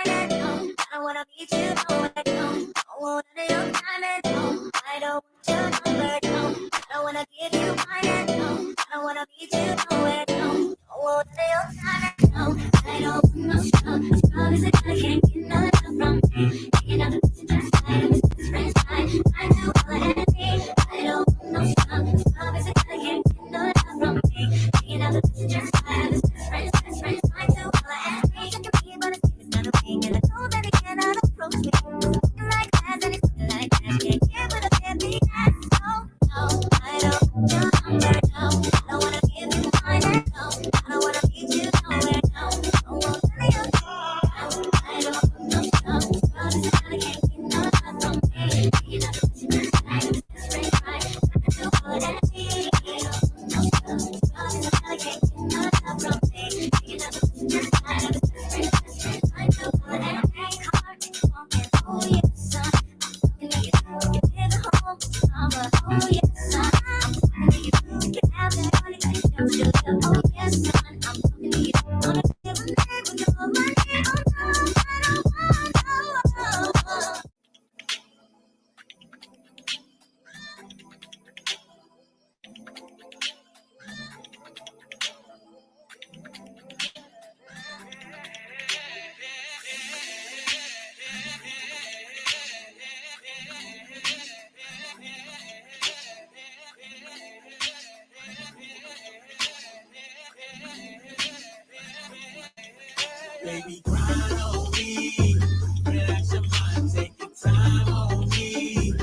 find it. No, I don't wanna be too nowhere. No, don't want any of your time. No, I don't want your number. No, I don't wanna give you mine. No, I don't wanna be too nowhere. No, don't want any of your time. No, I don't want no stuff. I promise that I can't get no love from me. Taking out the picture just like I'm his friend's side. I do all I need. I don't want no stuff. I promise that I can't get no love from me. Taking out the picture just like I'm his friend's I do all I need. I can be, but it's not a thing. And I know that he cannot approach me. Looking like that, and he's looking like that. Can't get with a baby ass. No, no, I don't want your number. No, I don't wanna give you mine. No, I don't wanna be you nowhere. No, don't want any of you. No, I don't want no stuff. Promise that I can't get no love from me. Taking out the picture just like I'm his friend's right. I do all I need. I don't want no stuff. Promise that I can't get no love from me. Taking out the picture just like I'm his friend's right. I do all I need. Oh yes, son. I'm talking to you. You live at home, mama. Oh yes, son. I'm talking to you. You can have that money that you never should have. Oh yes, son. I'm talking to you. Wanna give a name when you're my name. Oh no, I don't want no. Baby, grind on me. Relax your mind, take your time on me.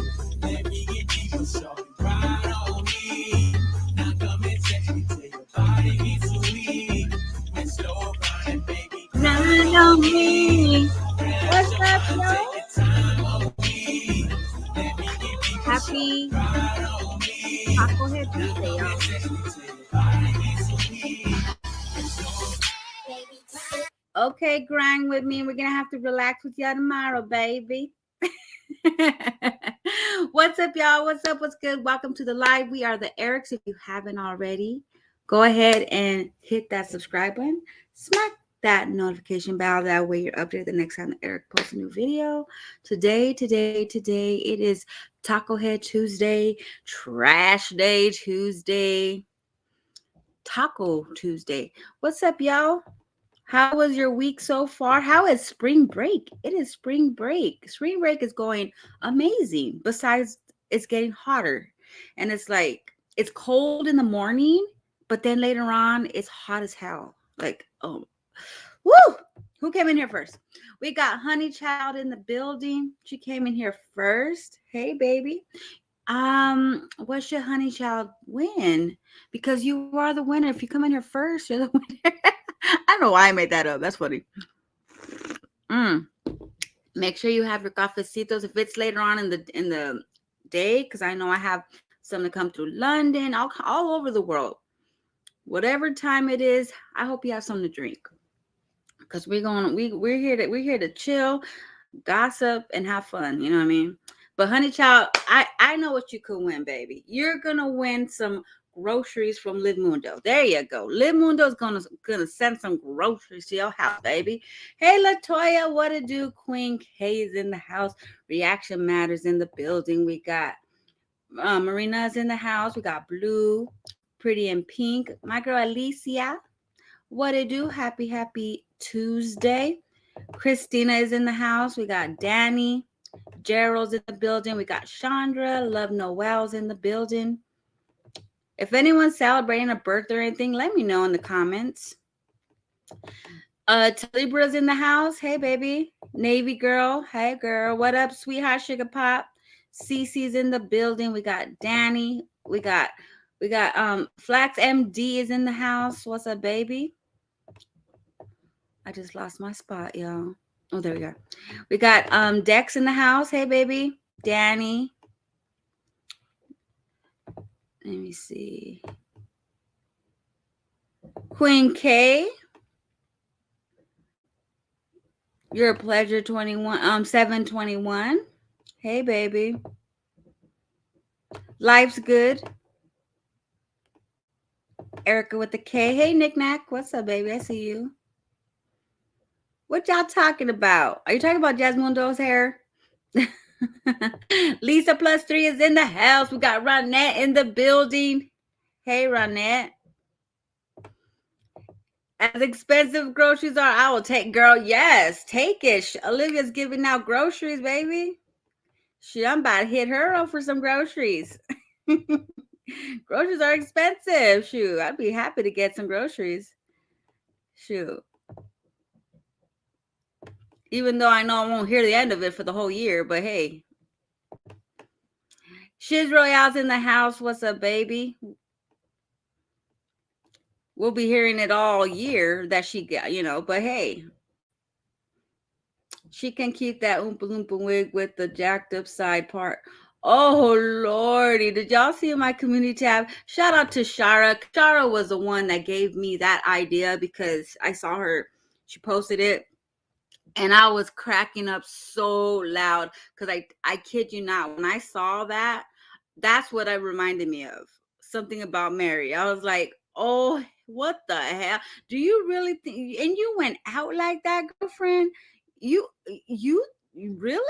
Let me get deeper, shorty, ride on me. Now come and text me till your body gets weak. And slow grind, baby, Grind on me. relax your What's up, mind, y'all? take your time on me. Let me get deeper, Happy ride on me. Taco Head Tuesday, y'all. Text me till your body gets weak. And slow Okay, grind with me. We're gonna have to relax with y'all tomorrow, baby. What's up, y'all? What's up? What's good? Welcome to the live. We are the Erics. If you haven't already, go ahead and hit that subscribe button. Smack that notification bell. That way you're updated the next time the Eric posts a new video. Today, it is Taco Head Tuesday, Trash Day Tuesday, Taco Tuesday. What's up, y'all? How was your week so far? How is spring break? It is spring break. Spring break is going amazing. Besides, it's getting hotter. And it's like, it's cold in the morning, but then later on, it's hot as hell. Like, oh, woo! Who came in here first? We got Honey Child in the building. She came in here first. Hey, baby. What should Honey Child win? Because you are the winner. If you come in here first, you're the winner. I don't know why I made that up. That's funny. Make sure you have your cafecitos if it's later on in the day, because I know I have some to come through London, all over the world. Whatever time it is, I hope you have something to drink. Because we're here to chill, gossip, and have fun. You know what I mean? But Honey Child, I know what you could win, baby. You're gonna win some groceries from Livmundo. There you go. Livmundo is gonna send some groceries to your house, baby. Hey Latoya, what to do? Queen K is in the house. Reaction Matters in the building. We got Marina's in the house. We got Blue, Pretty and Pink. My girl Alicia, what to do? Happy Tuesday. Christina is in the house. We got Danny. Gerald's in the building. We got Chandra. Love Noel's in the building. If anyone's celebrating a birthday or anything, let me know in the comments. Libra's in the house. Hey, baby. Navy girl. Hey, girl. What up, sweetheart? Sugar Pop. Cece's in the building. We got Danny. We got Flax MD is in the house. What's up, baby? I just lost my spot, y'all. Oh, there we go. We got Dex in the house. Hey, baby. Danny. Let me see. Queen K. You're a pleasure 721. Hey, baby. Life's good. Erica with the K. Hey, Knick-Knack. What's up, baby? I see you. What y'all talking about? Are you talking about Jazmundo's hair? Lisa plus 3 is in the house. We got Ronette in the building. Hey, Ronette. As expensive groceries are, I will take, girl. Yes, take it. Olivia's giving out groceries, baby. Shit, I'm about to hit her up for some groceries. Groceries are expensive. Shoot, I'd be happy to get some groceries. Shoot. Even though I know I won't hear the end of it for the whole year, but hey. Shiz Royale's in the house. What's up, baby? We'll be hearing it all year that she got, but hey. She can keep that Oompa Loompa wig with the jacked up side part. Oh, Lordy. Did y'all see my community tab? Shout out to Shara. Shara was the one that gave me that idea because I saw her. She posted it. And I was cracking up so loud because I kid you not. When I saw that, that's what it reminded me of. Something about Mary. I was like, oh, what the hell? Do you really think? And you went out like that, girlfriend? You really?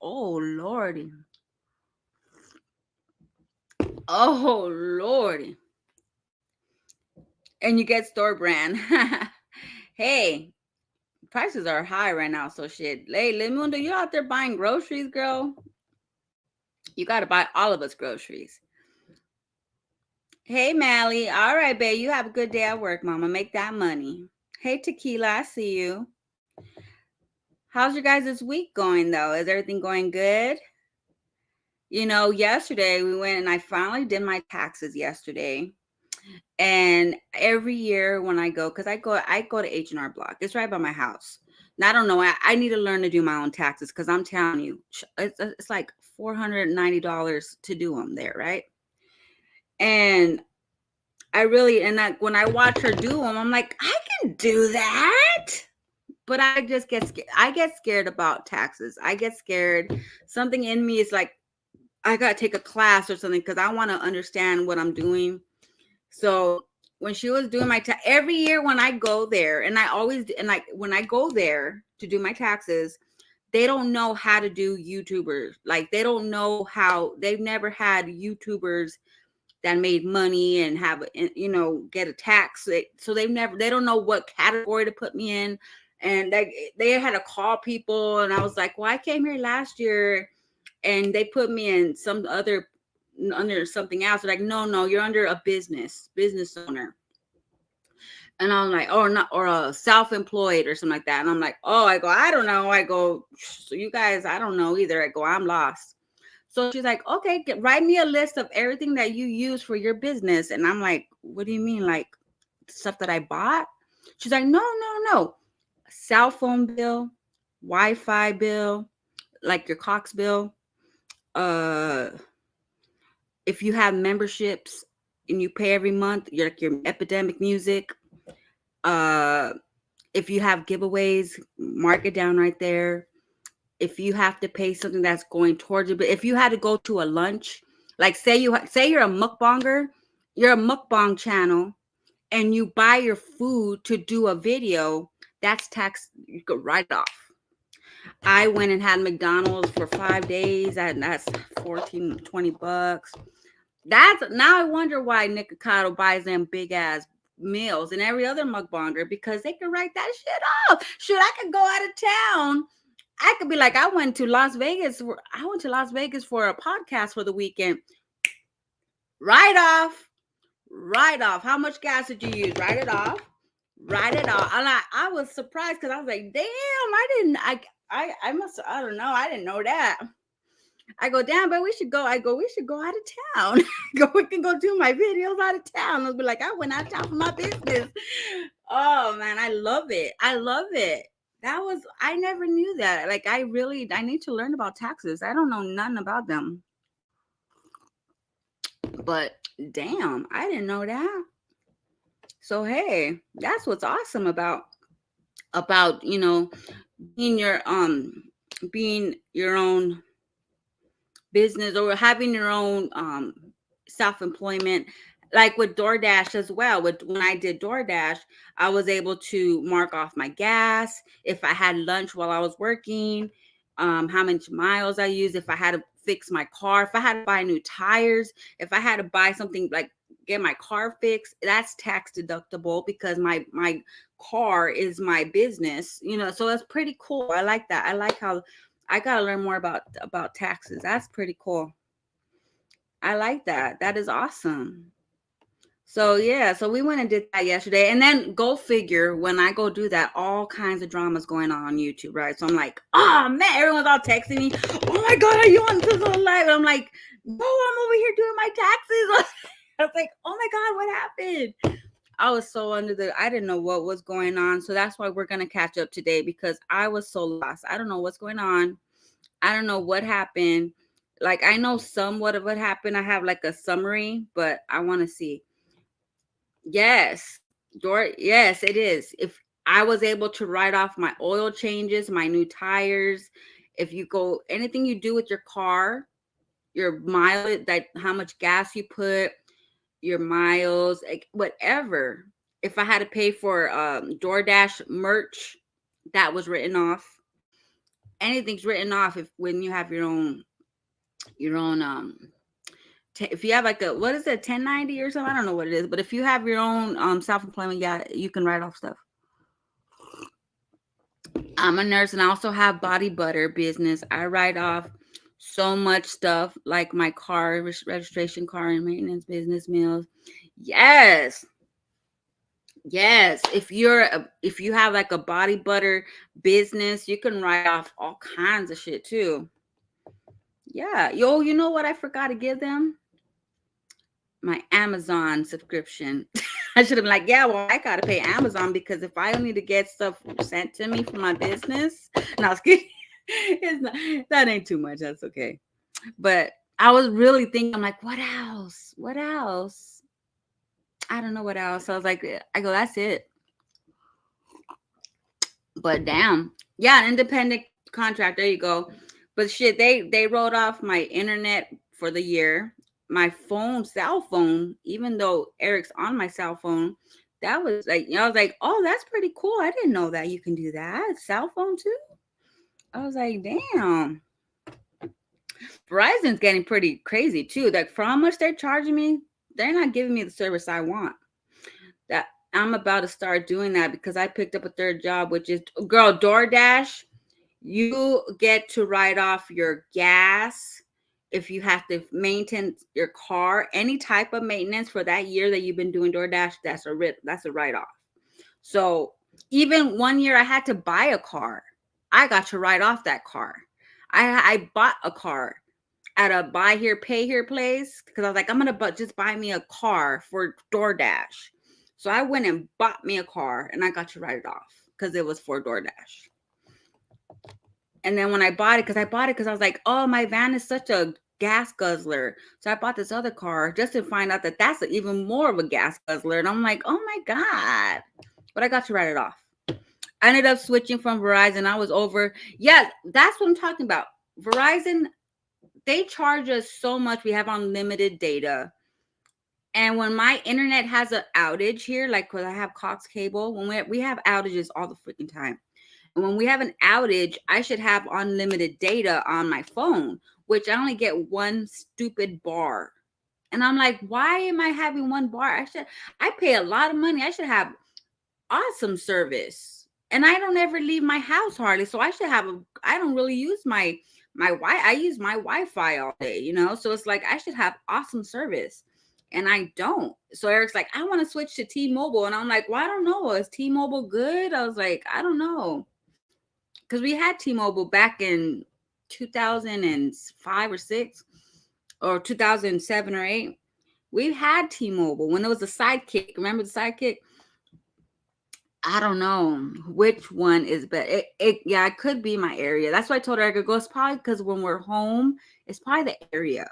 Oh, Lordy. Oh, Lordy. And you get store brand. Hey, prices are high right now. So shit. Hey, Limundo, you out there buying groceries, girl? You got to buy all of us groceries. Hey, Mally. All right, babe. You have a good day at work, mama. Make that money. Hey, Tequila. I see you. How's your guys' week going, though? Is everything going good? Yesterday we went and I finally did my taxes yesterday. And every year when I go, because I go to H&R Block. It's right by my house. And I don't know. I need to learn to do my own taxes because I'm telling you, it's like $490 to do them there, right? And when I watch her do them, I'm like, I can do that. But I just get scared. I get scared about taxes. I get scared. Something in me is like, I got to take a class or something because I want to understand what I'm doing. So when she was doing my every year when I go there, and when I go there to do my taxes, they don't know how to do YouTubers. Like they don't know how. They've never had YouTubers that made money and have get a tax. So they don't know what category to put me in, and they had to call people, and I was like, well, I came here last year, and they put me in some other under something else. They're like, no, you're under a business owner. And I'm like, oh, not, or a self-employed or something like that. And I'm like, oh, I don't know. I go, so you guys, I don't know either. I go, I'm lost. So she's like, okay, write me a list of everything that you use for your business. And I'm like, what do you mean? Like stuff that I bought? She's like, no. Cell phone bill, Wi-Fi bill, like your Cox bill. If you have memberships and you pay every month, your Epidemic Music. If you have giveaways, mark it down right there. If you have to pay something that's going towards it, but if you had to go to a lunch, like say you're a mukbanger, you're a mukbang channel, and you buy your food to do a video, that's tax. You could write it off. I went and had McDonald's for 5 days, and that's $14-20. That's now I wonder why Nikocado buys them big ass meals and every other mukbanger, because they could write that shit off. Shoot, I could go out of town. I could be like, I went to Las Vegas for a podcast for the weekend. Write off. How much gas did you use? Write it off. And I was surprised because I was like, damn, I don't know. I didn't know that. I go, damn, but we should go. We should go out of town. We can go do my videos out of town. I'll be like, I went out of town for my business. Oh man, I love it. I never knew that. Like I need to learn about taxes. I don't know nothing about them. But damn, I didn't know that. So hey, that's what's awesome about being your own business or having your own self-employment. like with DoorDash as well. With when I did DoorDash, I was able to mark off my gas, if I had lunch while I was working, how many miles I used, if I had to fix my car, if I had to buy new tires, if I had to buy something like get my car fixed, that's tax deductible because my car is my business, you know. So that's pretty cool. I like that. I like how I gotta learn more about taxes. That's pretty cool. I like that. That is awesome. So yeah, so we went and did that yesterday, and then go figure. When I go do that, all kinds of dramas going on YouTube, right? So I'm like, oh man, everyone's all texting me. Oh my god, are you on this live? And I'm like, no, I'm over here doing my taxes. I was like, oh my god, what happened? I was so under the. I didn't know what was going on, so that's why we're gonna catch up today because I was so lost. I don't know what's going on. I don't know what happened. Like I know somewhat of what happened. I have like a summary, but I want to see. Yes. Yes, it is. If I was able to write off my oil changes, my new tires, if you go anything you do with your car, your mileage, that how much gas you put, your miles, like, whatever. If I had to pay for DoorDash merch, that was written off. Anything's written off if when you have your own if you have like a what is it 1090 or something, I don't know what it is, but if you have your own self-employment, yeah, you can write off stuff. I'm a nurse and I also have body butter business. I write off so much stuff like my car registration, car and maintenance, business meals. Yes. Yes, if you have like a body butter business, you can write off all kinds of shit too. Yeah. Yo, you know what I forgot to give them? My Amazon subscription. I should have been like, yeah, well, I gotta pay Amazon because if I need to get stuff sent to me for my business, no, I was kidding. It's not, that ain't too much. That's okay. But I was really thinking, I'm like, what else? What else? I don't know what else. So I was like, I go, that's it. But damn, yeah, an independent contract. There you go. But shit, they wrote off my internet for the year. My phone, cell phone, even though Eric's on my cell phone, that was like, I was like, oh, that's pretty cool. I didn't know that you can do that. Cell phone too. I was like, damn. Verizon's getting pretty crazy too. Like for how much they're charging me, they're not giving me the service I want. That I'm about to start doing that because I picked up a third job, which is girl DoorDash. You get to write off your gas if you have to maintain your car, any type of maintenance for that year that you've been doing DoorDash. That's a write off. So even one year I had to buy a car, I got to write off that car. I bought a car at a buy here pay here place because I was like, I'm gonna just buy me a car for DoorDash. So I went and bought me a car and I got to write it off because it was for DoorDash. And then when I bought it, because I was like, oh, my van is such a gas guzzler. So I bought this other car just to find out that that's even more of a gas guzzler. And I'm like, oh my God. But I got to write it off. I ended up switching from Verizon. I was over. Yeah, that's what I'm talking about. Verizon, they charge us so much. We have unlimited data. And when my internet has an outage here, like when I have Cox cable, when we have outages all the freaking time. And when we have an outage, I should have unlimited data on my phone, which I only get one stupid bar. And I'm like, why am I having one bar? I pay a lot of money. I should have awesome service. And I don't ever leave my house hardly. So I don't really use I use my Wi-Fi all day, you know? So it's like I should have awesome service. And I don't. So Eric's like, I want to switch to T-Mobile. And I'm like, well, I don't know. Is T-Mobile good? I was like, I don't know. Because we had T-Mobile back in 2005 or 6 or 2007 or 8. We had T-Mobile when there was a Sidekick. Remember the Sidekick? I don't know which one is better. Yeah, it could be my area. That's why I told her I could go. It's probably because when we're home, it's probably the area.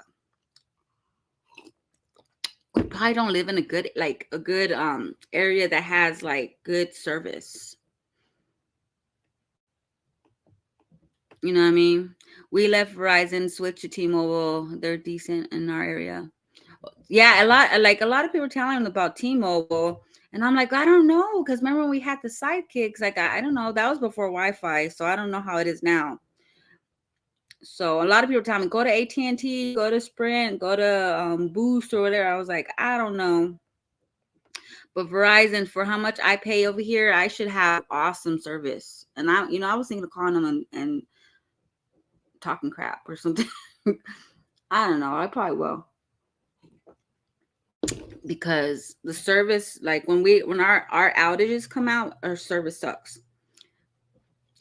We probably don't live in a good area that has like good service. You know what I mean? We left Verizon, switched to T-Mobile. They're decent in our area. Yeah, a lot of people telling me about T-Mobile, and I'm like, I don't know, because remember when we had the sidekicks? Like, I don't know, that was before Wi-Fi, so I don't know how it is now. So a lot of people tell me go to AT&T, go to Sprint, go to Boost or whatever. I was like, I don't know. But Verizon, for how much I pay over here, I should have awesome service. And I was thinking of calling them and talking crap or something. I don't know. I probably will, because the service, like when our outages come out, our service sucks.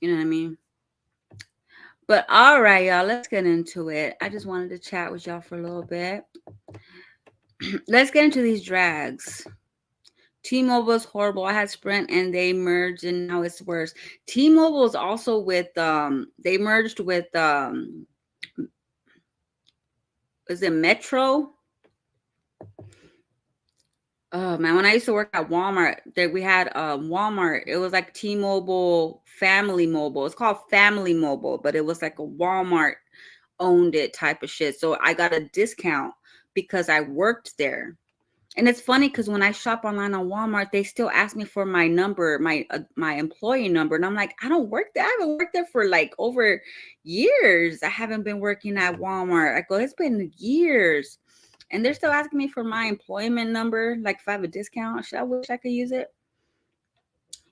You know what I mean? But all right, y'all, let's get into it. I just wanted to chat with y'all for a little bit. Let's get into these drags. T-Mobile is horrible. I had Sprint and they merged and now it's worse. T-Mobile is also with they merged with is it Metro? Oh man, when I used to work at Walmart, that we had Walmart. It was like T-Mobile Family Mobile. It's called Family Mobile, but it was like a Walmart owned it type of shit. So I got a discount because I worked there. And it's funny because when I shop online on Walmart, they still ask me for my number, my employee number, and I'm like, I don't work there. I haven't worked there for like over years. I haven't been working at Walmart. I go, it's been years, and they're still asking me for my employment number, like if I have a discount. I wish I could use it.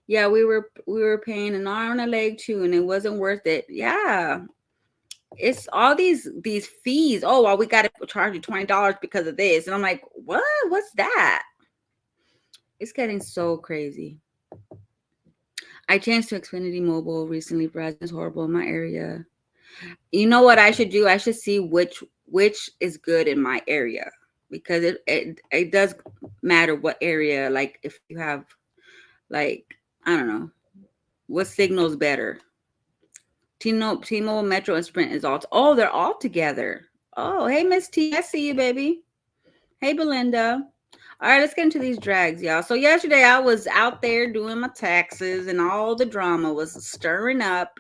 Yeah, we were paying an arm and a leg too, and it wasn't worth it. Yeah, it's all these fees. Oh, well, we got to charge you $20 because of this, and I'm like, what? What's that? It's getting so crazy. I changed to Xfinity Mobile recently. Verizon is horrible in my area. You know what I should do? I should see which is good in my area, because it does matter what area. Like if you have like, I don't know, what signal's better. T-Mobile, Metro, and Sprint is all. Oh, they're all together. Oh, hey Miss T, I see you, baby. Hey Belinda. All right, let's get into these drags, y'all. So yesterday I was out there doing my taxes and all the drama was stirring up.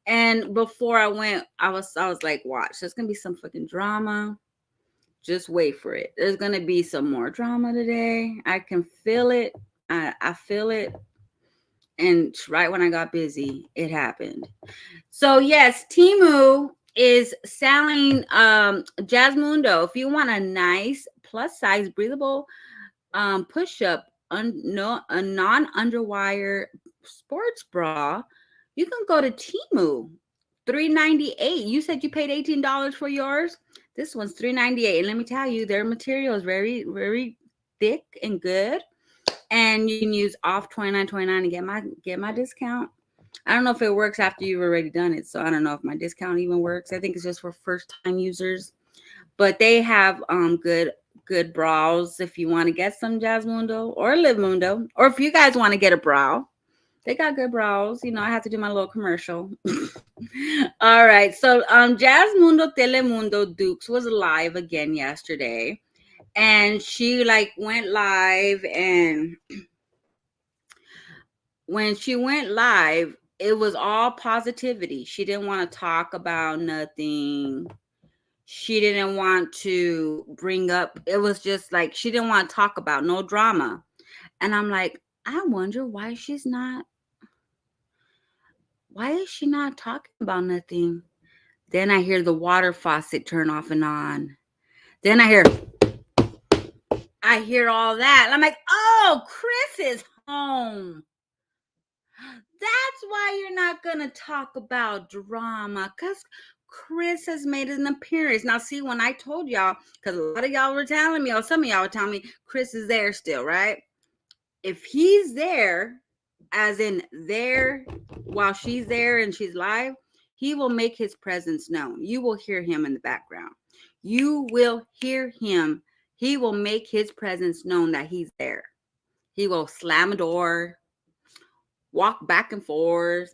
And before I went, I was like, watch, there's gonna be some fucking drama. Just wait for it. There's gonna be some more drama today. I can feel it. I feel it. And right when I got busy, it happened. So yes, Temu is selling Jazmundo. If you want a nice plus size breathable push up no a non underwire sports bra, you can go to Temu. $3.98. You said you paid $18 for yours. This one's $3.98, and let me tell you, their material is very very thick and good. And you can use off $29.29 to get my discount. I don't know if it works after you've already done it, so I don't know if my discount even works. I think it's just for first time users. But they have good brows if you want to get some Jazmundo or Livemundo, or if you guys want to get a brow, they got good brows. I have to do my little commercial. All right, so Jazmundo Telemundo Dukes was live again yesterday, and she like went live, and when she went live, it was all positivity. She didn't want to talk about nothing. She didn't want to bring up, it was just like she didn't want to talk about no drama. And I'm like, I wonder why is she not talking about nothing? Then I hear the water faucet turn off and on. Then I hear all that. And I'm like, oh, Chris is home. That's why you're not gonna talk about drama, because Chris has made an appearance. Now, see, when I told y'all, because a lot of y'all were telling me, or some of y'all were telling me, Chris is there still, right? If he's there, as in there, while she's there and she's live, he will make his presence known. You will hear him in the background. You will hear him. He will make his presence known that he's there. He will slam a door, walk back and forth.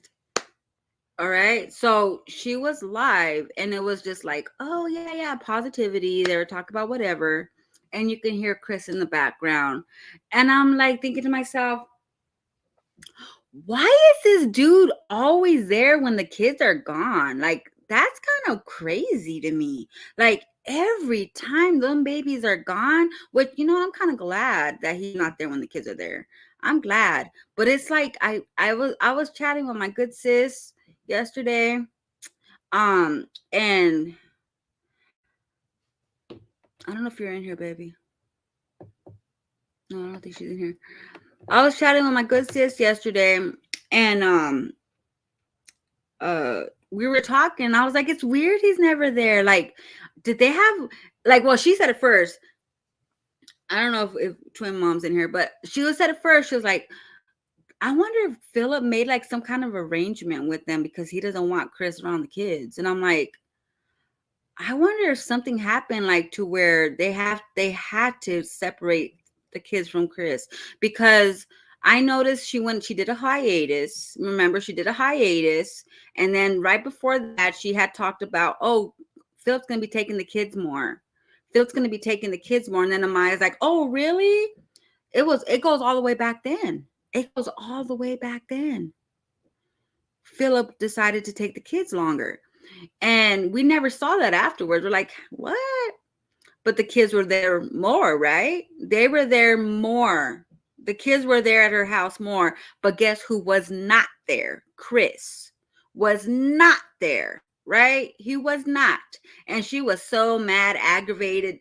All right. So she was live, and it was just like, oh, yeah, positivity. They were talking about whatever. And you can hear Chris in the background. And I'm like thinking to myself, why is this dude always there when the kids are gone? Like, that's kind of crazy to me. Like, every time them babies are gone, which I'm kind of glad that he's not there when the kids are there. I'm glad. But it's like I was chatting with my good sis yesterday. And I don't know if you're in here, baby. No, I don't think she's in here. I was chatting with my good sis yesterday, and we were talking. I was like, it's weird he's never there. Like, did they have, like, well, she said it first. I don't know if twin mom's in here, but she was said it first. She was like, I wonder if Philip made like some kind of arrangement with them because he doesn't want Chris around the kids. And I'm like, I wonder if something happened like to where they had to separate the kids from Chris, because I noticed she did a hiatus. Remember, she did a hiatus, and then right before that, she had talked about, oh, Philip's gonna be taking the kids more. Philip's gonna be taking the kids more, and then Amaya's like, oh, really? It goes all the way back then. It goes all the way back then. Philip decided to take the kids longer. And we never saw that afterwards. We're like, what? But the kids were there more, right? They were there more. The kids were there at her house more. But guess who was not there? Chris was not there, right? He was not. And she was so mad, aggravated,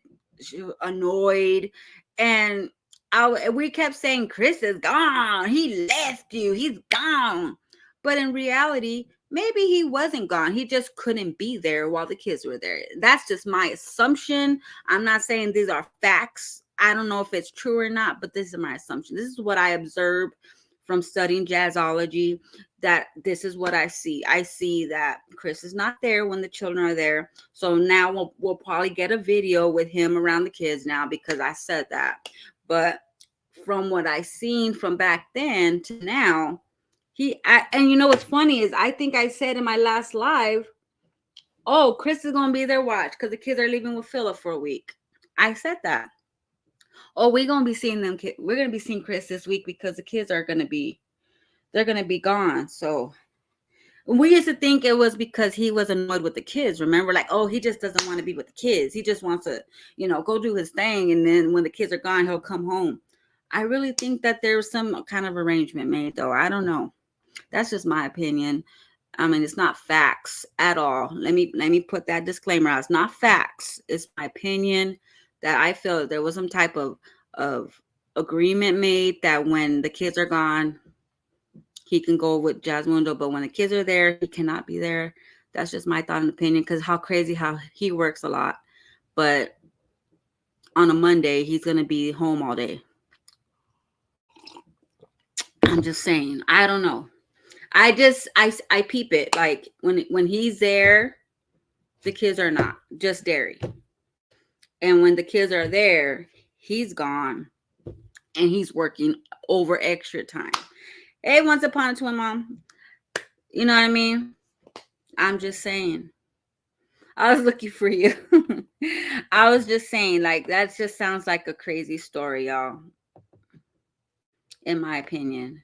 annoyed. And we kept saying, Chris is gone. He left you. He's gone. But in reality, maybe he wasn't gone. He just couldn't be there while the kids were there. That's just my assumption. I'm not saying these are facts. I don't know if it's true or not, but this is my assumption. This is what I observe from studying jazzology, that this is what I see. I see that Chris is not there when the children are there. So now we'll probably get a video with him around the kids now because I said that. But from what I seen from back then to now, and you know what's funny is I think I said in my last live, oh, Chris is gonna be there, watch, because the kids are leaving with Philip for a week. I said that. Oh, we're gonna be seeing them. We're gonna be seeing Chris this week because the kids are they're gonna be gone. So we used to think it was because he was annoyed with the kids. Remember, like, oh, he just doesn't want to be with the kids. He just wants to, go do his thing, and then when the kids are gone, he'll come home. I really think that there's some kind of arrangement made, though. I don't know. That's just my opinion. I mean, it's not facts at all. Let me put that disclaimer out. It's not facts. It's my opinion that I feel there was some type of agreement made that when the kids are gone, he can go with Jazmundo, but when the kids are there, he cannot be there. That's just my thought and opinion, because how he works a lot. But on a Monday, he's going to be home all day. I'm just saying. I don't know. I peep it. Like when he's there, the kids are not, just Derry. And when the kids are there, he's gone and he's working over extra time. Hey, once upon a twin mom. You know what I mean? I'm just saying. I was looking for you. I was just saying, like, that just sounds like a crazy story, y'all. In my opinion.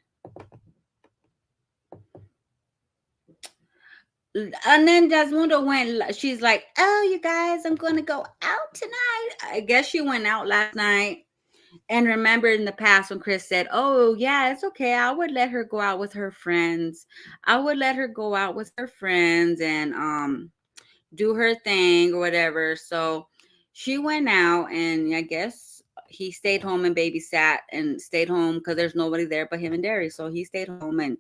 And then Jazmundo went, she's like, oh, you guys, I'm going to go out tonight. I guess she went out last night. And remember in the past when Chris said, oh, yeah, it's okay. I would let her go out with her friends. I would let her go out with her friends and do her thing or whatever. So she went out, and I guess he stayed home and babysat and stayed home because there's nobody there but him and Derry. So he stayed home, and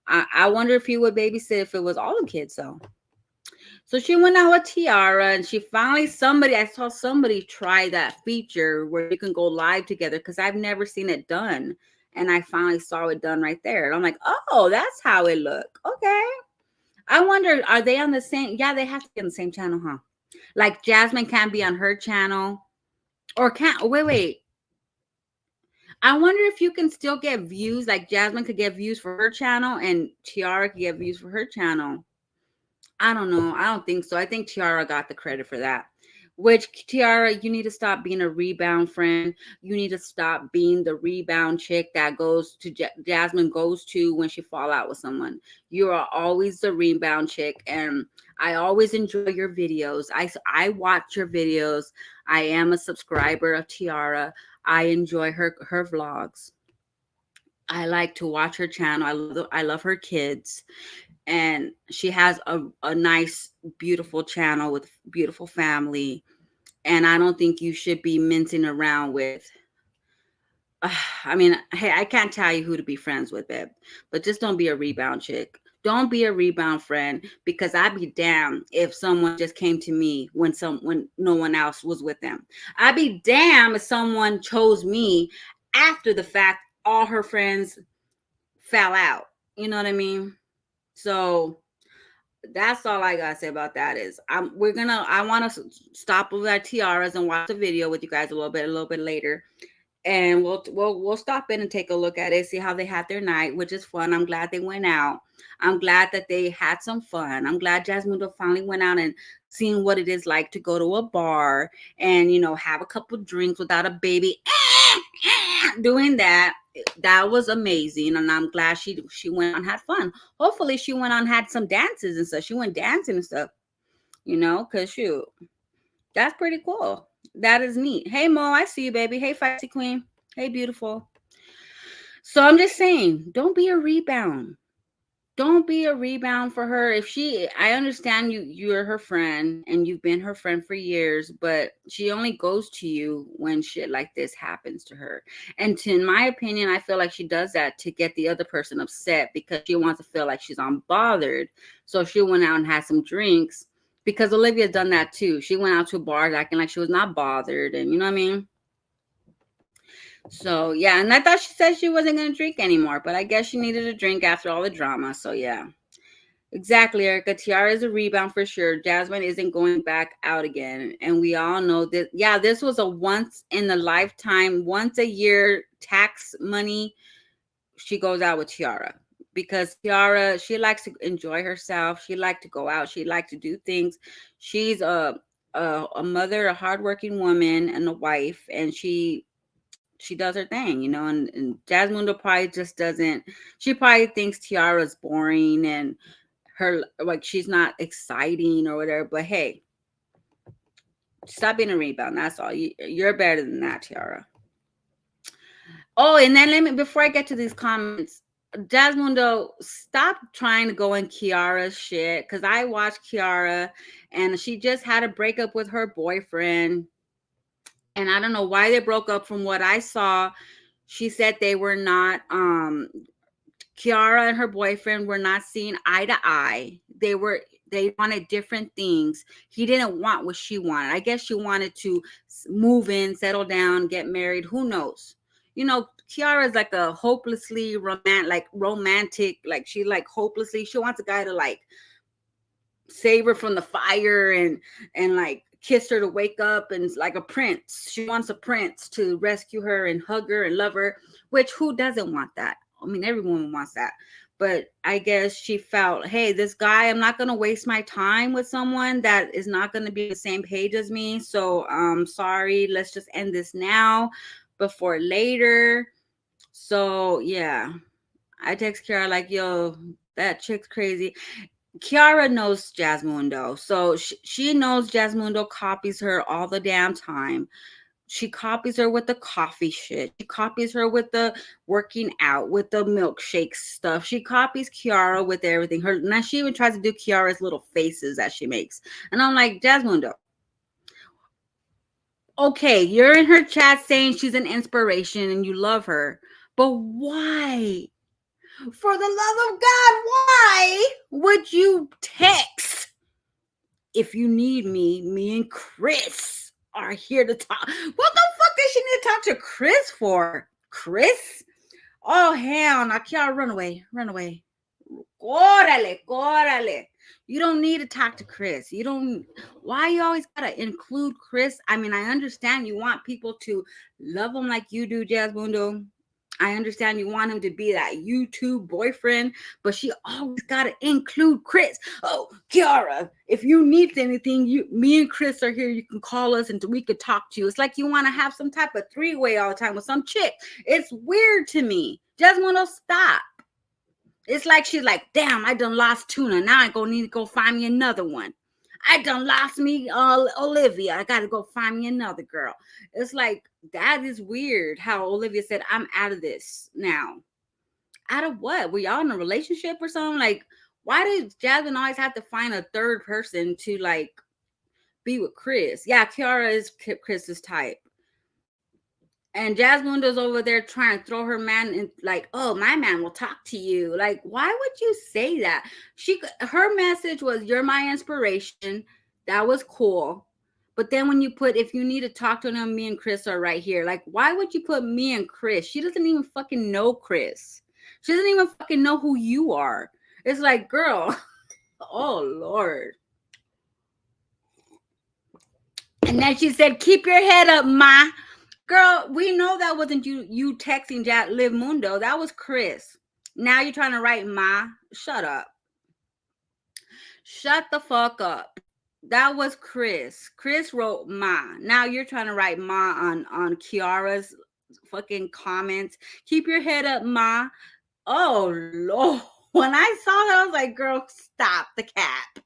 I wonder if he would babysit if it was all the kids. So she went out with Kiara, and I saw somebody try that feature where you can go live together, because I've never seen it done. And I finally saw it done right there. And I'm like, oh, that's how it look. Okay. I wonder, are they on the same? Yeah, they have to be on the same channel, huh? Like Jasmine can't be on her channel, or can't, wait. I wonder if you can still get views, like Jasmine could get views for her channel and Kiara could get views for her channel. I don't know. I don't think so. I think Kiara got the credit for that. Which, Tiara, you need to stop being a rebound friend. You need to stop being the rebound chick that goes to Jasmine goes to when she fall out with someone. You are always the rebound chick, and I always enjoy your videos. I watch your videos. I am a subscriber of Tiara. I enjoy her vlogs. I like to watch her channel. I love her kids, and she has a nice, beautiful channel with beautiful family. And I don't think you should be mincing around with. I mean, hey, I can't tell you who to be friends with, babe, but just don't be a rebound chick. Don't be a rebound friend, because I'd be damned if someone just came to me when no one else was with them. I'd be damned if someone chose me after the fact all her friends fell out. You know what I mean? So that's all I gotta say about that. Is I want to stop with our tiaras and watch the video with you guys a little bit later, and we'll stop in and take a look at it, see how they had their night, which is fun. I'm glad they went out. I'm glad that they had some fun. I'm glad Jazmundo finally went out and seen what it is like to go to a bar and have a couple drinks without a baby doing that. That was amazing, and I'm glad she went on, had fun. Hopefully she went on, had some dances and stuff. She went dancing and stuff, because shoot, that's pretty cool. That is neat. Hey Mo, I see you, baby. Hey Feisty Queen. Hey beautiful. So I'm just saying, don't be a rebound. Don't be a rebound for her. I understand you're her friend and you've been her friend for years, but she only goes to you when shit like this happens to her. And in my opinion, I feel like she does that to get the other person upset, because she wants to feel like she's unbothered. So she went out and had some drinks, because Olivia's done that too. She went out to bars acting like she was not bothered, and you know what I mean? So yeah, and I thought she said she wasn't gonna drink anymore, but I guess she needed a drink after all the drama. So yeah. Exactly, Erica. Tiara is a rebound for sure. Jasmine isn't going back out again. And we all know that, yeah, this was a once in a lifetime, once a year tax money. She goes out with Tiara, because Tiara, she likes to enjoy herself. She likes to go out. She likes to do things. She's a mother, a hardworking woman, and a wife, and she does her thing, and Jazmundo probably just doesn't. She probably thinks Tiara's boring and her, like, she's not exciting or whatever. But hey, stop being a rebound. That's all. You're better than that, Tiara. Oh, and then before I get to these comments, Jazmundo, stop trying to go in Kiara's shit, because I watched Kiara and she just had a breakup with her boyfriend. And I don't know why they broke up. From what I saw, she said they were not Kiara and her boyfriend were not seeing eye to eye. They wanted different things. He didn't want what she wanted. I guess she wanted to move in, settle down, get married. Who knows? Kiara is like a hopelessly romantic, like she like hopelessly. She wants a guy to like save her from the fire and like kiss her to wake up, and like a prince. She wants a prince to rescue her and hug her and love her, which who doesn't want that? I mean, every woman wants that. But I guess she felt, hey, this guy, I'm not going to waste my time with someone that is not going to be on the same page as me. So sorry, let's just end this now before later. So yeah, I text Kiara like, yo, that chick's crazy. Kiara knows Jazmundo, so she knows Jazmundo copies her all the damn time. She copies her with the coffee shit. She copies her with the working out, with the milkshake stuff. She copies Kiara with everything. Now she even tries to do Kiara's little faces that she makes. And I'm like, Jazmundo, okay, you're in her chat saying she's an inspiration and you love her, but why? For the love of God, why would you text? If you need me and Chris are here to talk. What the fuck does she need to talk to Chris for? Chris? Oh, hell no. Kiara, run away. Run away. Córale. You don't need to talk to Chris. You don't. Why you always gotta include Chris? I mean, I understand you want people to love him like you do, Jazmundo. I understand you want him to be that YouTube boyfriend, but she always gotta include Chris. Oh, Kiara, if you need anything, me and Chris are here. You can call us and we could talk to you. It's like you want to have some type of three-way all the time with some chick. It's weird to me. Jazmundo, stop. It's like she's like, damn, I done lost Tuna. Now I gonna need to go find me another one. I done lost me Olivia. I gotta go find me another girl. It's like, that is weird how Olivia said, I'm out of this now. Out of what? Were y'all in a relationship or something? Like, why does Jasmine always have to find a third person to like be with Chris? Yeah, Kiara is Chris's type. And Jazmundo's over there trying to throw her man in, like, oh, my man will talk to you. Like, why would you say that? Her message was, you're my inspiration. That was cool. But then when you put, if you need to talk to them, me and Chris are right here. Like, why would you put me and Chris? She doesn't even fucking know Chris. She doesn't even fucking know who you are. It's like, girl, oh, Lord. And then she said, keep your head up, ma. Girl, we know that wasn't you texting Livmundo. That was Chris. Now you're trying to write ma. Shut up. Shut the fuck up. That was Chris. Chris wrote ma. Now you're trying to write ma on Kiara's fucking comments. Keep your head up, ma. Oh, Lord. When I saw that, I was like, girl, stop the cap.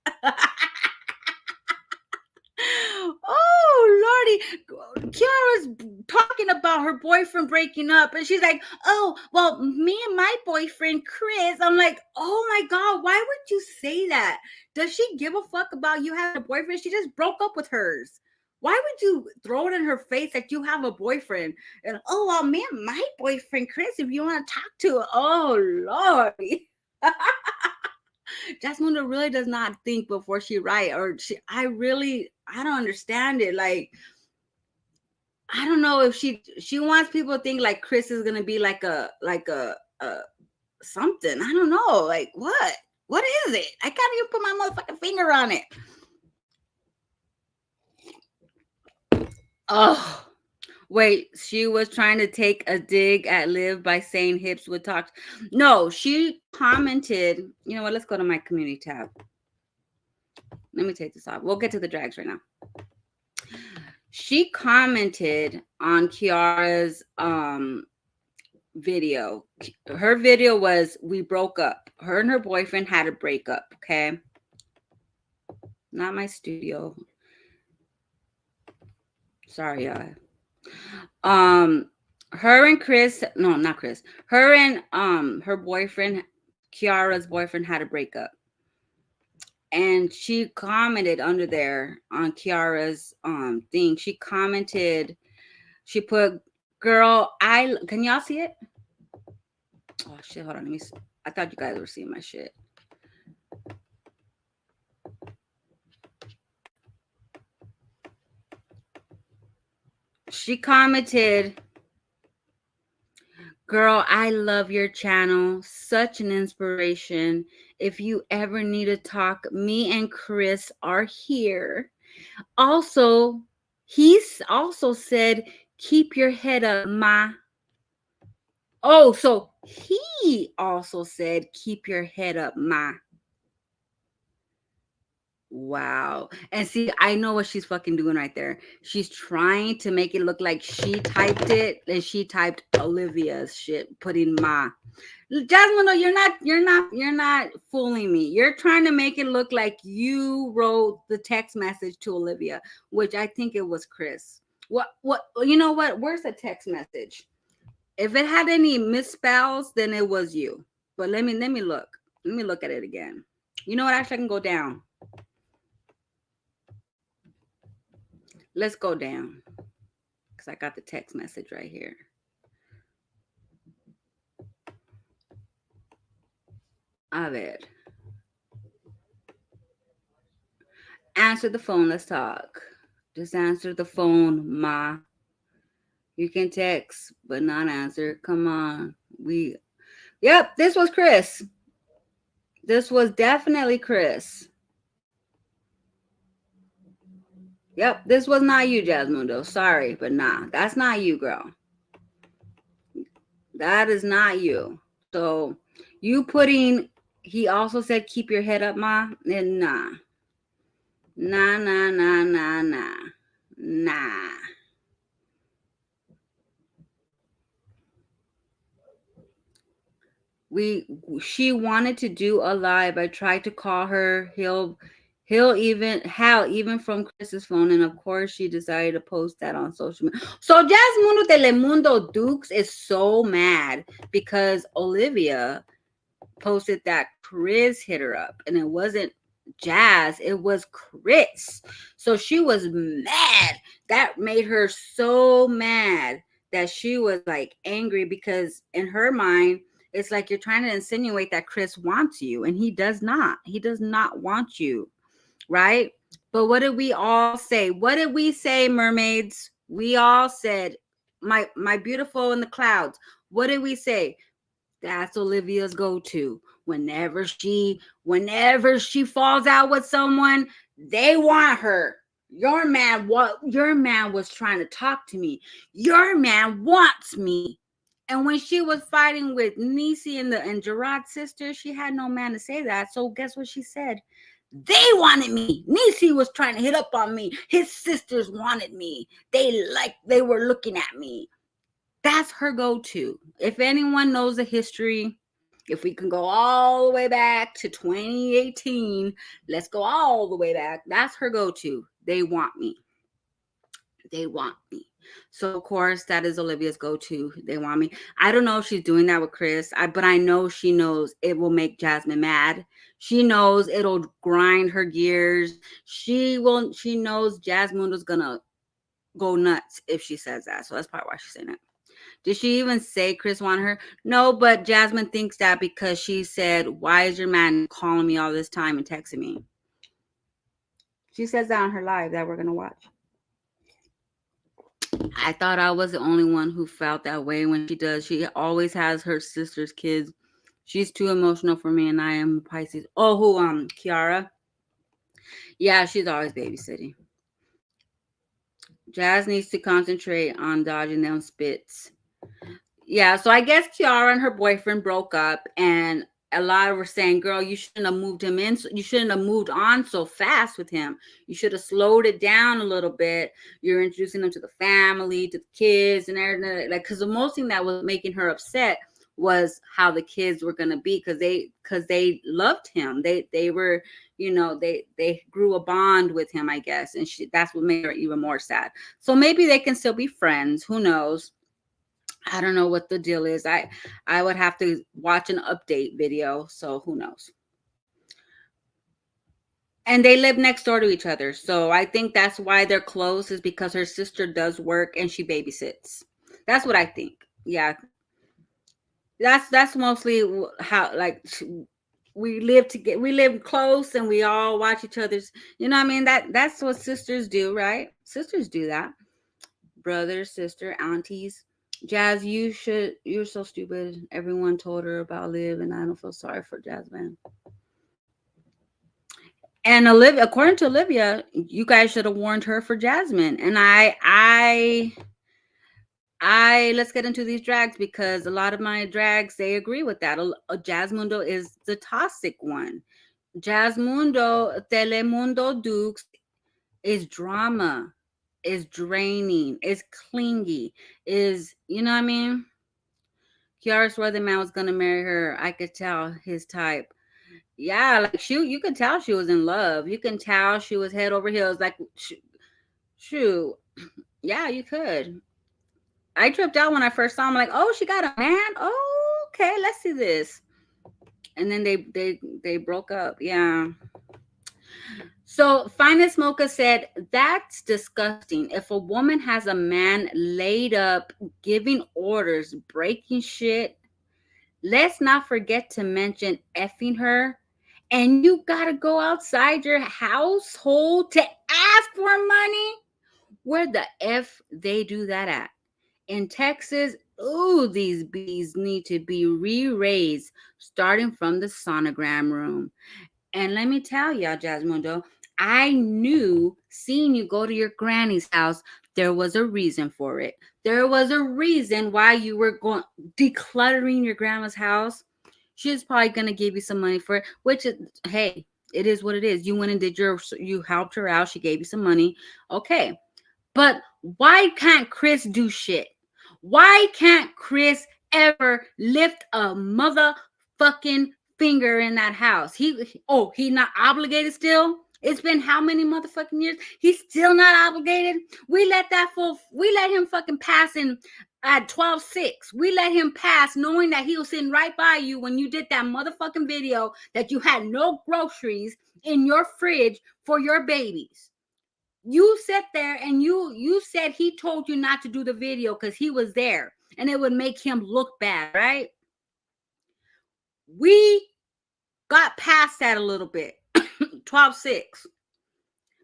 Oh, Lordy. Kiara's talking about her boyfriend breaking up. And she's like, oh, well, me and my boyfriend, Chris. I'm like, oh, my God, why would you say that? Does she give a fuck about you having a boyfriend? She just broke up with hers. Why would you throw it in her face that you have a boyfriend? And, oh, well, me and my boyfriend, Chris, if you want to talk to her. Oh, Lordy. Jazmundo really does not think before she write, or I don't understand it. Like, I don't know if she wants people to think like Chris is gonna be like a something. I don't know. Like, what is it? I can't even put my motherfucking finger on it. Oh, wait, she was trying to take a dig at Liv by saying hips would talk. No, she commented, you know what? Let's go to my community tab. Let me take this off. We'll get to the drags right now. She commented on Kiara's video. Her video was, we broke up. Her and her boyfriend had a breakup, okay? Not my studio. Sorry, y'all. Her and Chris, no, not Chris. Her and her boyfriend, Kiara's boyfriend, had a breakup. And she commented under there on Kiara's thing. She commented, she put, girl, can y'all see it? Oh shit, hold on, let me see. I thought you guys were seeing my shit. She commented, girl, I love your channel. Such an inspiration. If you ever need to talk, me and Chris are here. Also, he's also said, keep your head up, ma. Oh, so he also said, keep your head up, ma. Wow. And see, I know what she's fucking doing right there. She's trying to make it look like she typed it, and she typed Olivia's shit, putting ma. Jasmine, no, you're not fooling me. You're trying to make it look like you wrote the text message to Olivia, which I think it was Chris. What, you know what? Where's the text message? If it had any misspells, then it was you. But let me look. Let me look at it again. You know what? Actually, I can go down. Let's go down, because I got the text message right here. A ver. Answer the phone. Let's talk. Just answer the phone, ma. You can text, but not answer. Come on. Yep, this was Chris. This was definitely Chris. Yep, this was not you, Jazmundo. Sorry, but nah, that's not you, girl. That is not you. So you putting, he also said, keep your head up, ma. And nah. Nah, nah, nah, nah, nah. Nah. We She wanted to do a live. I tried to call her. He'll even Hal even from Chris's phone, and of course she decided to post that on social media. So Jazmundo Telemundo Dukes is so mad because Olivia posted that Chris hit her up, and it wasn't Jazz, it was Chris. So she was mad. That made her so mad that she was like angry because in her mind, it's like you're trying to insinuate that Chris wants you, and he does not. He does not want you, right? But what did we all say? What did we say, mermaids? We all said, my beautiful in the clouds. What did we say? That's Olivia's go-to. Whenever she falls out with someone, they want her. Your man was trying to talk to me. Your man wants me. And when she was fighting with Nisi and Gerard's sister, she had no man to say that. So guess what she said? They wanted me. Nisi was trying to hit up on me. His sisters wanted me. They were looking at me. That's her go-to. If anyone knows the history, if we can go all the way back to 2018, let's go all the way back. That's her go-to. They want me. They want me. So of course that is Olivia's go-to. They want me. I don't know if she's doing that with Chris, but I know she knows it will make Jasmine mad. She knows it'll grind her gears. She knows Jazmundo's gonna go nuts if she says that. So that's probably why she's saying it. Did she even say Chris wanted her? No, but Jasmine thinks that because she said, why is your man calling me all this time and texting me? She says that on her live that we're going to watch. I thought I was the only one who felt that way when she does. She always has her sister's kids. She's too emotional for me, and I am Pisces. Oh, Kiara? Yeah, she's always babysitting. Jazz needs to concentrate on dodging them spits. Yeah, so I guess Kiara and her boyfriend broke up, and a lot of were saying, "Girl, you shouldn't have moved him in. You shouldn't have moved on so fast with him. You should have slowed it down a little bit. You're introducing him to the family, to the kids, and everything. Like, because the most thing that was making her upset was how the kids were gonna be, because they loved him. They were, they grew a bond with him, I guess, and that's what made her even more sad. So maybe they can still be friends. Who knows? I don't know what the deal is. I would have to watch an update video, so who knows. And they live next door to each other. So I think that's why they're close, is because her sister does work and she babysits. That's what I think. Yeah. That's mostly how, like, we live close and we all watch each other's, you know what I mean? That's what sisters do, right? Sisters do that. Brother, sister, aunties. Jazz, you're so stupid. Everyone told her about Liv, and I don't feel sorry for Jasmine. And Olivia, according to Olivia, you guys should have warned her for Jasmine. And I let's get into these drags, because a lot of my drags, they agree with that. Jazmundo is the toxic one. Jazmundo, Telemundo Dukes is drama, is draining, is clingy, is, you know what I mean? Kiara swore the man was gonna marry her. I could tell his type. Yeah, like you could tell she was in love. You can tell she was head over heels. Like, shoot, yeah, you could. I tripped out when I first saw him. Like, oh, she got a man. Oh, okay, let's see this. And then they broke up. Yeah. So Finest Mocha said, that's disgusting. If a woman has a man laid up, giving orders, breaking shit, let's not forget to mention effing her. And you gotta go outside your household to ask for money? Where the F they do that at? In Texas, ooh, these bees need to be re-raised, starting from the sonogram room. And let me tell y'all, Jazmundo, I knew seeing you go to your granny's house There was a reason for it. There was a reason why you were going decluttering your grandma's house. She's probably gonna give you some money for it, which is, hey, it is what it is. You went and did you helped her out. She gave you some money. Okay. But why can't Chris do shit? Why can't Chris ever lift a motherfucking finger in that house? He not obligated still? It's been how many motherfucking years? He's still not obligated. We let him fucking pass in at 12:06. We let him pass knowing that he was sitting right by you when you did that motherfucking video that you had no groceries in your fridge for your babies. You sat there and you said he told you not to do the video because he was there and it would make him look bad, right? We got past that a little bit. 12:06.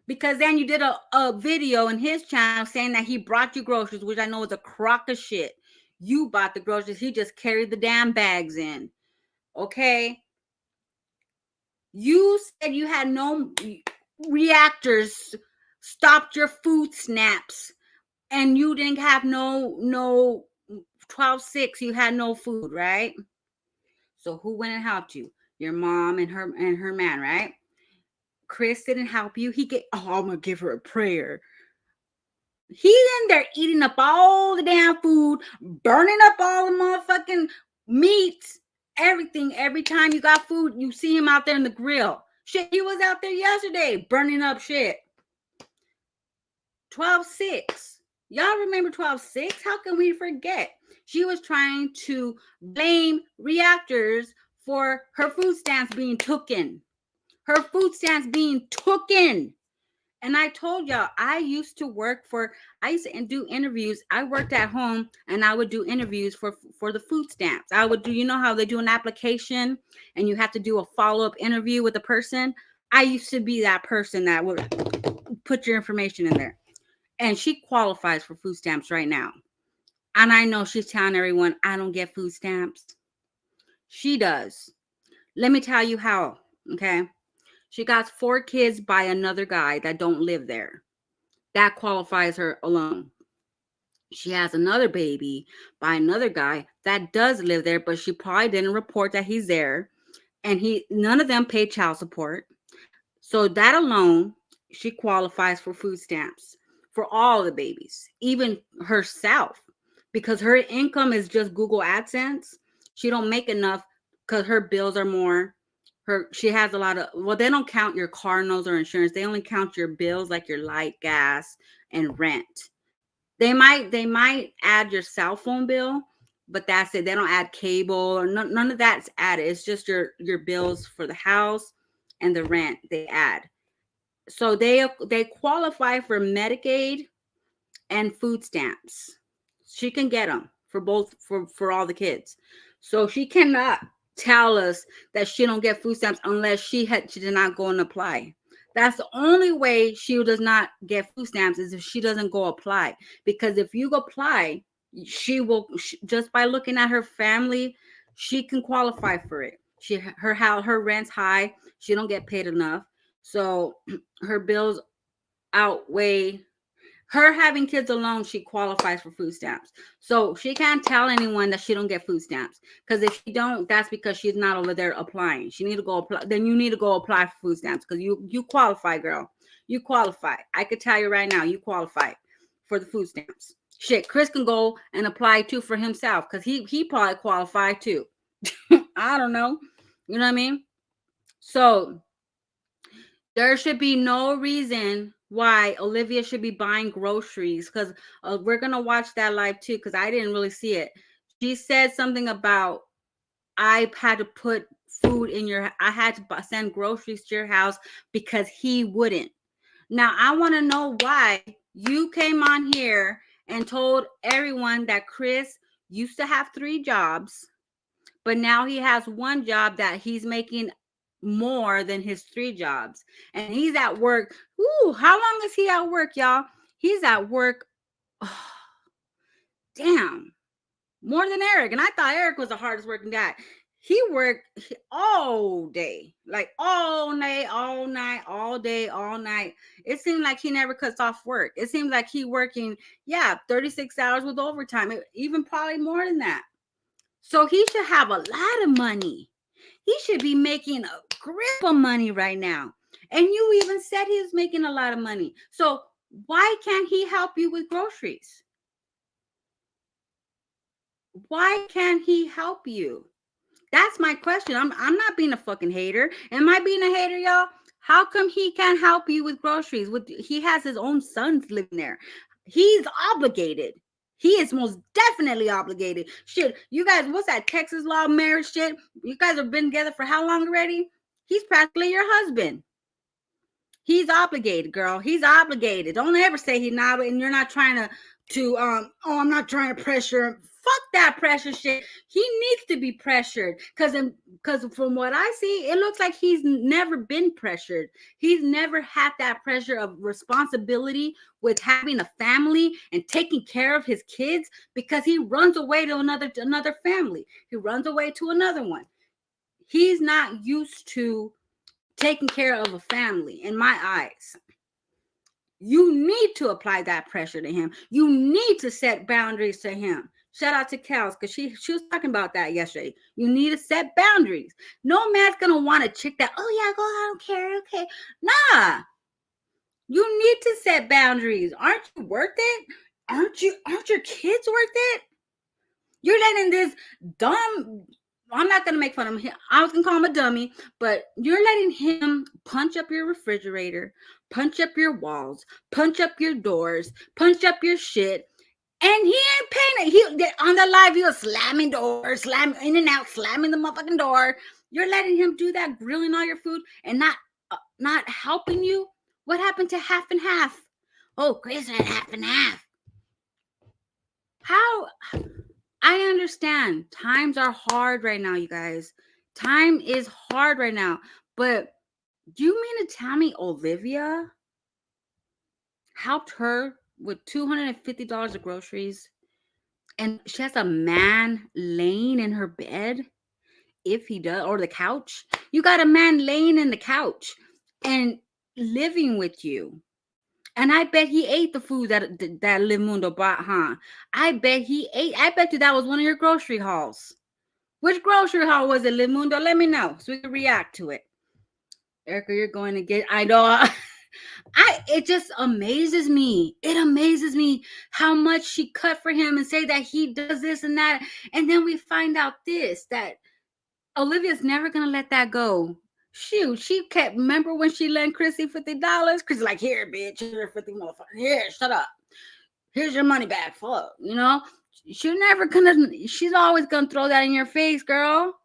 Because then you did a video in his channel saying that he brought you groceries, which I know is a crock of shit. You bought the groceries. He just carried the damn bags in. Okay? You said you had no reactors, stopped your food snaps, and you didn't have no 12:06. You had no food, right? So who went and helped you? Your mom and her man, right? Chris didn't help you. I'm gonna give her a prayer. He's in there eating up all the damn food, burning up all the motherfucking meats, everything. Every time you got food, you see him out there in the grill. Shit, he was out there yesterday burning up shit. 12:06. Y'all remember 12:06? How can we forget? She was trying to blame reactors for her food stamps being taken. Her food stamps being taken. And I told y'all, I used to do interviews. I worked at home and I would do interviews for the food stamps. I would do, you know how they do an application and you have to do a follow-up interview with a person? I used to be that person that would put your information in there. And she qualifies for food stamps right now. And I know she's telling everyone, I don't get food stamps. She does. Let me tell you how, okay? She got 4 kids by another guy that don't live there. That qualifies her alone. She has another baby by another guy that does live there, but she probably didn't report that he's there. And none of them paid child support. So that alone, she qualifies for food stamps for all the babies, even herself, because her income is just Google AdSense. She don't make enough because her bills are more. She has a lot of, well, they don't count your car notes or insurance. They only count your bills like your light, gas, and rent. They might add your cell phone bill, but that's it. They don't add cable or none of that's added. It's just your bills for the house and the rent they add. So they qualify for Medicaid and food stamps. She can get them for both for all the kids. So she cannot tell us that she don't get food stamps unless she did not go and apply. That's the only way she does not get food stamps is if she doesn't go apply. Because if you go apply, just by looking at her family, she can qualify for it. Her rent's high. She don't get paid enough. So her bills outweigh her having kids alone. She qualifies for food stamps. So she can't tell anyone that she don't get food stamps, because if she don't, that's because she's not over there applying. She need to go apply. Then you need to go apply for food stamps, because you qualify, girl. You qualify. I could tell you right now, you qualify for the food stamps. Shit, Chris can go and apply too for himself, because he probably qualified too. I don't know. You know what I mean? So there should be no reason why Olivia should be buying groceries, because we're going to watch that live too, because I didn't really see it. She said something about I had to put food in I had to send groceries to your house because he wouldn't. Now, I want to know why you came on here and told everyone that Chris used to have 3 jobs, but now he has 1 job that he's making more than his 3 jobs, and he's at work. Ooh, how long is he at work, y'all? He's at work, damn, more than Eric. And I thought Eric was the hardest working guy. He worked all day, like all night, all night, all day, all night. It seemed like he never cuts off work. It seems like he working, yeah, 36 hours with overtime, even probably more than that. So he should have a lot of money. He should be making a grip of money right now. And you even said he was making a lot of money. So why can't he help you with groceries? Why can't he help you? That's my question. I'm not being a fucking hater. Am I being a hater, y'all? How come he can't help you with groceries? He has his own sons living there. He's obligated. He is most definitely obligated. Shit, you guys, what's that Texas law marriage shit? You guys have been together for how long already? He's practically your husband. He's obligated, girl. He's obligated. Don't ever say he's not, and you're not trying oh, I'm not trying to pressure him. Fuck that pressure shit. He needs to be pressured because from what I see, it looks like he's never been pressured. He's never had that pressure of responsibility with having a family and taking care of his kids because he runs away to another family. He runs away to another one. He's not used to taking care of a family in my eyes. You need to apply that pressure to him. You need to set boundaries to him. Shout out to Kels because she was talking about that yesterday. You need to set boundaries. No man's gonna want a chick that, oh yeah, go, I don't care, okay. Nah. You need to set boundaries. Aren't you worth it? Aren't your kids worth it? You're letting this dumb, I'm not going to make fun of him. I was going to call him a dummy, but you're letting him punch up your refrigerator, punch up your walls, punch up your doors, punch up your shit. And he ain't paying it. He on the live, he was slamming doors, slamming in and out, slamming the motherfucking door. You're letting him do that, grilling all your food and not helping you. What happened to half and half? Oh, Chris had half and half. How? I understand times are hard right now, you guys. Time is hard right now. But do you mean to tell me Olivia helped her with $250 of groceries and she has a man laying in her bed? If he does, or the couch. You got a man laying in the couch and living with you. And I bet he ate the food that Livmundo bought, huh? I bet he ate. I bet you that was one of your grocery hauls. Which grocery haul was it, Livmundo? Let me know so we can react to it. Erica, you're going to get. I know. It just amazes me. It amazes me how much she cut for him and say that he does this and that, and then we find out that Olivia's never gonna let that go. Shoot, she kept. Remember when she lent Chrissy $50? Chrissy's like, here, bitch, here's your 50 motherfucker. Here, shut up. Here's your money back. Fuck, you know. She's never gonna. She's always gonna throw that in your face, girl.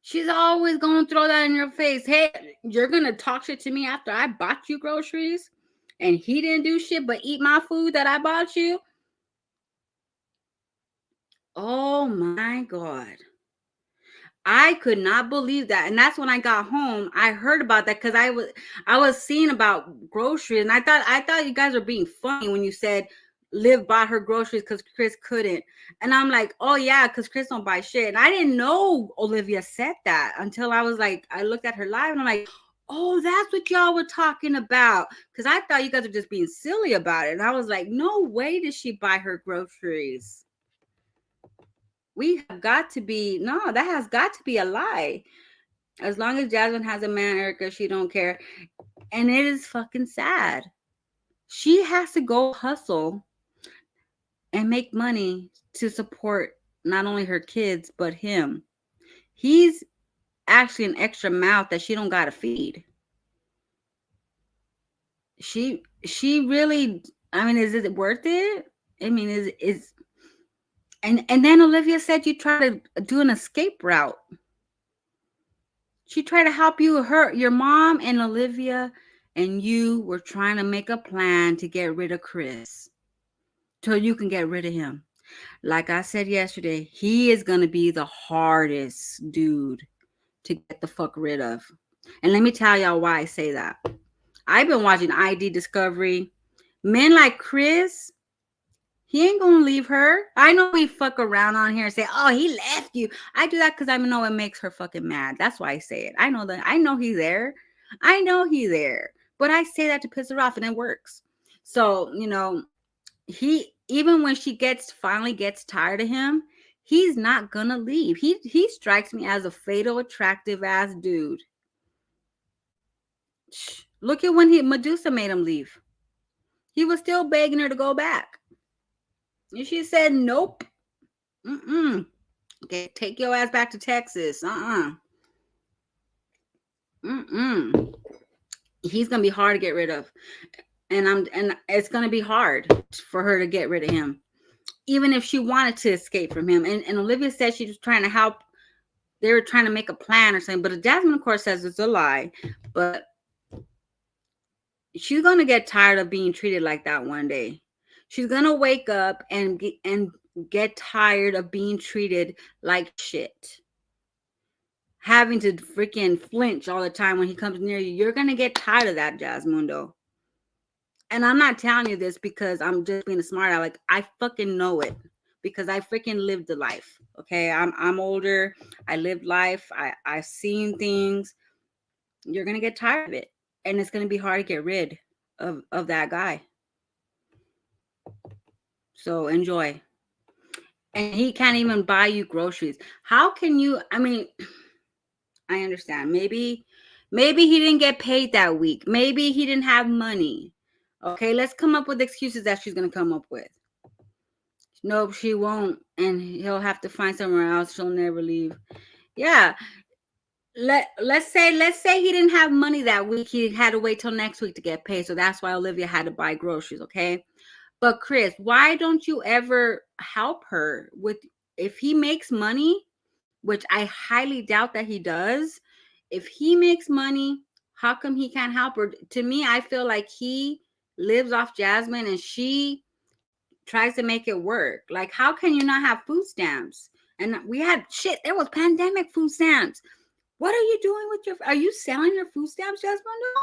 She's always gonna throw that in your face. Hey, you're gonna talk shit to me after I bought you groceries, and he didn't do shit but eat my food that I bought you. Oh my God. I could not believe that. And that's when I got home. I heard about that because I was seeing about groceries. And I thought you guys were being funny when you said Liv bought her groceries because Chris couldn't. And I'm like, oh yeah, because Chris don't buy shit. And I didn't know Olivia said that until I was like, I looked at her live and I'm like, oh, that's what y'all were talking about. Because I thought you guys were just being silly about it. And I was like, no way did she buy her groceries. We have got to be, no, that has got to be a lie. As long as Jasmine has a man, Erica, she don't care. And it is fucking sad. She has to go hustle and make money to support not only her kids, but him. He's actually an extra mouth that she don't got to feed. She really, I mean, is it worth it? I mean, is and then Olivia said you try to do an escape route. She tried to help you. Your mom and Olivia and you were trying to make a plan to get rid of Chris. So you can get rid of him. Like I said yesterday, he is going to be the hardest dude to get the fuck rid of. And let me tell y'all why I say that. I've been watching ID Discovery. Men like Chris, He ain't gonna leave her. I know we fuck around on here and say, "Oh, he left you." I do that because I know it makes her fucking mad. That's why I say it. I know that. I know he's there. I know he's there. But I say that to piss her off, and it works. So he, even when she finally gets tired of him, he's not gonna leave. He strikes me as a fatal attractive ass dude. Look at when Medusa made him leave. He was still begging her to go back, and she said nope. Mm-mm. Okay, take your ass back to Texas. Mm-mm. He's gonna be hard to get rid of, and it's gonna be hard for her to get rid of him, even if she wanted to escape from him. And Olivia said she was trying to help. They were trying to make a plan or something, but Jasmine, of course, says it's a lie. But she's gonna get tired of being treated like that one day. She's gonna wake up and get tired of being treated like shit, having to freaking flinch all the time when he comes near you. You're gonna get tired of that, Jazmundo. And I'm not telling you this because I'm just being a smart aleck. I fucking know it because I freaking lived the life. Okay, I'm older. I lived life. I've seen things. You're gonna get tired of it, and it's gonna be hard to get rid of that guy. So enjoy. And he can't even buy you groceries. How can you? I mean, I understand. Maybe he didn't get paid that week. Maybe he didn't have money. Okay, let's come up with excuses that she's gonna come up with. Nope, she won't, and he'll have to find somewhere else. She'll never leave. Yeah. Let's say he didn't have money that week. He had to wait till next week to get paid. So that's why Olivia had to buy groceries, okay? But Chris, why don't you ever help her with, if he makes money, which I highly doubt that he does. If he makes money, how come he can't help her? To me, I feel like he lives off Jasmine and she tries to make it work. Like, how can you not have food stamps? And we had shit, there was pandemic food stamps. What are you doing with are you selling your food stamps, Jasmine? No.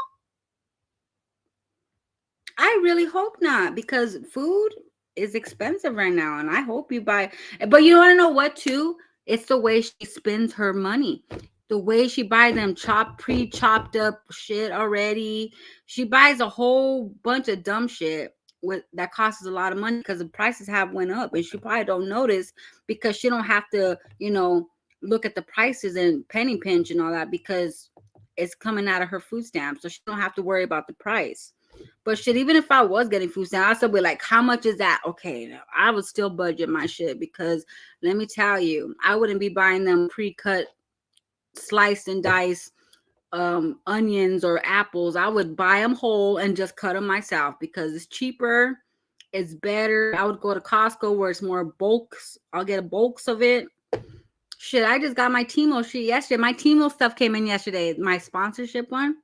I really hope not, because food is expensive right now, and I hope you buy. But you want to know what too? It's the way she spends her money. The way she buys them pre-chopped up shit already. She buys a whole bunch of dumb shit with that costs a lot of money because the prices have went up, and she probably don't notice because she don't have to, look at the prices and penny pinch and all that because it's coming out of her food stamps, so she don't have to worry about the price. But shit, even if I was getting food stamps, I'd still be like, how much is that? Okay, I would still budget my shit because let me tell you, I wouldn't be buying them pre-cut, sliced and diced onions or apples. I would buy them whole and just cut them myself because it's cheaper, it's better. I would go to Costco where it's more bulks. I'll get a bulks of it. Shit, I just got my Temu shit yesterday. My Temu stuff came in yesterday, my sponsorship one,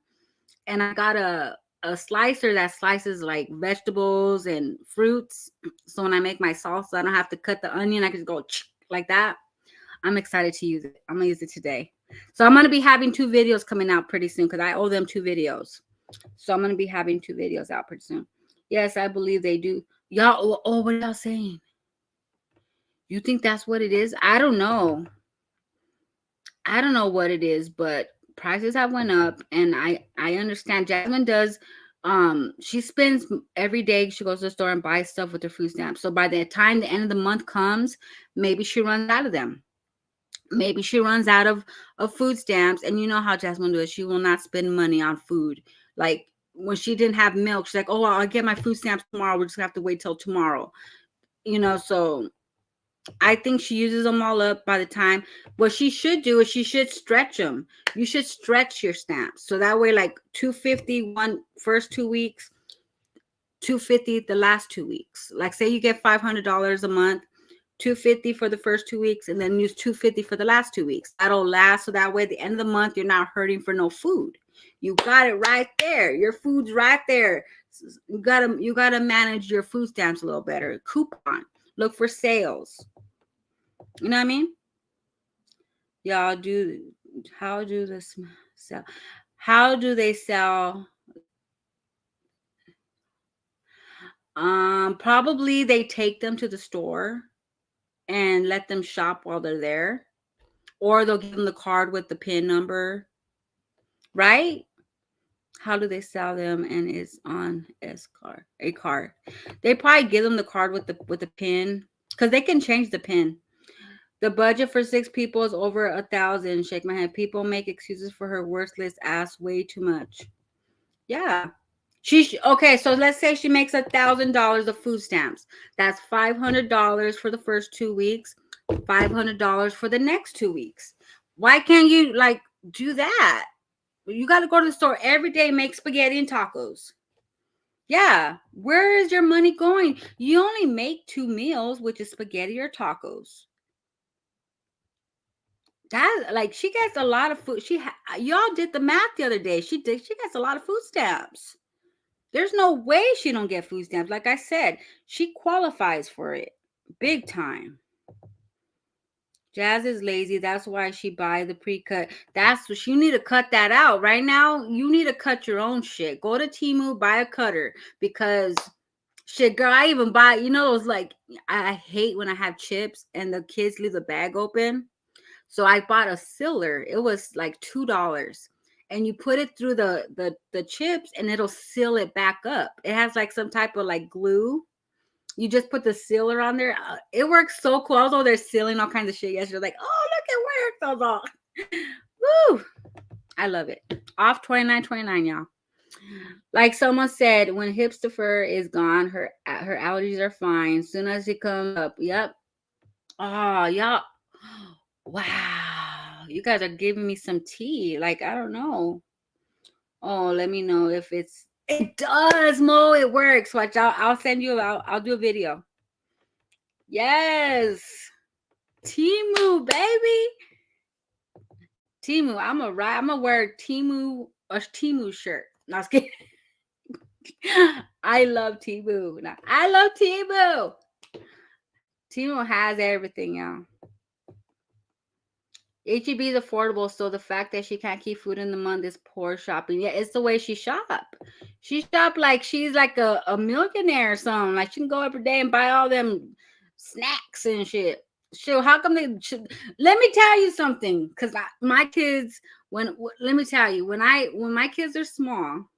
and I got a slicer that slices like vegetables and fruits. So when I make my salsa, I don't have to cut the onion. I can just go like that. I'm excited to use it. I'm gonna use it today. So I'm gonna be having 2 videos coming out pretty soon because I owe them 2 videos. So I'm gonna be having 2 videos out pretty soon. Yes, I believe they do. Y'all, what are y'all saying? You think that's what it is? I don't know. I don't know what it is, but prices have went up, and I understand. Jasmine does. She spends every day. She goes to the store and buys stuff with her food stamps. So by the time the end of the month comes, maybe she runs out of them. Maybe she runs out of food stamps, and you know how Jasmine does. She will not spend money on food. Like when she didn't have milk, she's like, "Oh, I'll get my food stamps tomorrow. We're just gonna have to wait till tomorrow." So I think she uses them all up by the time. What she should do is she should stretch them. You should stretch your stamps. So that way, like 250 first 2 weeks, 250 the last 2 weeks. Like say you get $500 a month, 250 for the first 2 weeks, and then use 250 for the last 2 weeks. That'll last. So that way at the end of the month, you're not hurting for no food. You got it right there. Your food's right there. You gotta manage your food stamps a little better. Coupon. Look for sales. You know what I mean? Y'all how do this sell? How do they sell? Probably they take them to the store and let them shop while they're there, or they'll give them the card with the PIN number, right? How do they sell them? And it's on a card. They probably give them the card with the PIN because they can change the PIN. The budget for 6 people is over 1,000. Shake my head. People make excuses for her worthless ass way too much. Yeah. Okay, so let's say she makes $1,000 of food stamps. That's $500 for the first 2 weeks, $500 for the next 2 weeks. Why can't you like do that? You got to go to the store every day, make spaghetti and tacos. Yeah, where is your money going? You only make 2 meals, which is spaghetti or tacos. That like she gets a lot of food. Y'all did the math the other day. She gets a lot of food stamps. There's no way she don't get food stamps. Like I said, she qualifies for it big time. Jazz is lazy. That's why she buy the pre-cut. That's what you need to cut that out. Right now, you need to cut your own shit. Go to Temu, buy a cutter because shit, girl, I even buy, those like I hate when I have chips and the kids leave the bag open. So I bought a sealer. It was like $2. And you put it through the chips and it'll seal it back up. It has like some type of like glue. You just put the sealer on there. It works so cool. I was over there sealing all kinds of shit yesterday. Like, oh, look, it works. I was all, woo. I love it. Off 29.29, y'all. Like someone said, when hipster fur is gone, her allergies are fine. Soon as it comes up, yep. Oh, y'all. Wow. You guys are giving me some tea. Like, I don't know. Oh, let me know if it does, Mo. It works. Watch out. I'll send you. I'll do a video. Yes. Temu, baby. Temu. I'm gonna wear a Temu shirt. No, I was kidding. I love Temu. No, I love Temu. Temu has everything, y'all. HEB is affordable, so the fact that she can't keep food in the month is poor shopping. Yeah, it's the way she shop. She shop like she's like a millionaire or something. Like she can go every day and buy all them snacks and shit. So how come they should? Let me tell you something, because my kids, let me tell you, when my kids are small,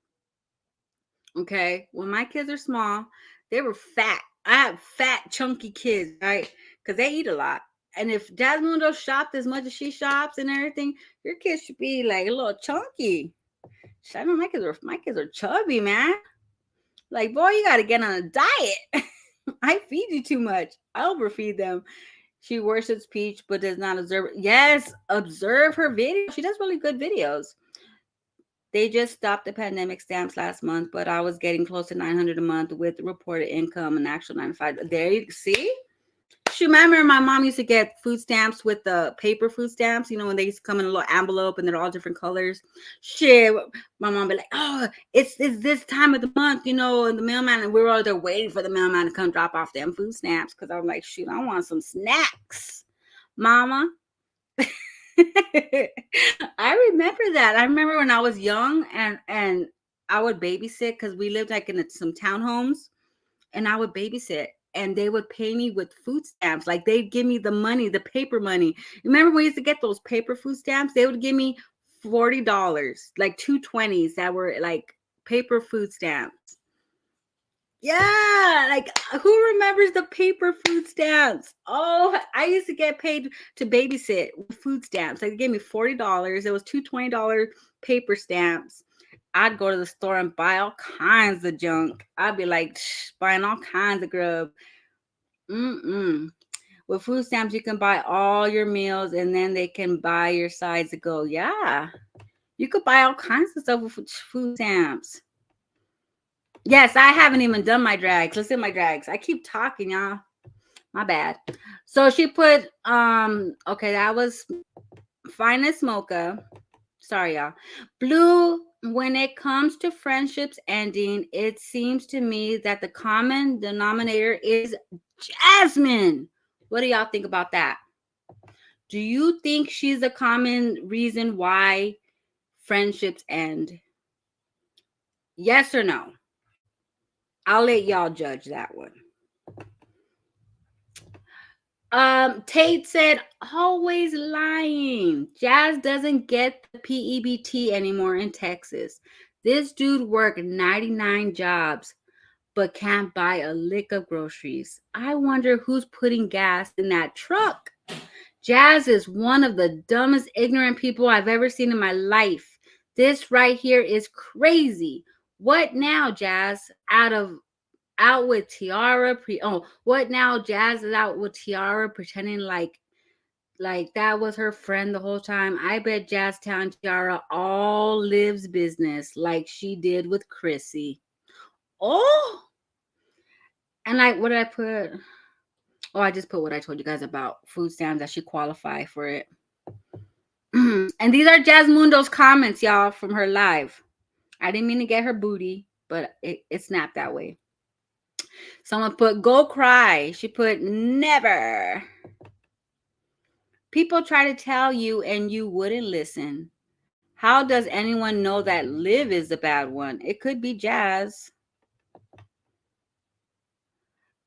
okay, when my kids are small, they were fat. I have fat, chunky kids, right? Because they eat a lot. And if Jazmundo shopped as much as she shops and everything, your kids should be like a little chunky. I know my kids are chubby, man. Like, boy, you got to get on a diet. I feed you too much. I overfeed them. She worships Peach, but does not observe. Yes, observe her video. She does really good videos. They just stopped the pandemic stamps last month, but I was getting close to $900 a month with reported income and actual 95. There you see. Shoot, I remember my mom used to get food stamps with the paper food stamps, when they used to come in a little envelope and they're all different colors. Shit, my mom be like, oh, it's this time of the month, and the mailman, and we were all there waiting for the mailman to come drop off them food stamps because I was like, shoot, I want some snacks, mama. I remember that. I remember when I was young and I would babysit because we lived like in some townhomes, and I would babysit. And they would pay me with food stamps. Like they'd give me the money, the paper money. Remember we used to get those paper food stamps? They would give me $40, like 2 20s that were like paper food stamps. Yeah, like who remembers the paper food stamps? Oh, I used to get paid to babysit with food stamps. Like they gave me $40. It was $2 paper stamps. I'd go to the store and buy all kinds of junk. I'd be like buying all kinds of grub. With food stamps, you can buy all your meals and then they can buy your sides to go. Yeah. You could buy all kinds of stuff with food stamps. Yes, I haven't even done my drags. Let's do my drags. I keep talking, y'all. My bad. So she put, okay, that was Finest Mocha. Sorry, y'all. Blue, when it comes to friendships ending, it seems to me that the common denominator is Jasmine. What do y'all think about that? Do you think she's a common reason why friendships end? Yes or no? I'll let y'all judge that one. Tate said, always lying. Jazz doesn't get the PEBT anymore in Texas. This dude worked 99 jobs, but can't buy a lick of groceries. I wonder who's putting gas in that truck. Jazz is one of the dumbest, ignorant people I've ever seen in my life. This right here is crazy. What now, Jazz? Out with Tiara. What now? Jazz is out with Tiara, pretending like that was her friend the whole time. I bet Jazztown Tiara all lives business like she did with Chrissy. Oh, and like, what did I put? Oh, I just put what I told you guys about food stamps that she qualify for it. And these are Jazmundo's comments, y'all, from her live. I didn't mean to get her booty, but it snapped that way. Someone put, go cry. She put, never. People try to tell you and you wouldn't listen. How does anyone know that Liv is the bad one? It could be Jazz.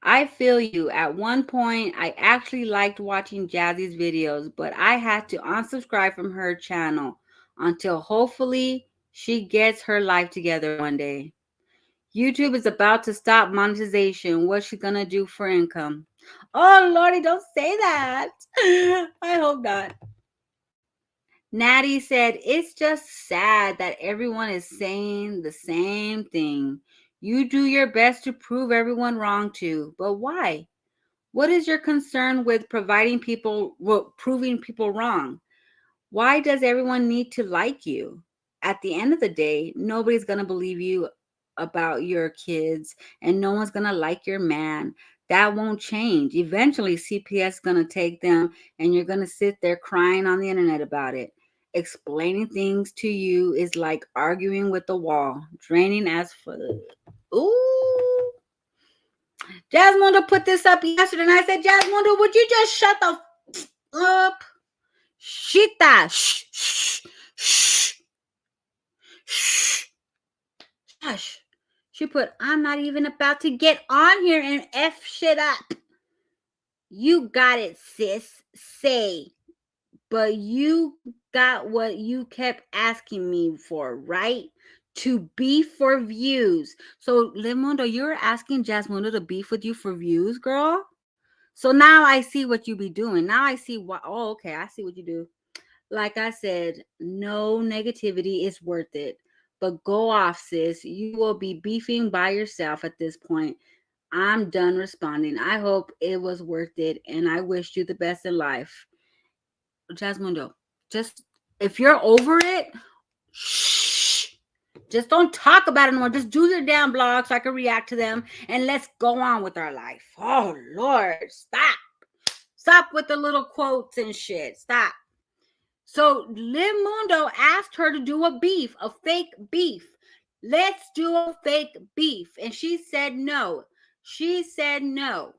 I feel you. At one point, I actually liked watching Jazzy's videos, but I had to unsubscribe from her channel until hopefully she gets her life together one day. YouTube is about to stop monetization. What's she gonna do for income? Oh, Lordy, don't say that. I hope not. Natty said, it's just sad that everyone is saying the same thing. You do your best to prove everyone wrong too, but why? What is your concern with proving people wrong? Why does everyone need to like you? At the end of the day, nobody's going to believe you about your kids and no one's going to like your man. That won't change. Eventually, CPS is going to take them and you're going to sit there crying on the internet about it. Explaining things to you is like arguing with the wall, draining as fuck. Ooh. Jazmundo put this up yesterday and I said, Jazmundo, would you just shut the up? Shita. Shh, shh, shh, shh. Hush. She put, I'm not even about to get on here and F shit up. You got it, sis. Say. But you got what you kept asking me for, right? To beef for views. So, Limundo, you were asking Jazmundo to beef with you for views, girl? So now I see what you be doing. Now I see what, oh, okay, I see what you do. Like I said, no negativity is worth it. But go off, sis. You will be beefing by yourself at this point. I'm done responding. I hope it was worth it, and I wish you the best in life. Jazmundo, just if you're over it, shh. Just don't talk about it anymore. Just do your damn blog so I can react to them, and let's go on with our life. Oh, Lord, stop. Stop with the little quotes and shit. Stop. So Limundo asked her to do a fake beef. Let's do a fake beef. And she said no. She said no.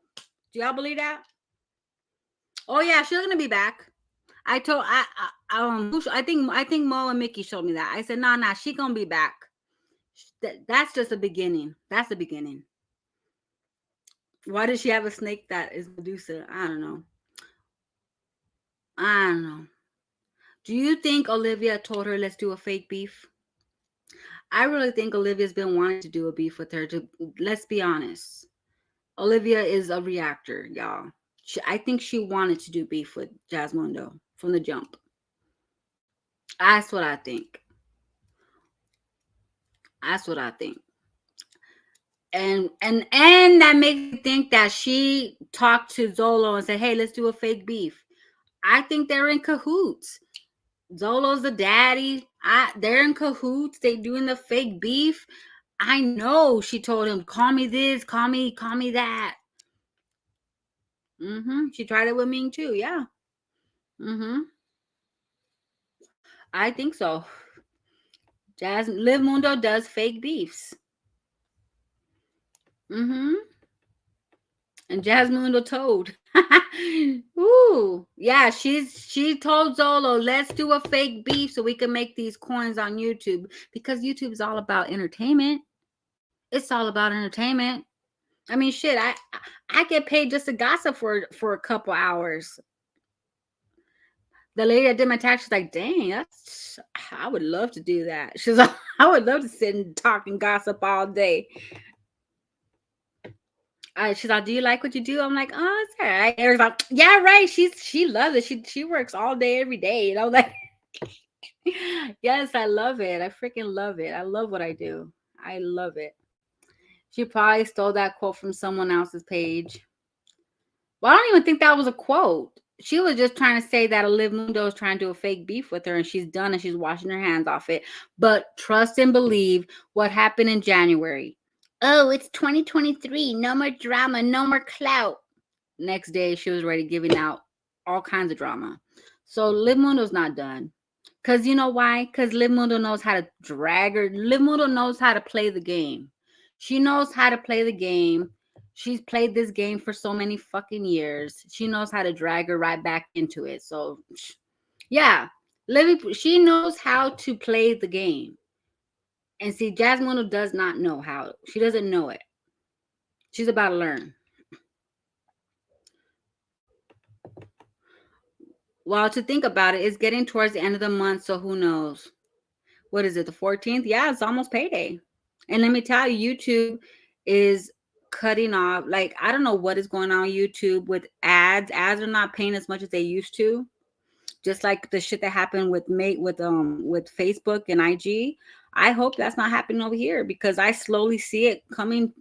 Do y'all believe that? Oh yeah, she's gonna be back. I think Mo and Mickey showed me that. I said, nah, she gonna be back. That's just the beginning. That's the beginning. Why does she have a snake that is Medusa? I don't know. Do you think Olivia told her let's do a fake beef? I really think Olivia's been wanting to do a beef with her. Let's be honest. Olivia is a reactor, y'all. I think she wanted to do beef with Jazmundo from the jump. That's what I think. That's what I think. And that makes me think that she talked to Zolo and said, hey, let's do a fake beef. I think they're in cahoots. Zolo's the daddy. They're in cahoots. They doing the fake beef. I know she told him, call me this, call me that. She tried it with Ming too. Yeah. I think so. Liv Mundo does fake beefs. And Jazmundo told. Ooh. Yeah, she told Zolo, let's do a fake beef so we can make these coins on YouTube. Because YouTube is all about entertainment. It's all about entertainment. I mean, shit, I get paid just to gossip for a couple hours. The lady that did my tax, she's like, dang, that's I would love to do that. She's like, I would love to sit and talk and gossip all day. She's like, do you like what you do? I'm like, oh, it's all right. Eric's like, yeah, right. She loves it. She works all day, every day. You know, like, yes, I love it. I freaking love it. I love what I do. I love it. She probably stole that quote from someone else's page. Well, I don't even think that was a quote. She was just trying to say that Livmundo is trying to do a fake beef with her and she's done and she's washing her hands off it. But trust and believe what happened in January. Oh, it's 2023. No more drama, no more clout. Next day, she was already giving out all kinds of drama. So Livmundo's not done. Because you know why? Because Livmundo knows how to drag her. Livmundo knows how to play the game. She knows how to play the game. She's played this game for so many fucking years. She knows how to drag her right back into it. So, yeah. Livy, she knows how to play the game. And see, Jazmundo does not know how. She doesn't know it. She's about to learn. Well, to think about it, it's getting towards the end of the month, so who knows? What is it, the 14th? Yeah, it's almost payday. And let me tell you, YouTube is cutting off. Like, I don't know what is going on YouTube with ads. Ads are not paying as much as they used to. Just like the shit that happened with Facebook and IG. I hope that's not happening over here because I slowly see it coming.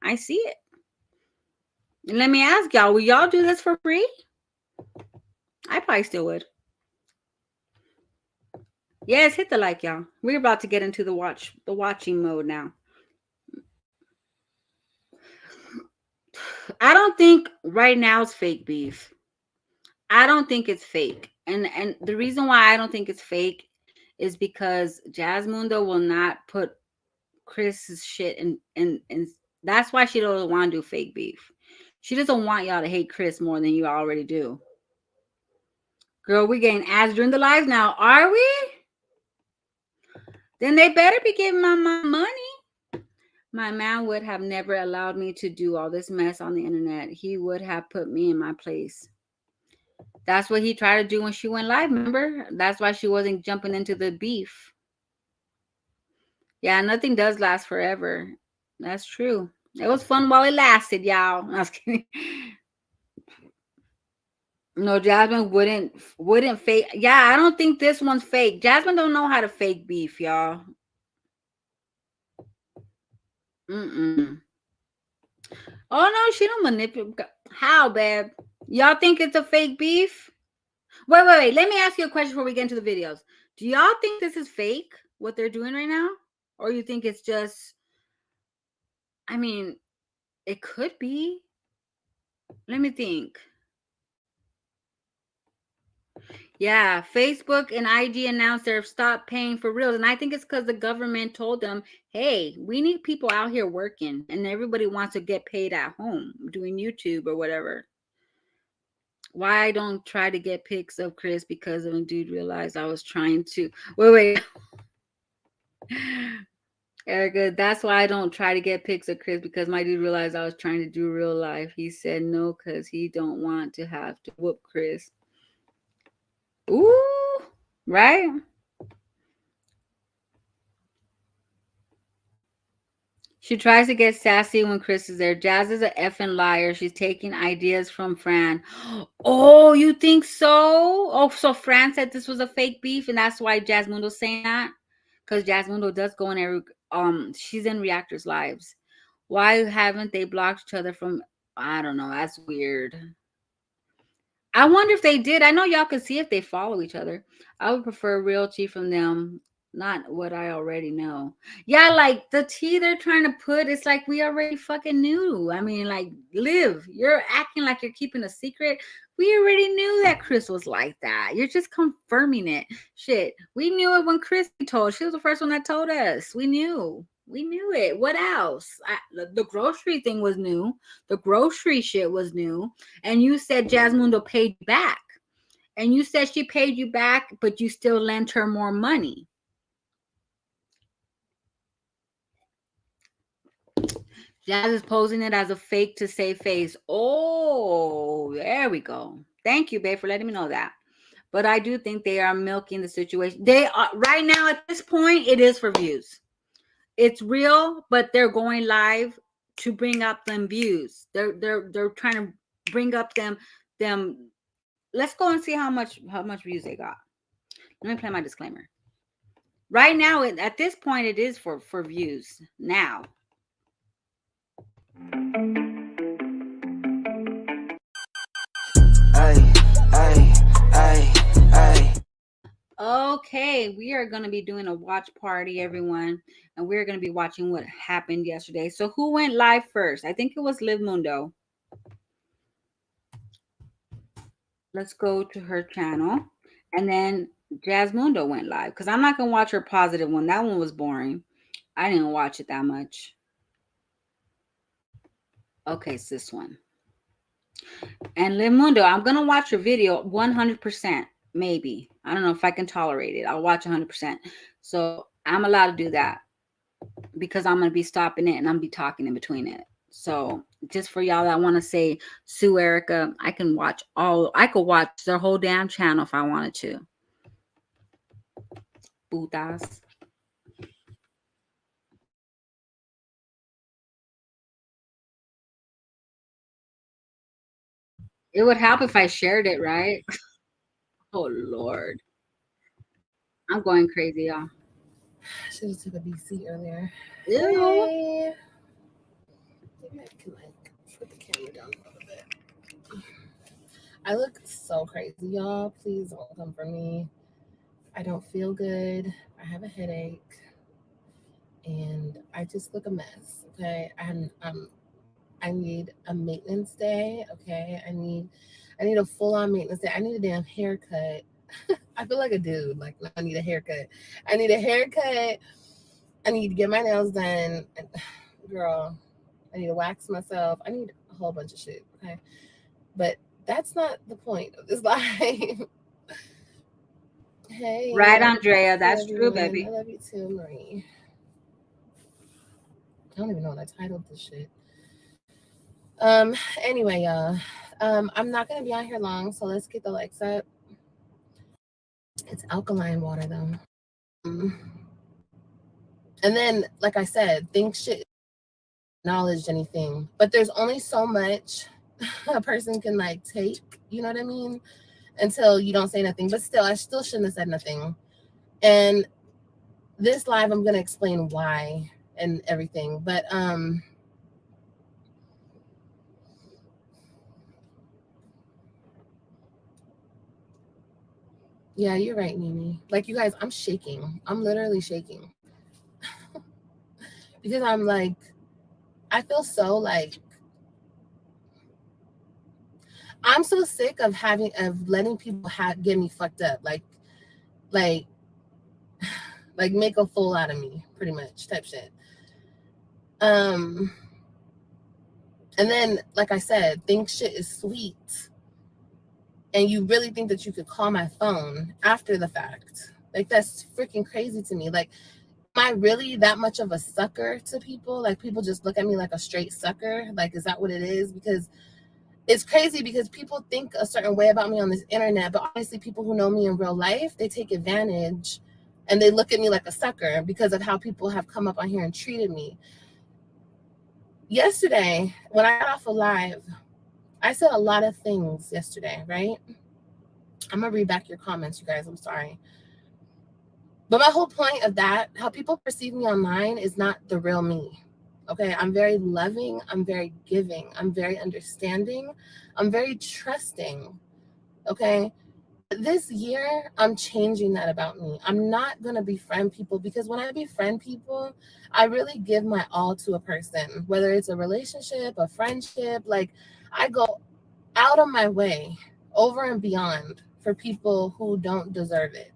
I see it. And let me ask y'all, will y'all do this for free? I probably still would. Yes, hit the like, y'all. We're about to get into the watching mode now. I don't think right now it's fake beef. I don't think it's fake. And the reason why I don't think it's fake is because Jazmundo will not put Chris's shit in that's why she doesn't want to do fake beef. She doesn't want y'all to hate Chris more than you already do. Girl, we getting ads during the lives now. Are we? Then they better be giving my money. My man would have never allowed me to do all this mess on the internet. He would have put me in my place. That's what he tried to do when she went live, remember? That's why she wasn't jumping into the beef. Yeah, nothing does last forever. That's true. It was fun while it lasted, y'all. I was kidding. No, Jasmine wouldn't fake. Yeah, I don't think this one's fake. Jasmine don't know how to fake beef, y'all. Mm-mm. Oh no, she don't manipulate. How, babe? Y'all think it's a fake beef? Wait. Let me ask you a question before we get into the videos. Do y'all think this is fake, what they're doing right now? Or you think it's just, I mean, it could be. Let me think. Yeah, Facebook and IG announced they've stopped paying for reels. And I think it's because the government told them, hey, we need people out here working. And everybody wants to get paid at home doing YouTube or whatever. Why I don't try to get pics of Chris because of a dude realized I was trying to. Wait. Erica, that's why I don't try to get pics of Chris because my dude realized I was trying to do real life. He said no because he don't want to have to whoop Chris. Ooh, right? She tries to get sassy when Chris is there. Jazz is a effing liar. She's taking ideas from Fran. Oh, you think so? Oh, so Fran said this was a fake beef, and that's why Jazmundo's saying that? Because Jazmundo does go in every she's in reactors' lives. Why haven't they blocked each other from I don't know, that's weird. I wonder if they did. I know y'all can see if they follow each other. I would prefer real tea from them, not what I already know. Yeah, like the tea they're trying to put, it's like we already fucking knew. I mean, like, Liv, you're acting like you're keeping a secret. We already knew that Chris was like that. You're just confirming it. Shit, we knew it when Chris told. She was the first one that told us. We knew. We knew it. What else? The grocery thing was new. The grocery shit was new. And you said Jazmundo paid you back. And you said she paid you back, but you still lent her more money. Jazz is posing it as a fake to save face. Oh, there we go. Thank you, babe, for letting me know that. But I do think they are milking the situation. They are right now at this point, it is for views. It's real, but they're going live to bring up them views. They're trying to bring up them. Let's go and see how much views they got. Let me play my disclaimer. Right now, at this point, it is for views now. Ay, ay, ay, ay. Okay, we are going to be doing a watch party, everyone, and we're going to be watching what happened yesterday. So, who went live first? I think it was Livmundo. Let's go to her channel, and then Jazmundo went live because I'm not going to watch her positive one. That one was boring. I didn't watch it that much. Okay, it's this one. And Livmundo, I'm going to watch your video 100%, maybe. I don't know if I can tolerate it. I'll watch 100%. So, I'm allowed to do that, because I'm going to be stopping it and I'm be talking in between it. So just for y'all that want to say Sue Erica, I could watch their whole damn channel if I wanted to. Putas. It would help if I shared it, right? Oh Lord. I'm going crazy, y'all. Should have took a BC earlier. Ew. Hey. Maybe I can put the camera down a little bit. I look so crazy, y'all. Please don't come for me. I don't feel good. I have a headache, and I just look a mess. Okay, I need a maintenance day. Okay, I need a full on maintenance day. I need a damn haircut. I feel like a dude. Like, I need a haircut. I need a haircut. I need to get my nails done. And, girl, I need to wax myself. I need a whole bunch of shit. Okay, but that's not the point of this life. Hey. Right, Andrea. That's true, everyone. baby. I love you too, Marie. I don't even know what I titled this shit. Anyway, y'all. I'm not gonna be on here long, so let's get the likes up. It's alkaline water though. And then, like I said, think shit acknowledge anything. But there's only so much a person can take, you know what I mean? Until you don't say nothing. But still, I still shouldn't have said nothing. And this live, I'm gonna explain why and everything. But yeah, you're right, Mimi. Like, you guys, I'm shaking. I'm literally shaking. Because I'm I feel so I'm so sick of letting people get me fucked up. Like make a fool out of me, pretty much, type shit. And then, like I said, think shit is sweet. And you really think that you could call my phone after the fact. Like, that's freaking crazy to me. Like, am I really that much of a sucker to people? Like, people just look at me like a straight sucker? Like, is that what it is? Because it's crazy, because people think a certain way about me on this internet, but honestly, people who know me in real life, they take advantage and they look at me like a sucker because of how people have come up on here and treated me. Yesterday, when I got off of live, I said a lot of things yesterday, right? I'm going to read back your comments, you guys. I'm sorry. But my whole point of that, how people perceive me online, is not the real me. Okay, I'm very loving. I'm very giving. I'm very understanding. I'm very trusting. Okay. This year, I'm changing that about me. I'm not going to befriend people, because when I befriend people, I really give my all to a person, whether it's a relationship, a friendship. Like, I go out of my way, over and beyond, for people who don't deserve it.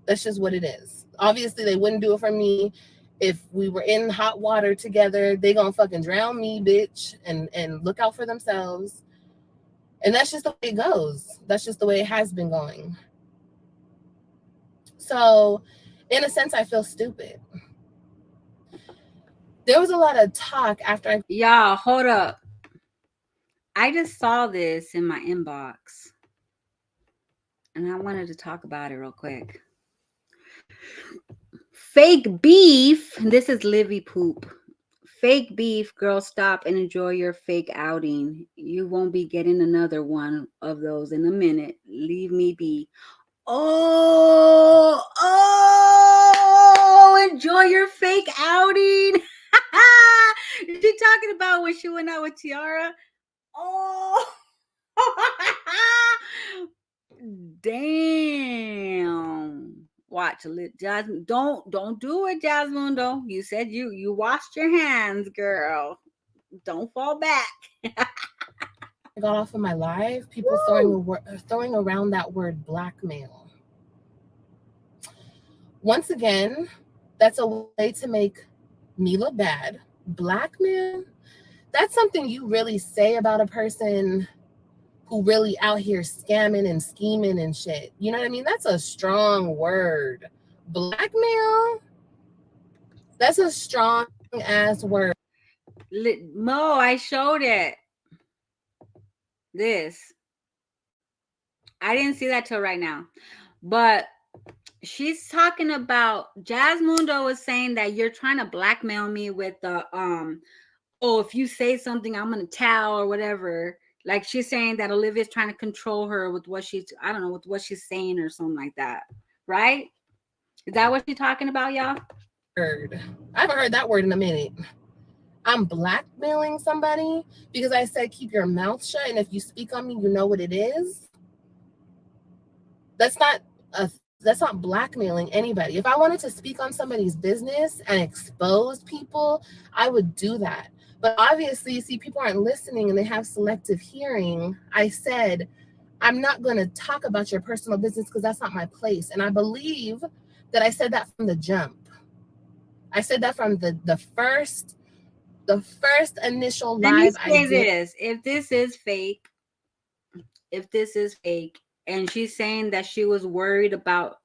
That's just what it is. Obviously, they wouldn't do it for me. If we were in hot water together, they gonna fucking drown me, bitch, and look out for themselves. And that's just the way it goes. That's just the way it has been going. So, in a sense, I feel stupid. There was a lot of talk after I. Y'all, hold up. I just saw this in my inbox and I wanted to talk about it real quick. Fake beef. This is Livy poop. Fake beef, girl, stop and enjoy your fake outing. You won't be getting another one of those in a minute. Leave me be. Oh, enjoy your fake outing. Is she talking about when she went out with Kiara? Oh, damn. Watch, Jasmine. Don't do it, Jazmundo. You said you washed your hands, girl. Don't fall back. got off of my live, people throwing around that word blackmail. Once again, that's a way to make me look bad. Blackmail? That's something you really say about a person who really out here scamming and scheming and shit. You know what I mean? That's a strong word. Blackmail? That's a strong ass word. Mo, I showed it. This. I didn't see that till right now. But she's talking about Jazmundo was saying that you're trying to blackmail me with the oh, if you say something, I'm gonna tell or whatever. Like she's saying that Olivia's trying to control her with what she's, I don't know, with what she's saying or something like that. Right? Is that what she's talking about, y'all? I haven't heard that word in a minute. I'm blackmailing somebody because I said keep your mouth shut, and if you speak on me, you know what it is. That's not blackmailing anybody. If I wanted to speak on somebody's business and expose people, I would do that. But obviously, see, people aren't listening and they have selective hearing. I said, I'm not going to talk about your personal business because that's not my place. And I believe that I said that from the jump. I said that from the first initial live I did. This. If this is fake, and she's saying that she was worried about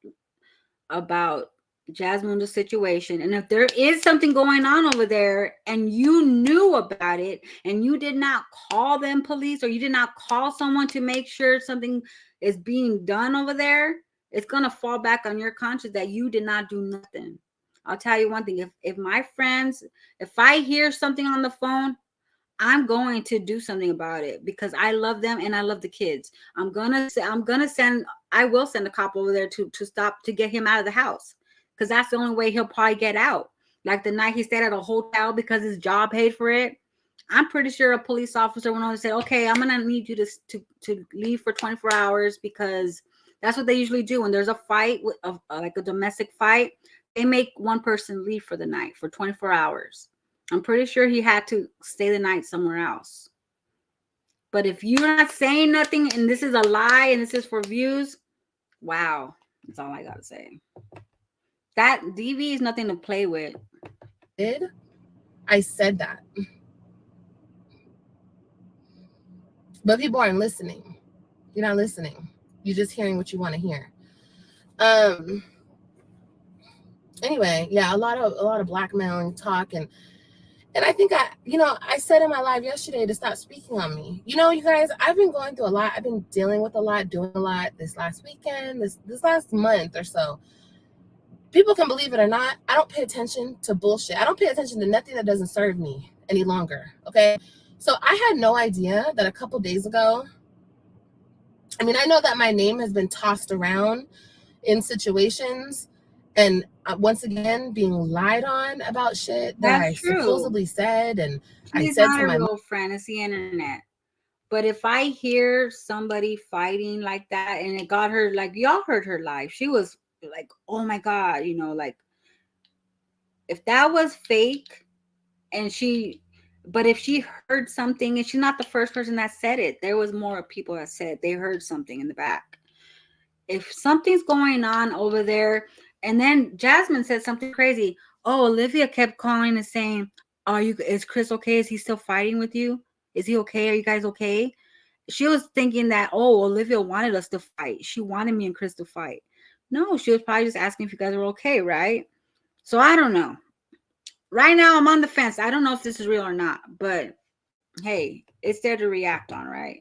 Jazmundo's situation, and if there is something going on over there and you knew about it and you did not call them police or you did not call someone to make sure something is being done over there, it's gonna fall back on your conscience that you did not do nothing. I'll tell you one thing, if my friends, if I hear something on the phone, I'm going to do something about it because I love them and I love the kids. I will send a cop over there to stop, to get him out of the house, because that's the only way he'll probably get out. Like the night he stayed at a hotel because his job paid for it, I'm pretty sure a police officer went over and said, okay, I'm gonna need you to leave for 24 hours, because that's what they usually do when there's a fight, like a domestic fight. They make one person leave for the night for 24 hours. I'm pretty sure he had to stay the night somewhere else. But if you're not saying nothing and this is a lie and this is for views, wow. That's all I got to say. That DV is nothing to play with. I said that. But people aren't listening. You're not listening. You're just hearing what you want to hear. Anyway, yeah, a lot of blackmailing talk, and I think I said in my live yesterday to stop speaking on me. You guys, I've been going through a lot. I've been dealing with a lot, doing a lot this last weekend, this last month or so. People can believe it or not, I don't pay attention to bullshit. I don't pay attention to nothing that doesn't serve me any longer, okay? So I had no idea that a couple days ago, I mean, I know that my name has been tossed around in situations, and once again being lied on about shit that I supposedly said, and I said to my real friend, it's the internet. But if I hear somebody fighting like that and it got her, like y'all heard her live, she was like, oh my God, like if that was fake and but if she heard something, and she's not the first person that said it, there was more people that said they heard something in the back. If something's going on over there, and then Jasmine said something crazy. Oh, Olivia kept calling and saying, is Chris okay? Is he still fighting with you? Is he okay? Are you guys okay? She was thinking that, oh, Olivia wanted us to fight. She wanted me and Chris to fight. No, she was probably just asking if you guys are okay, right? So I don't know. right now I'm on the fence. I don't know if this is real or not, but hey, it's there to react on, right?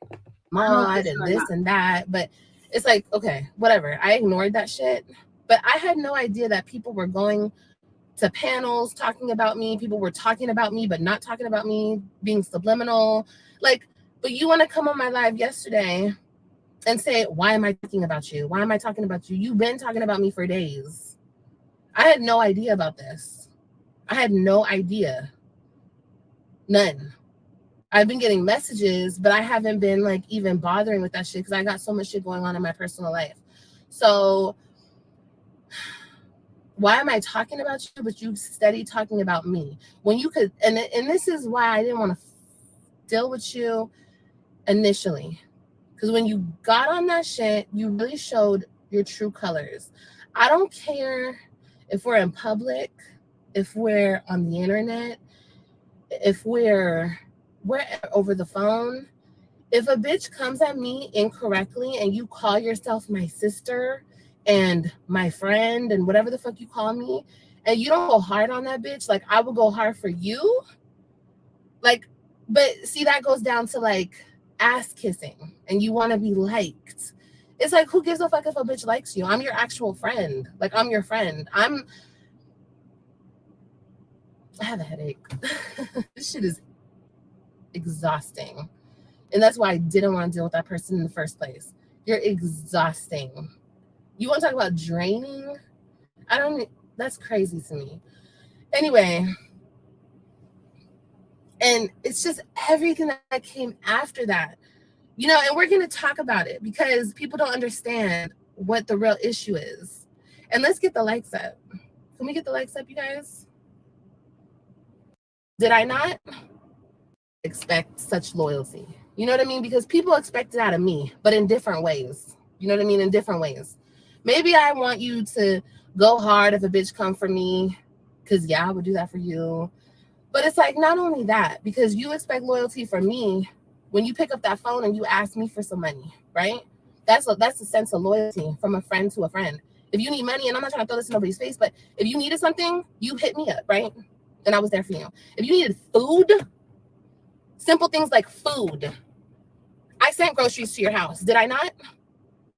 Mod and this and that, but it's like, okay, whatever. I ignored that shit, but I had no idea that people were going to panels talking about me. People were talking about me, but not talking about me, being subliminal. Like, but you want to come on my live yesterday and say, why am I talking about you? Why am I talking about you? You've been talking about me for days. I had no idea about this. I had no idea. None. I've been getting messages, but I haven't been like even bothering with that shit because I got so much shit going on in my personal life. So why am I talking about you, but you steady talking about me when you could? And this is why I didn't want to deal with you initially, because when you got on that shit, you really showed your true colors. I don't care if we're in public, if we're on the internet, if we're over the phone. If a bitch comes at me incorrectly and you call yourself my sister and my friend and whatever the fuck you call me, and you don't go hard on that bitch, like I will go hard for you. Like, but see, that goes down to like ass kissing and you want to be liked. It's like, who gives a fuck if a bitch likes you? I'm your actual friend. Like, I'm your friend. I have a headache. This shit is exhausting. And that's why I didn't want to deal with that person in the first place. You're exhausting. You want to talk about draining? That's crazy to me. Anyway, and it's just everything that came after that, you know, and we're going to talk about it because people don't understand what the real issue is. And let's get the likes up. Can we get the likes up, you guys? Did I not expect such loyalty? You know what I mean? Because people expect it out of me, but in different ways. You know what I mean? In different ways. Maybe I want you to go hard if a bitch come for me, because yeah, I would do that for you. But it's like, not only that, because you expect loyalty from me when you pick up that phone and you ask me for some money, right? That's a sense of loyalty from a friend to a friend. If you need money, and I'm not trying to throw this in nobody's face, but if you needed something, you hit me up, right? And I was there for you. If you needed food, simple things like food, I sent groceries to your house. Did I not?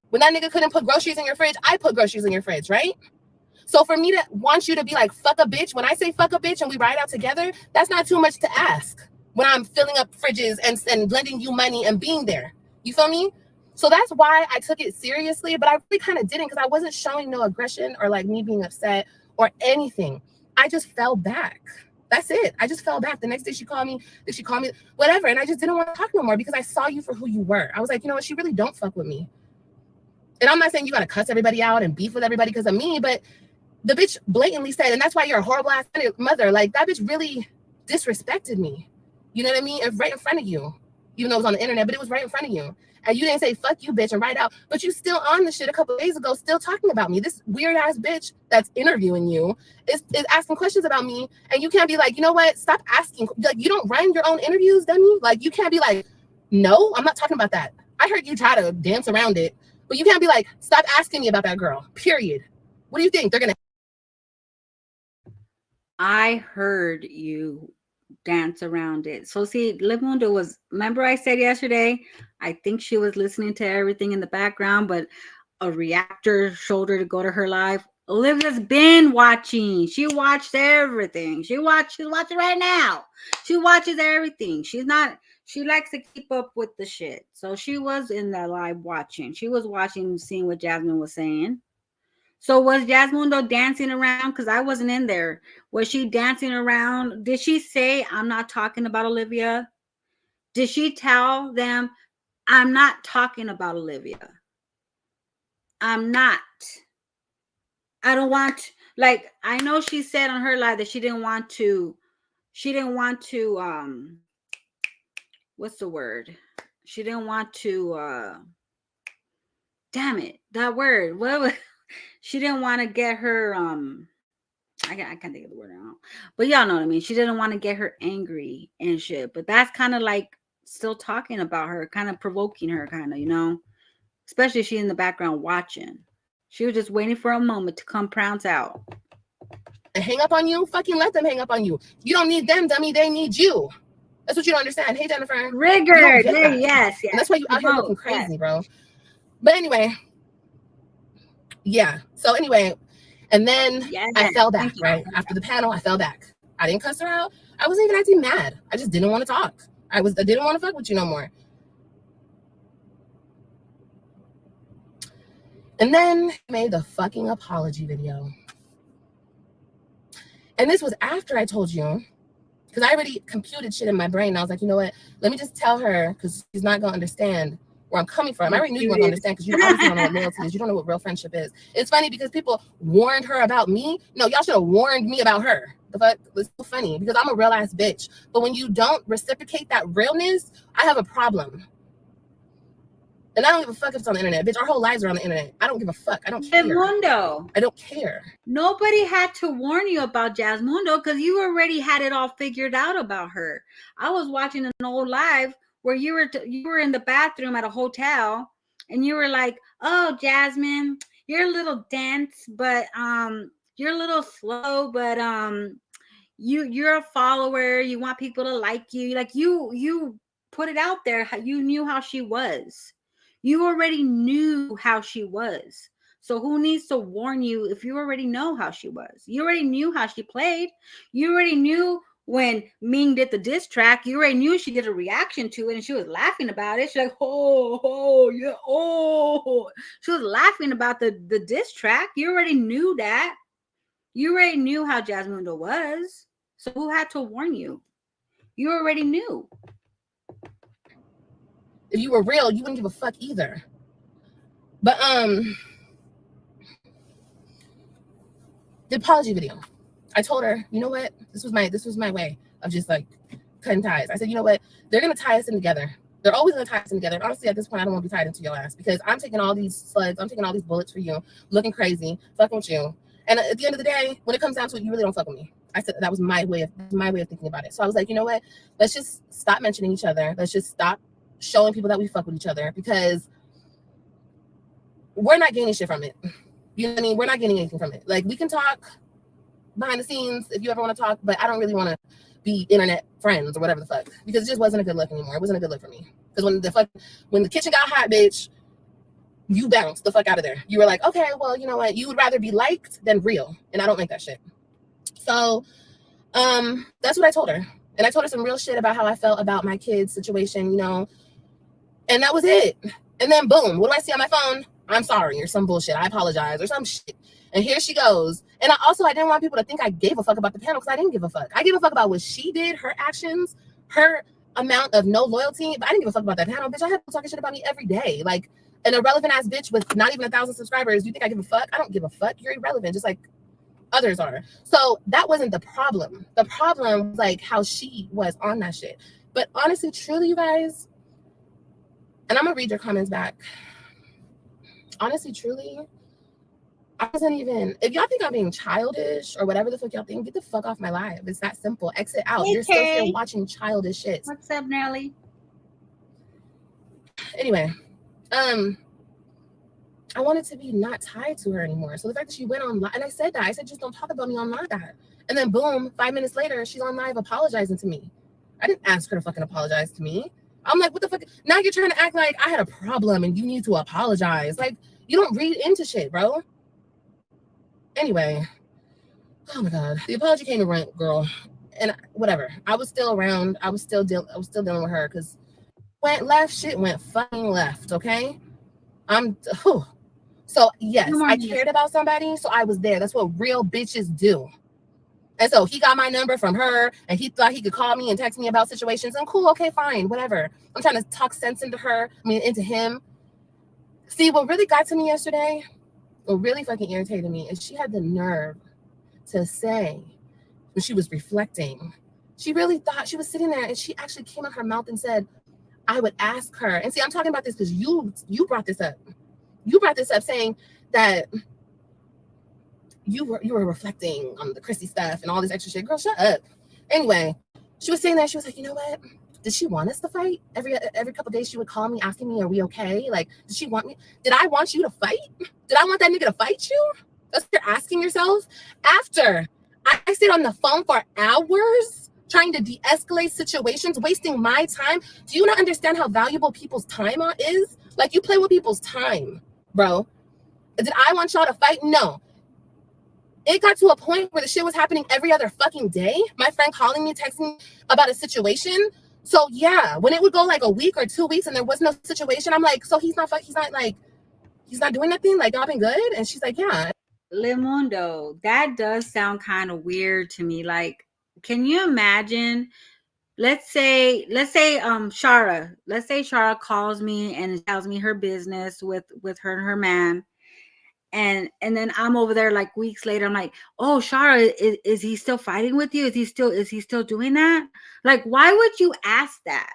When that nigga couldn't put groceries in your fridge, I put groceries in your fridge, right? So for me to want you to be like, fuck a bitch, when I say fuck a bitch and we ride out together, that's not too much to ask when I'm filling up fridges and lending you money and being there. You feel me? So that's why I took it seriously, but I really kind of didn't, because I wasn't showing no aggression or like me being upset or anything. I just fell back. That's it. I just fell back. The next day she called me, whatever. And I just didn't want to talk no more because I saw you for who you were. I was like, you know what? She really don't fuck with me. And I'm not saying you got to cuss everybody out and beef with everybody because of me, but the bitch blatantly said, and that's why you're a horrible ass mother. Like, that bitch really disrespected me. You know what I mean? It's right in front of you. Even though it was on the internet, but it was right in front of you. And you didn't say, fuck you, bitch, and write out. But you still on the shit a couple of days ago, still talking about me. This weird ass bitch that's interviewing you is asking questions about me. And you can't be like, you know what? Stop asking. Like, you don't run your own interviews, dummy. Like, you can't be like, no, I'm not talking about that. I heard you try to dance around it. But you can't be like, stop asking me about that girl, period. What do you think? They're going to. I heard you dance around it. So see, Livmundo was, remember I said yesterday, I think she was listening to everything in the background, but a reactor showed her to go to her live. Olivia's been watching. She watched everything. She's watching right now. She watches everything. She likes to keep up with the shit. So she was in the live watching. She was watching, seeing what Jasmine was saying. So was Jazmundo dancing around? Because I wasn't in there. Was she dancing around? Did she say, I'm not talking about Olivia? Did she tell them, I'm not talking about Olivia? I'm not. I don't want, like, I know she said on her live that she didn't want to, what's the word? She didn't want to, damn it, that word. What was, she didn't want to get her, I can't think of the word now, but y'all know what I mean. She didn't want to get her angry and shit, but that's kind of like still talking about her, kind of provoking her, kind of, you know, especially if she's in the background watching. She was just waiting for a moment to come prounce out. hang up on you, fucking let them hang up on you. You don't need them, dummy. They need you. That's what you don't understand. Hey, Jennifer. Triggered. Hey, yes. And that's why you out here looking crazy, bro. But anyway, yeah. So anyway, and then I fell back, right? After the panel, I fell back. I didn't cuss her out. I wasn't even acting mad. I just didn't want to talk. I didn't want to fuck with you no more. And then I made the fucking apology video. And this was after I told you, because I already computed shit in my brain. I was like, you know what? Let me just tell her, because she's not going to understand where I'm coming from. I already knew you weren't going to understand, because you obviously don't know what loyalty is. You don't know what real friendship is. It's funny because people warned her about me. No, y'all should have warned me about her. The fuck? It's so funny because I'm a real ass bitch. But when you don't reciprocate that realness, I have a problem. And I don't give a fuck if it's on the internet. Bitch, our whole lives are on the internet. I don't give a fuck. I don't care. Jazmundo. I don't care. Nobody had to warn you about Jazmundo because you already had it all figured out about her. I was watching an old live where you were in the bathroom at a hotel and you were like, "Oh, Jasmine, you're a little dense, but you're a little slow, but you're a follower. You want people to like you. Like you put it out there. You knew how she was. You already knew how she was. So who needs to warn you if you already know how she was? You already knew how she played. You already knew when Ming did the diss track. You already knew she did a reaction to it and she was laughing about it. She's like, oh, yeah, oh. She was laughing about the diss track. You already knew that. You already knew how Jazmundo was. So who had to warn you? You already knew. If you were real, you wouldn't give a fuck either. But the apology video. I told her, you know what? This was my way of just like cutting ties. I said, you know what? They're gonna tie us in together. They're always gonna tie us in together. And honestly, at this point, I don't want to be tied into your ass because I'm taking all these slugs, I'm taking all these bullets for you, looking crazy, fucking with you. And at the end of the day, when it comes down to it, you really don't fuck with me. I said that was my way of thinking about it. So I was like, you know what? Let's just stop mentioning each other. Let's just stop showing people that we fuck with each other because we're not gaining shit from it. You know what I mean? We're not getting anything from it. Like, we can talk behind the scenes if you ever want to talk, but I don't really want to be internet friends or whatever the fuck because it just wasn't a good look anymore. It wasn't a good look for me. Because when the kitchen got hot, bitch, you bounced the fuck out of there. You were like, okay, well, you know what? You would rather be liked than real, and I don't like that shit. So, that's what I told her, and I told her some real shit about how I felt about my kid's situation, you know, and that was it. And then boom, what do I see on my phone? I'm sorry, or some bullshit. I apologize, or some shit. And here she goes. And I didn't want people to think I gave a fuck about the panel because I didn't give a fuck. I gave a fuck about what she did, her actions, her amount of no loyalty. But I didn't give a fuck about that panel, bitch. I have people talking shit about me every day. Like an irrelevant ass bitch with not even 1,000 subscribers. You think I give a fuck? I don't give a fuck. You're irrelevant, just like others are. So that wasn't the problem. The problem was like how she was on that shit. But honestly, truly, you guys, and I'm gonna read your comments back. Honestly, truly, I wasn't even, if y'all think I'm being childish or whatever the fuck y'all think, get the fuck off my live. It's that simple. Exit out. Okay. You're still here watching childish shit. What's up, Nelly? Anyway, I wanted to be not tied to her anymore. So the fact that she went on live, and I said that, I said, just don't talk about me on live. And then boom, 5 minutes later, she's on live apologizing to me. I didn't ask her to fucking apologize to me. I'm like, what the fuck? Now you're trying to act like I had a problem and you need to apologize. Like, you don't read into shit, bro. Anyway, oh my God. The apology came and went, girl. And whatever. I was still around. I was still dealing with her because went left, shit went fucking left, okay? So yes, I cared about somebody, so I was there. That's what real bitches do. And so he got my number from her, and he thought he could call me and text me about situations. And cool, okay, fine, whatever. I'm trying to talk sense into him. See, what really got to me yesterday, what really fucking irritated me, is she had the nerve to say, when she was reflecting, she really thought, she was sitting there, and she actually came out her mouth and said, I would ask her. And see, I'm talking about this because you brought this up. You brought this up saying that you were reflecting on the Chrissy stuff and all this extra shit. Girl, shut up. Anyway, she was saying that. She was like, you know what? Did she want us to fight? Every couple of days she would call me asking me, are we okay? Like, did she want me? Did I want you to fight? Did I want that nigga to fight you? That's what you're asking yourself? After I stayed on the phone for hours trying to de-escalate situations, wasting my time. Do you not understand how valuable people's time is? Like, you play with people's time, bro. Did I want y'all to fight? No. It got to a point where the shit was happening every other fucking day. My friend calling me, texting me about a situation. So yeah, when it would go like a week or 2 weeks and there was no situation, I'm like, so he's not doing nothing? Like, y'all been good? And she's like, yeah. Limundo, that does sound kind of weird to me. Like, can you imagine? Let's say Shara. Let's say Shara calls me and tells me her business with her and her man. And then I'm over there like weeks later. I'm like, oh, Shara, is he still fighting with you? Is he still doing that? Like, why would you ask that?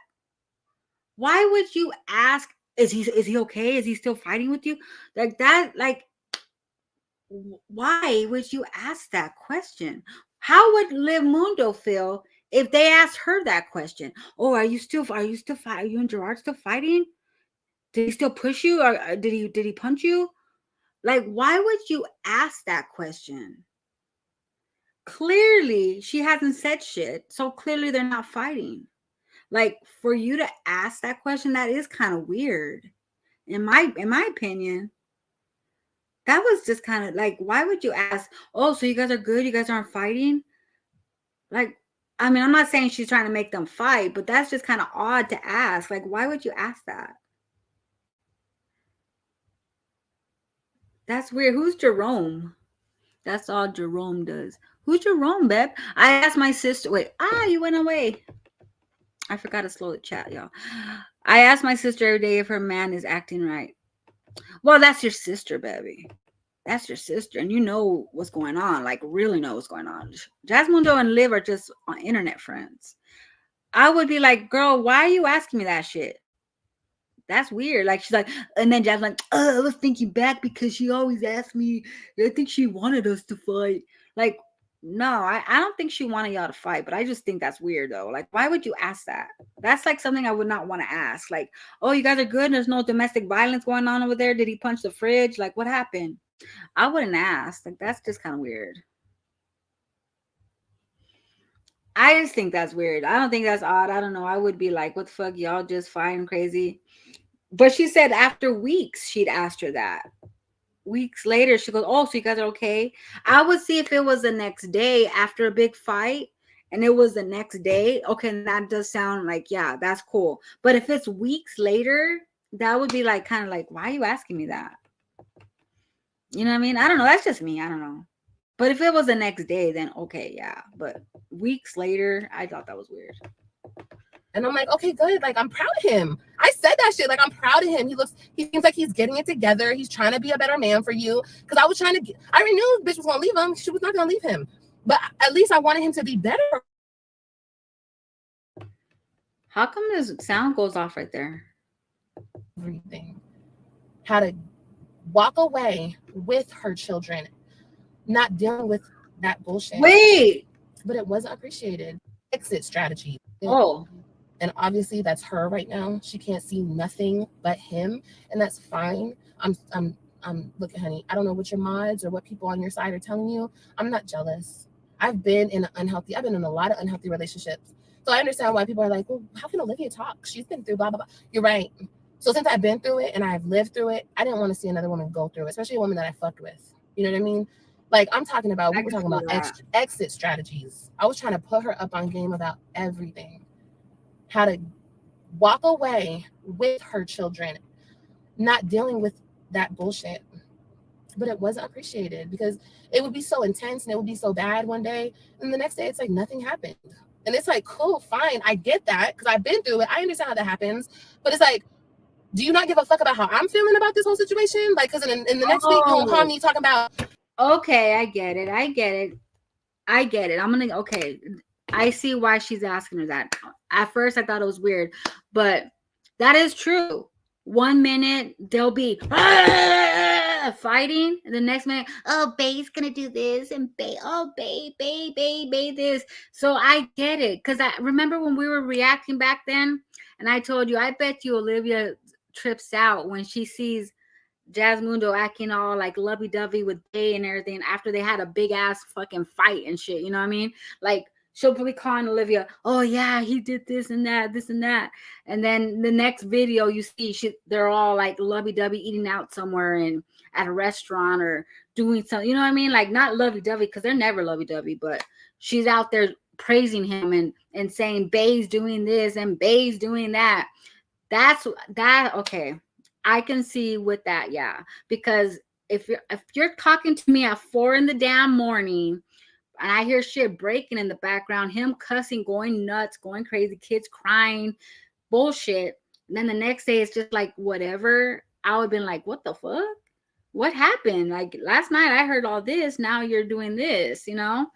Why would you ask? Is he okay? Is he still fighting with you? Like that? Like, why would you ask that question? How would Liv Mundo feel if they asked her that question? Oh, are you fighting? Are you and Gerard still fighting? Did he still push you, or did he punch you? Like, why would you ask that question? Clearly, she hasn't said shit, so clearly they're not fighting. Like, for you to ask that question, that is kind of weird. In my opinion, that was just kind of like, why would you ask, oh, so you guys are good? You guys aren't fighting? Like, I mean, I'm not saying she's trying to make them fight, but that's just kind of odd to ask. Like, why would you ask that? That's weird. Who's Jerome? That's all Jerome does. Who's Jerome, babe? I asked my sister. Wait, you went away. I forgot to slow the chat, y'all. I ask my sister every day if her man is acting right. Well, that's your sister, baby. That's your sister, and you know what's going on. Like, really know what's going on. Jazmundo and Liv are just on internet friends. I would be like, girl, why are you asking me that shit? That's weird. Like, she's like, and then Jasmine, like, I was thinking back because she always asked me. I think she wanted us to fight. Like, no, I don't think she wanted y'all to fight, but I just think that's weird though. Like, why would you ask that? That's like something I would not want to ask. Like, oh, you guys are good. There's no domestic violence going on over there. Did he punch the fridge? Like, what happened? I wouldn't ask. Like, that's just kind of weird. I just think that's weird. I don't think that's odd. I don't know. I would be like, what the fuck? Y'all just fighting crazy. But she said after weeks, she'd asked her that. Weeks later, she goes, oh, so you guys are okay? I would see if it was the next day after a big fight and it was the next day. Okay, and that does sound like, yeah, that's cool. But if it's weeks later, that would be like, kind of like, why are you asking me that? You know what I mean? I don't know. That's just me. I don't know. But if it was the next day, then okay, yeah. But weeks later, I thought that was weird. And I'm like, okay, good. Like, I'm proud of him. I said that shit. Like, I'm proud of him. He seems like he's getting it together. He's trying to be a better man for you. Because I already knew bitch was going to leave him. She was not going to leave him. But at least I wanted him to be better. How come this sound goes off right there? Everything. How to walk away with her children, not dealing with that bullshit. Wait. But it wasn't appreciated. Exit strategy. Oh. And obviously that's her right now. She can't see nothing but him, and that's fine. Look, honey, I don't know what your mods or what people on your side are telling you. I'm not jealous. I've been in a lot of unhealthy relationships. So I understand why people are like, well, how can Olivia talk? She's been through blah, blah, blah. You're right. So since I've been through it and I've lived through it, I didn't want to see another woman go through it, especially a woman that I fucked with. You know what I mean? Like, we were talking about exit strategies. I was trying to put her up on game about everything. How to walk away with her children, not dealing with that bullshit. But it wasn't appreciated because it would be so intense and it would be so bad one day. And the next day, it's like nothing happened. And it's like, cool, fine. I get that because I've been through it. I understand how that happens. But it's like, do you not give a fuck about how I'm feeling about this whole situation? Like, because in the next week, you'll call me talking about. Okay, I get it. Okay. I see why she's asking her that. At first, I thought it was weird, but that is true. 1 minute, they'll be fighting, and the next minute, oh, babe's gonna do this, and babe this. So I get it, because I remember when we were reacting back then, and I told you, I bet you Olivia trips out when she sees Jazmundo acting all like lovey-dovey with Bay and everything after they had a big ass fucking fight and shit, you know what I mean? Like she'll be calling Olivia, oh yeah, he did this and that, this and that. And then the next video you see they're all like lovey-dovey eating out somewhere and at a restaurant or doing something, you know what I mean? Like not lovey-dovey because they're never lovey-dovey, but she's out there praising him and saying Bay's doing this and Bay's doing that. That's that okay. I can see with that, yeah. Because if you're talking to me at 4 in the damn morning and I hear shit breaking in the background, him cussing, going nuts, going crazy, kids crying, bullshit. And then the next day it's just like whatever. I would have been like, what the fuck? What happened? Like last night I heard all this, now you're doing this, you know?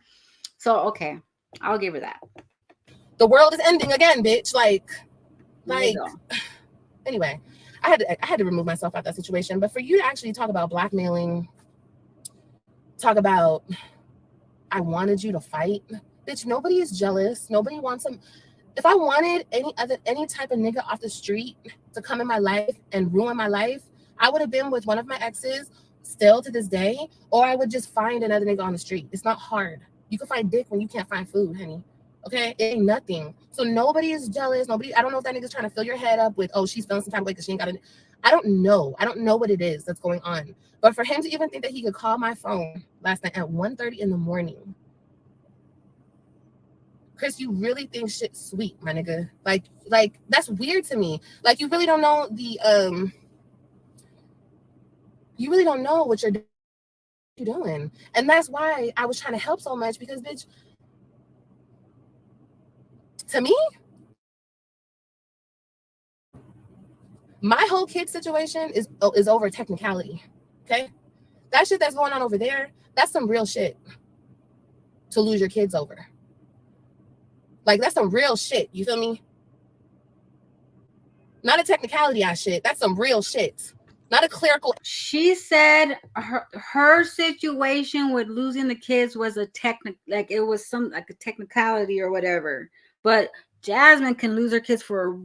So okay, I'll give her that. The world is ending again, bitch. Like anyway, I had to remove myself out of that situation. But for you to actually talk about blackmailing, talk about I wanted you to fight, bitch. Nobody is jealous. Nobody wants him. If I wanted any type of nigga off the street to come in my life and ruin my life, I would have been with one of my exes still to this day, or I would just find another nigga on the street. It's not hard. You can find dick when you can't find food, honey. Okay, it ain't nothing. So nobody is jealous. Nobody. I don't know if that nigga's trying to fill your head up with, oh, she's feeling some type of way because she ain't got it. I don't know. I don't know what it is that's going on. But for him to even think that he could call my phone last night at 1:30 in the morning, Chris, you really think shit's sweet, my nigga? Like that's weird to me. Like you really don't know you really don't know what you're doing, and that's why I was trying to help so much because, bitch. To me, my whole kid situation is over technicality. Okay, that shit that's going on over there, that's some real shit to lose your kids over. Like that's some real shit. You feel me? Not a technicality ass shit. That's some real shit. Not a clerical. She said her situation with losing the kids was a it was some like a technicality or whatever. But Jasmine can lose her kids for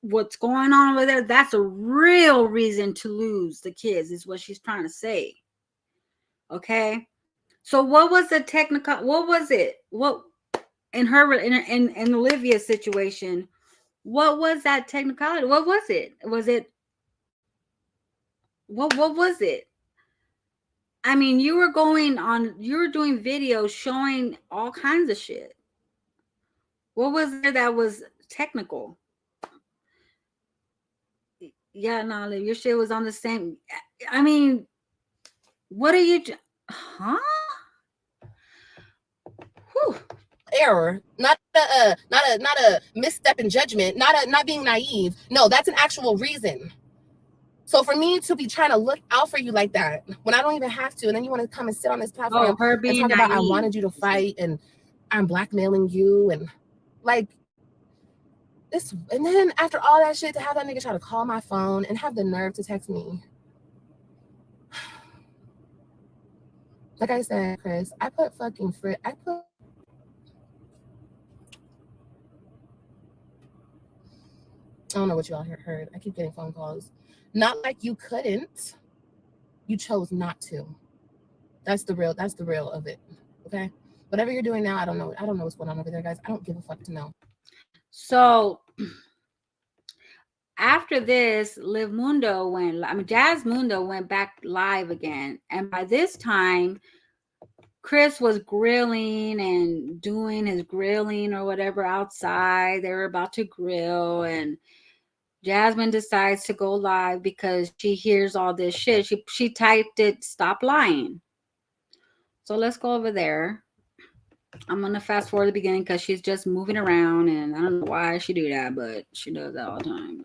what's going on over there. That's a real reason to lose the kids, is what she's trying to say. Okay. So what was the technical? What was it? What in Olivia's situation? What was that technicality? What was it? Was it? What was it? I mean, you were doing videos showing all kinds of shit. What was there that was technical? Yeah, no, your shit was on the same. I mean, what are you? Huh? Whew. Error, not a misstep in judgment, not being naive. No, that's an actual reason. So for me to be trying to look out for you like that when I don't even have to, and then you want to come and sit on this platform and talk about I wanted you to fight and I'm blackmailing you and like this, and then after all that shit to have that nigga try to call my phone and have the nerve to text me. Like I said, Chris, I put I don't know what y'all heard. I keep getting phone calls. Not like you couldn't. You chose not to. That's the real of it. Okay? Whatever you're doing now, I don't know. I don't know what's going on over there, guys. I don't give a fuck to know. So after this, Jazmundo went back live again. And by this time, Chris was grilling and doing his grilling or whatever outside. They were about to grill, and Jasmine decides to go live because she hears all this shit. She typed it, "Stop lying." So let's go over there. I'm going to fast forward the beginning because she's just moving around, and I don't know why she do that, but she does that all the time.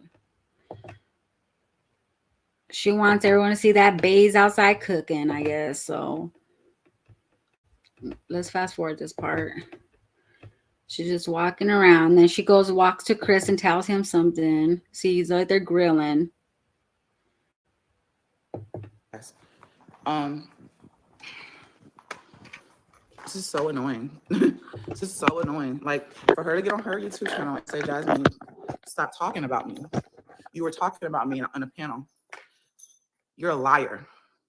She wants everyone to see that Bay's outside cooking, I guess. So let's fast forward this part. She's just walking around. Then she walks to Chris and tells him something. Sees like they're grilling. This is so annoying. This is so annoying. Like, for her to get on her YouTube channel and say, Jasmine, stop talking about me. You were talking about me on a panel. You're a liar.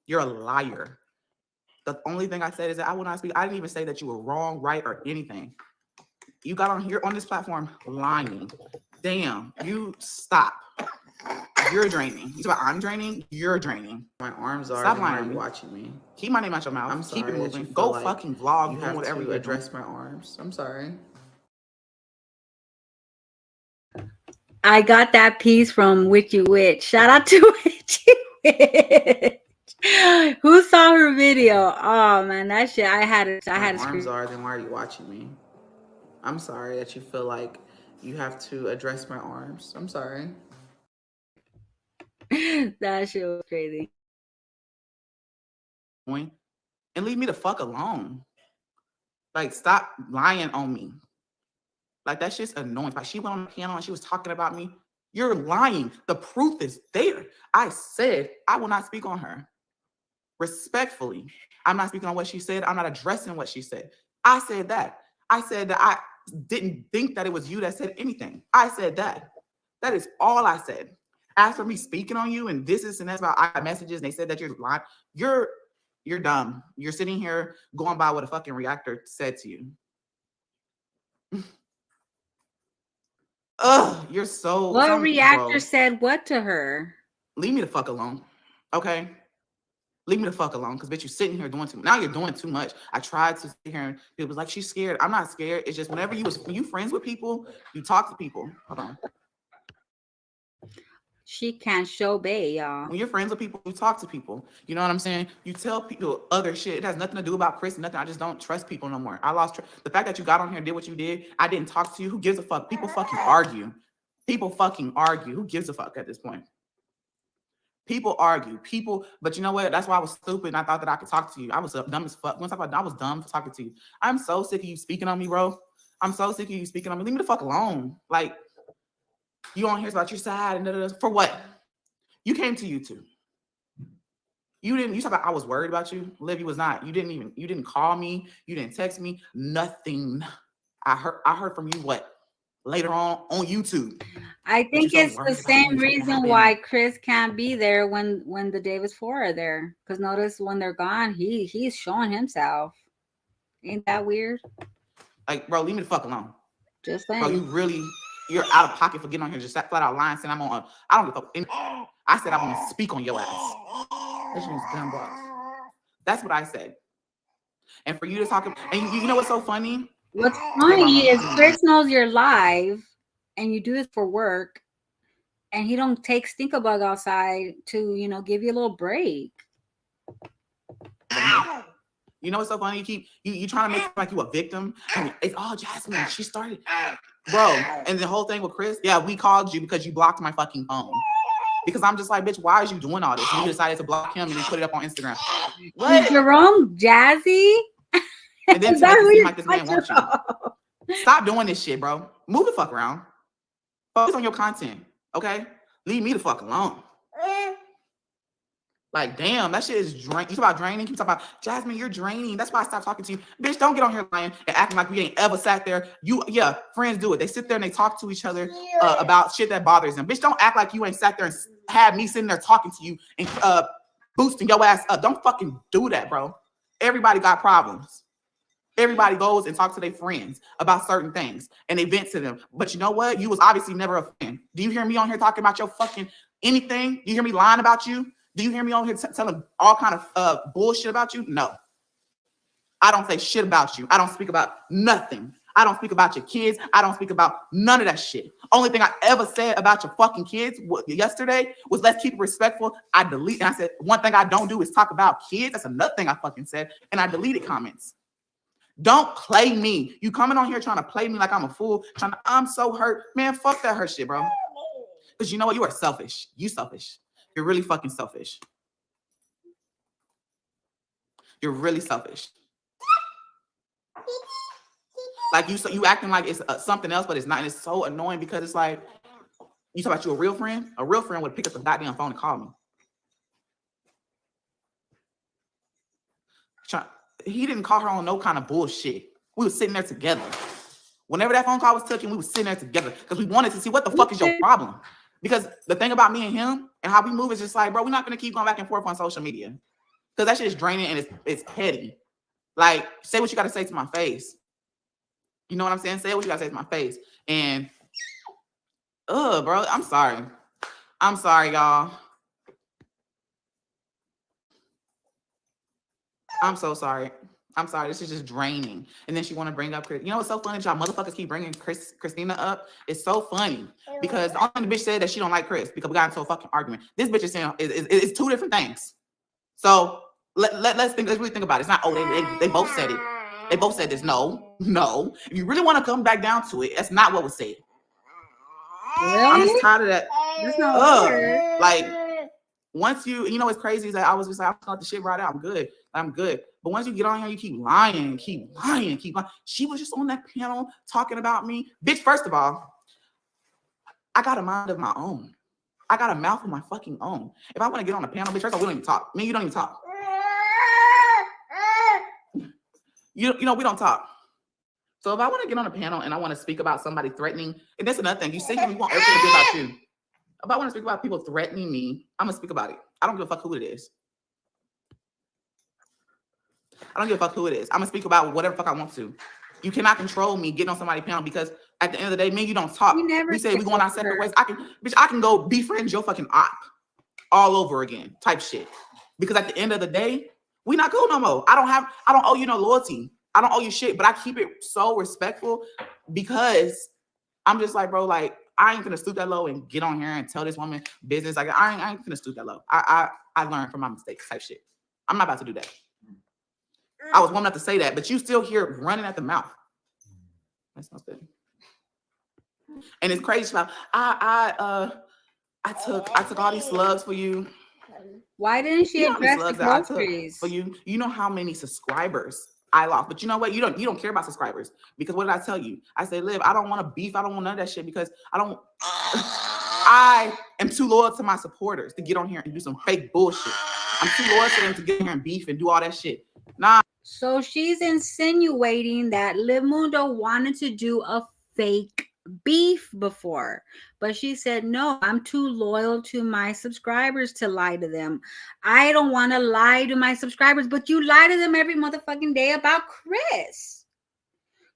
You're a liar. The only thing I said is that I will not speak. I didn't even say that you were wrong, right, or anything. You got on here on this platform lying. Damn, you stop. You're draining. You talk about I'm draining, you're draining. My arms are. Stop Why lying are you me. watching me? Keep my name out your mouth. I'm sorry. Keep it that moving. you feel Go like fucking vlog. You doing have whatever to you address my arms. I'm sorry. I got that piece from Witchy Witch. Shout out to Witchy Witch. Who saw her video? Oh man, that shit! I had it. I had My to arms scream. are. Then why are you watching me? I'm sorry that you feel like you have to address my arms. I'm sorry. That shit was crazy. And leave me the fuck alone. Like, stop lying on me. Like, that shit's annoying. Like, she went on the panel and she was talking about me. You're lying. The proof is there. I said I will not speak on her. Respectfully, I'm not speaking on what she said. I'm not addressing what she said. I said that. I said that I didn't think that it was you that said anything. I said that. That is all I said. As for me speaking on you and this and that's about I got messages and they said that you're lying, you're dumb. You're sitting here going by what a fucking reactor said to you. Ugh, you're so. What reactor said what to her? Leave me the fuck alone, okay? Leave me the fuck alone, because bitch, you're sitting here doing too much. Now you're doing too much. I tried to sit here and people was like, she's scared. I'm not scared. It's just when you friends with people, you talk to people. Hold on. She can't show bay, y'all. When you're friends with people, you talk to people. You know what I'm saying? You tell people other shit. It has nothing to do about Chris, nothing. I just don't trust people no more. I lost trust. The fact that you got on here and did what you did, I didn't talk to you. Who gives a fuck? People fucking argue. People fucking argue. Who gives a fuck at this point? People argue. People, but you know what? That's why I was stupid and I thought that I could talk to you. I was dumb as fuck. Once I was dumb for talking to you. I'm so sick of you speaking on me, bro. I'm so sick of you speaking on me. Leave me the fuck alone. Like, you on here about your side and da-da-da. For what? You came to YouTube. You talk about I was worried about you. Livy was not. You didn't call me. You didn't text me. Nothing. I heard from you what? Later on YouTube. I think it's the same reason why Chris can't be there when the Davis Four are there. Because notice when they're gone, he's showing himself. Ain't that weird? Like, bro, leave me the fuck alone. Just saying. Bro, you're out of pocket for getting on here just flat out lying, saying I'm on. I don't give a fuck. I said I'm gonna speak on your ass. That's what I said. And for you to talk, and you know what's so funny? What's funny is Chris knows you're live, and you do this for work, and he don't take Stinkabug outside to give you a little break. You know what's so funny? You trying to make like you a victim. And it's Jasmine. She started, bro. And the whole thing with Chris, yeah, we called you because you blocked my fucking phone. Because I'm just like, bitch, why is you doing all this? And you decided to block him and then put it up on Instagram. What? Jerome Jazzy? And then to make it seem like this man wants you. Stop doing this shit, bro. Move the fuck around. Focus on your content, okay? Leave me the fuck alone. Like, damn, that shit is draining. You talk about draining? You talk about, Jasmine, you're draining. That's why I stopped talking to you. Bitch, don't get on here lying and acting like we ain't ever sat there. Friends do it. They sit there and they talk to each other about shit that bothers them. Bitch, don't act like you ain't sat there and had me sitting there talking to you and boosting your ass up. Don't fucking do that, bro. Everybody got problems. Everybody goes and talks to their friends about certain things and they vent to them. But you know what? You was obviously never a fan. Do you hear me on here talking about your fucking anything? Do you hear me lying about you? Do you hear me on here telling all kind of bullshit about you? No. I don't say shit about you. I don't speak about nothing. I don't speak about your kids. I don't speak about none of that shit. Only thing I ever said about your fucking kids yesterday was let's keep it respectful. I said, one thing I don't do is talk about kids. That's another thing I fucking said. And I deleted comments. Don't play me. You coming on here trying to play me like I'm a fool. I'm so hurt. Man, fuck that hurt shit, bro. Because you know what? You are selfish. You selfish. You're really fucking selfish. You're really selfish. Like you acting like it's something else, but it's not. And it's so annoying because it's like, you talk about you a real friend? A real friend would pick up the goddamn phone and call me. He didn't call her on no kind of bullshit. We were sitting there together. Whenever that phone call was taken, we were sitting there together because we wanted to see what the fuck is your problem. Because the thing about me and him and how we move is just like, bro, we're not gonna keep going back and forth on social media. Because that shit is draining and it's petty. Like, say what you gotta say to my face. You know what I'm saying? Say what you gotta say to my face. And bro, I'm sorry. I'm sorry, y'all. I'm so sorry. I'm sorry. This is just draining. And then she want to bring up Chris. You know what's so funny? Y'all motherfuckers keep bringing Christina up. It's so funny because the only bitch said that she don't like Chris because we got into a fucking argument. This bitch is saying it's two different things. So let's really think about it. It's not they both said it. They both said this. No. If you really want to come back down to it, that's not what was said. Really? I'm just tired of that. That's not weird. Like once you know what's crazy is that I was just like, I'm got the shit right out. I'm good. But once you get on here, you keep lying. She was just on that panel talking about me. Bitch, first of all, I got a mind of my own. I got a mouth of my fucking own. If I want to get on a panel, bitch, first of all, we don't even talk. Me, you don't even talk. You know, we don't talk. So if I want to get on a panel and I want to speak about somebody threatening, and that's another thing. You say you want everything to be about you. If I want to speak about people threatening me, I'm going to speak about it. I don't give a fuck who it is. I'm going to speak about whatever fuck I want to. You cannot control me getting on somebody's panel because at the end of the day, me and you don't talk. We say we going our separate ways. I can go be friends your fucking op all over again type shit. Because at the end of the day, we not cool no more. I don't owe you no loyalty. I don't owe you shit, but I keep it so respectful because I'm just like, bro, like, I ain't gonna stoop that low and get on here and tell this woman business. Like, I ain't gonna stoop that low. I learned from my mistakes type shit. I'm not about to do that. I was warm enough to say that, but you still here running at the mouth. That sounds good. And it's crazy. I took all these slugs for you. Why didn't she address the groceries for you? You know how many subscribers I lost, but you know what? You don't care about subscribers because what did I tell you? I said, Liv, I don't want to beef. I don't want none of that shit because I am too loyal to my supporters to get on here and do some fake bullshit. I'm too loyal to them to get here and beef and do all that shit. Nah. So she's insinuating that Jazmundo wanted to do a fake beef before, but she said, no, I'm too loyal to my subscribers to lie to them. I don't want to lie to my subscribers, but you lie to them every motherfucking day about Chris.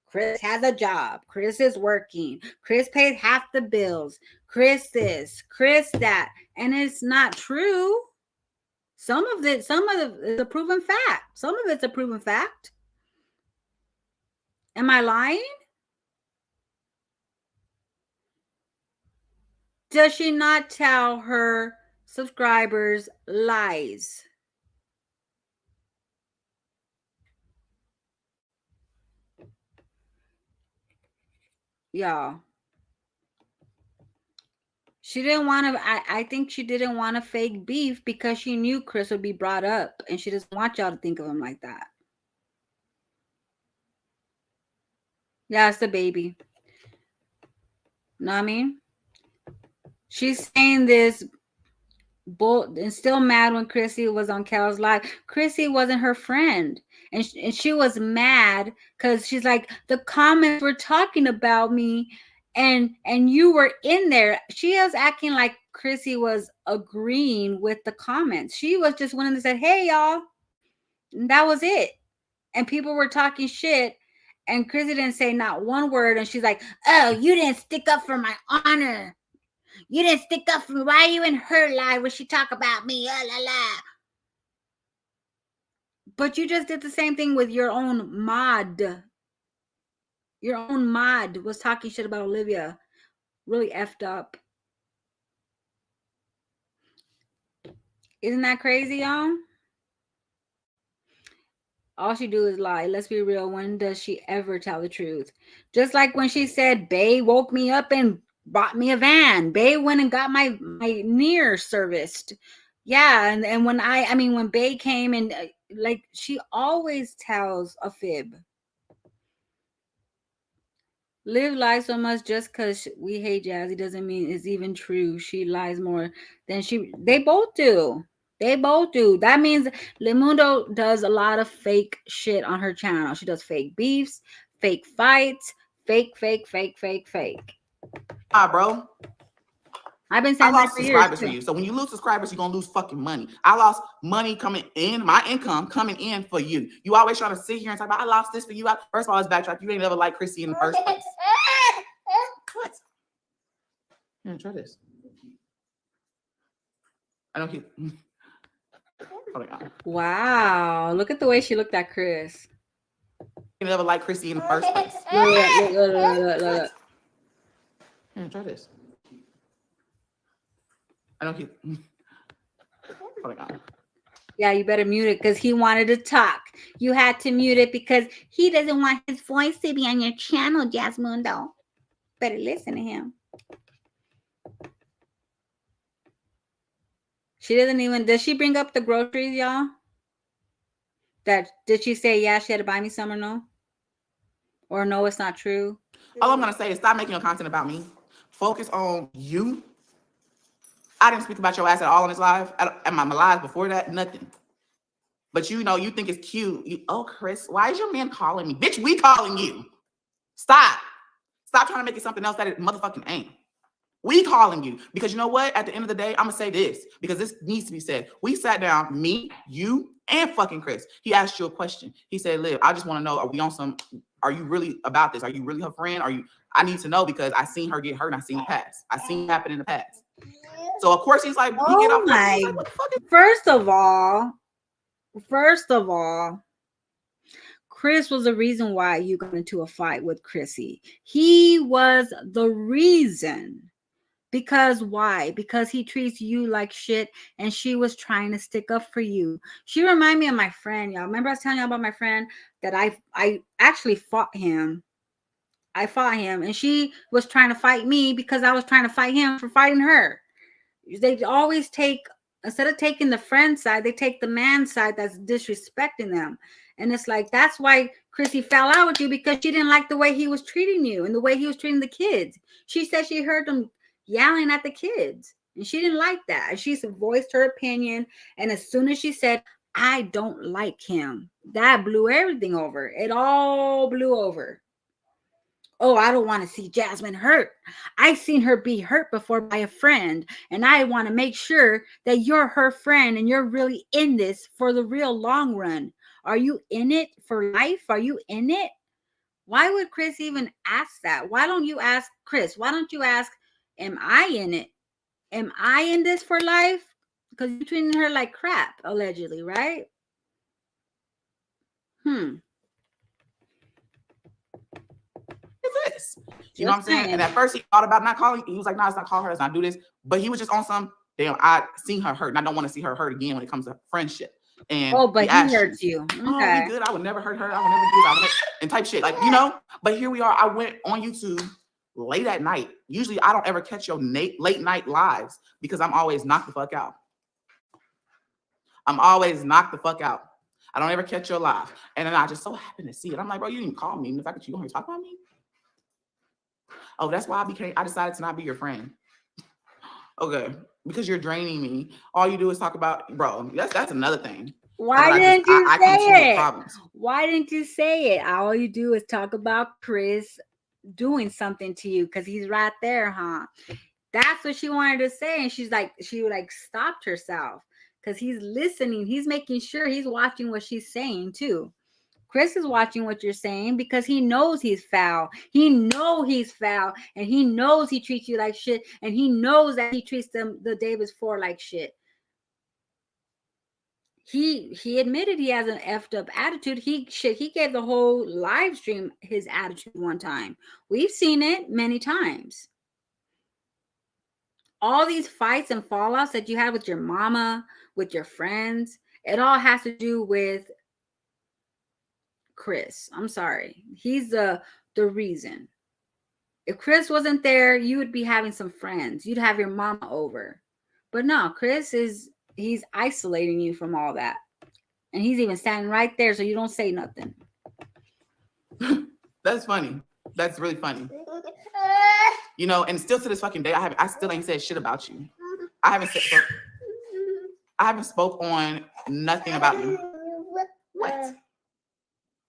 Chris has a job. Chris is working. Chris pays half the bills. Chris this, Chris that. And it's not true. Some of it's a proven fact. Some of it's a proven fact. Am I lying? Does she not tell her subscribers lies? Y'all. She didn't want to, I think she didn't want to fake beef because she knew Chris would be brought up and she doesn't want y'all to think of him like that. Yeah, it's the baby. Know what I mean? She's saying this and still mad when Chrissy was on Cal's live. Chrissy wasn't her friend. And she was mad because she's like, the comments were talking about me and you were in there. She was acting like Chrissy was agreeing with the comments. She was just one that said, hey, y'all. And that was it. And people were talking shit. And Chrissy didn't say not one word. And she's like, oh, you didn't stick up for my honor. You didn't stick up for me. Why are you in her live when she talk about me? La, la, la. But you just did the same thing with your own mod. Your own mod was talking shit about Olivia. Really effed up. Isn't that crazy, y'all? All she do is lie. Let's be real. When does she ever tell the truth? Just like when she said, Bae woke me up and bought me a van. Bae went and got my near serviced. Yeah, and when when Bae came and like she always tells a fib. Liv lies so much just because we hate Jazzy doesn't mean it's even true. She lies more than they both do. They both do. That means Jazmundo does a lot of fake shit on her channel. She does fake beefs, fake fights, fake. Ah, bro. I've been I saying that lost for years subscribers for too. you. So when you lose subscribers, you're gonna lose fucking money. I lost money coming in, my income coming in for you. You always trying to sit here and talk about I lost this for you. First of all, let's backtrack. You ain't never liked Chrissy in the first place. What? Here, try this. I don't keep. Hold on. Wow, look at the way she looked at Chris. You never liked Chrissy in the first place. Look. Here, try this. I don't keep. Hold on. Yeah, you better mute it because he wanted to talk. You had to mute it because he doesn't want his voice to be on your channel, Jazmundo. Better listen to him. She doesn't even, does she bring up the groceries, y'all? Did she say, yeah, she had to buy me some or no? Or no, it's not true? All I'm gonna say is stop making your content about me. Focus on you. I didn't speak about your ass at all in this live. At my live before that, nothing. But you know, you think it's cute. Oh, Chris, why is your man calling me? Bitch, we calling you. Stop. Stop trying to make it something else that it motherfucking ain't. We calling you. Because you know what? At the end of the day, I'm gonna say this because this needs to be said. We sat down, me, you, and fucking Chris. He asked you a question. He said, Liv, I just want to know, are you really about this? Are you really her friend? I need to know because I seen her get hurt and I seen the past. I seen it happen in the past. So of course he's like, he get off that. He's like, what the fuck is First of all, Chris was the reason why you got into a fight with Chrissy. He was the reason. Because why? Because he treats you like shit and she was trying to stick up for you. She reminded me of my friend, y'all. Remember I was telling y'all about my friend that I actually fought him. I fought him and she was trying to fight me because I was trying to fight him for fighting her. They always instead of taking the friend side, they take the man side that's disrespecting them. And it's like, that's why Chrissy fell out with you because she didn't like the way he was treating you and the way he was treating the kids. She said she heard them yelling at the kids and she didn't like that. She voiced her opinion. And as soon as she said, I don't like him, that blew everything over. It all blew over. Oh, I don't want to see Jasmine hurt. I've seen her be hurt before by a friend, and I want to make sure that you're her friend and you're really in this for the real long run. Are you in it for life? Are you in it? Why would Chris even ask that? Why don't you ask Chris? Why don't you ask, am I in it? Am I in this for life? Because you're treating her like crap, allegedly, right? this? You know what I'm saying? And at first he thought about not calling. He was like, no, it's not call her. Let's not do this. But he was just on some, damn, I seen her hurt and I don't want to see her hurt again when it comes to friendship. And but he hurts you. Okay. Oh, we good. I would never hurt her. I would never do that. And type shit. Like, you know, but here we are. I went on YouTube late at night. Usually I don't ever catch your late night lives because I'm always knocked the fuck out. I'm always knocked the fuck out. I don't ever catch your live. And then I just so happen to see it. I'm like, bro, you didn't even call me. And the fact that you don't talk about me. Oh, that's why I decided to not be your friend. Okay. Because you're draining me. All you do is talk about, bro, that's another thing. Why didn't you say it? Why didn't you say it? All you do is talk about Chris doing something to you because he's right there, huh? That's what she wanted to say. And she stopped herself because he's listening. He's making sure he's watching what she's saying too. Chris is watching what you're saying because he knows he's foul. He knows he's foul and he knows he treats you like shit and he knows that he treats them the day before like shit. He admitted he has an effed up attitude. He gave the whole live stream his attitude one time. We've seen it many times. All these fights and fallouts that you have with your mama, with your friends, it all has to do with Chris. I'm sorry. He's the reason. If Chris wasn't there, you would be having some friends. You'd have your mama over. But no, he's isolating you from all that. And he's even standing right there so you don't say nothing. That's funny. That's really funny. You know, and still to this fucking day, I still ain't said shit about you. I haven't spoke on nothing about you. What?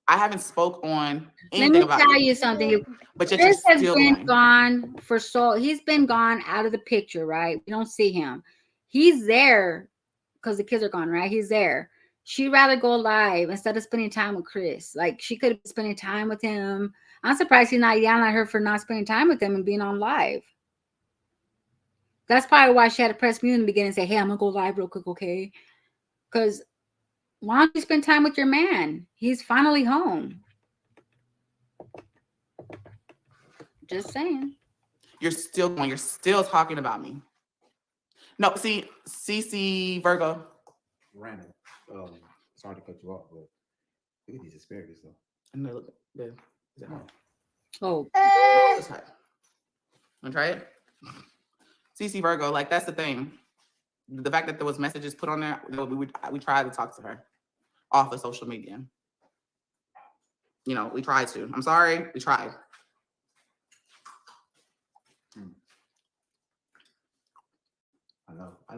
I haven't spoke on Let anything me about tell you something. but yet you're Chris has still been going. gone for he's been gone out of the picture, right? We don't see him. He's there because the kids are gone, right? He's there. She'd rather go live instead of spending time with Chris. Like she could have been spending time with him. I'm surprised he's not yelling at her for not spending time with him and being on live. That's probably why she had to press mute in the beginning and say, hey, I'm gonna go live real quick, okay? Because why don't you spend time with your man? He's finally home. Just saying. You're still going. You're still talking about me. No, see, CC Virgo. Random. Sorry to cut you off, but look at these asparagus though. And look, is that home? Oh. Let's try it. Want to try it? CC Virgo, like that's the thing. The fact that there was messages put on there, we tried to talk to her off of social media. You know, we tried to. I'm sorry, we tried. I know. I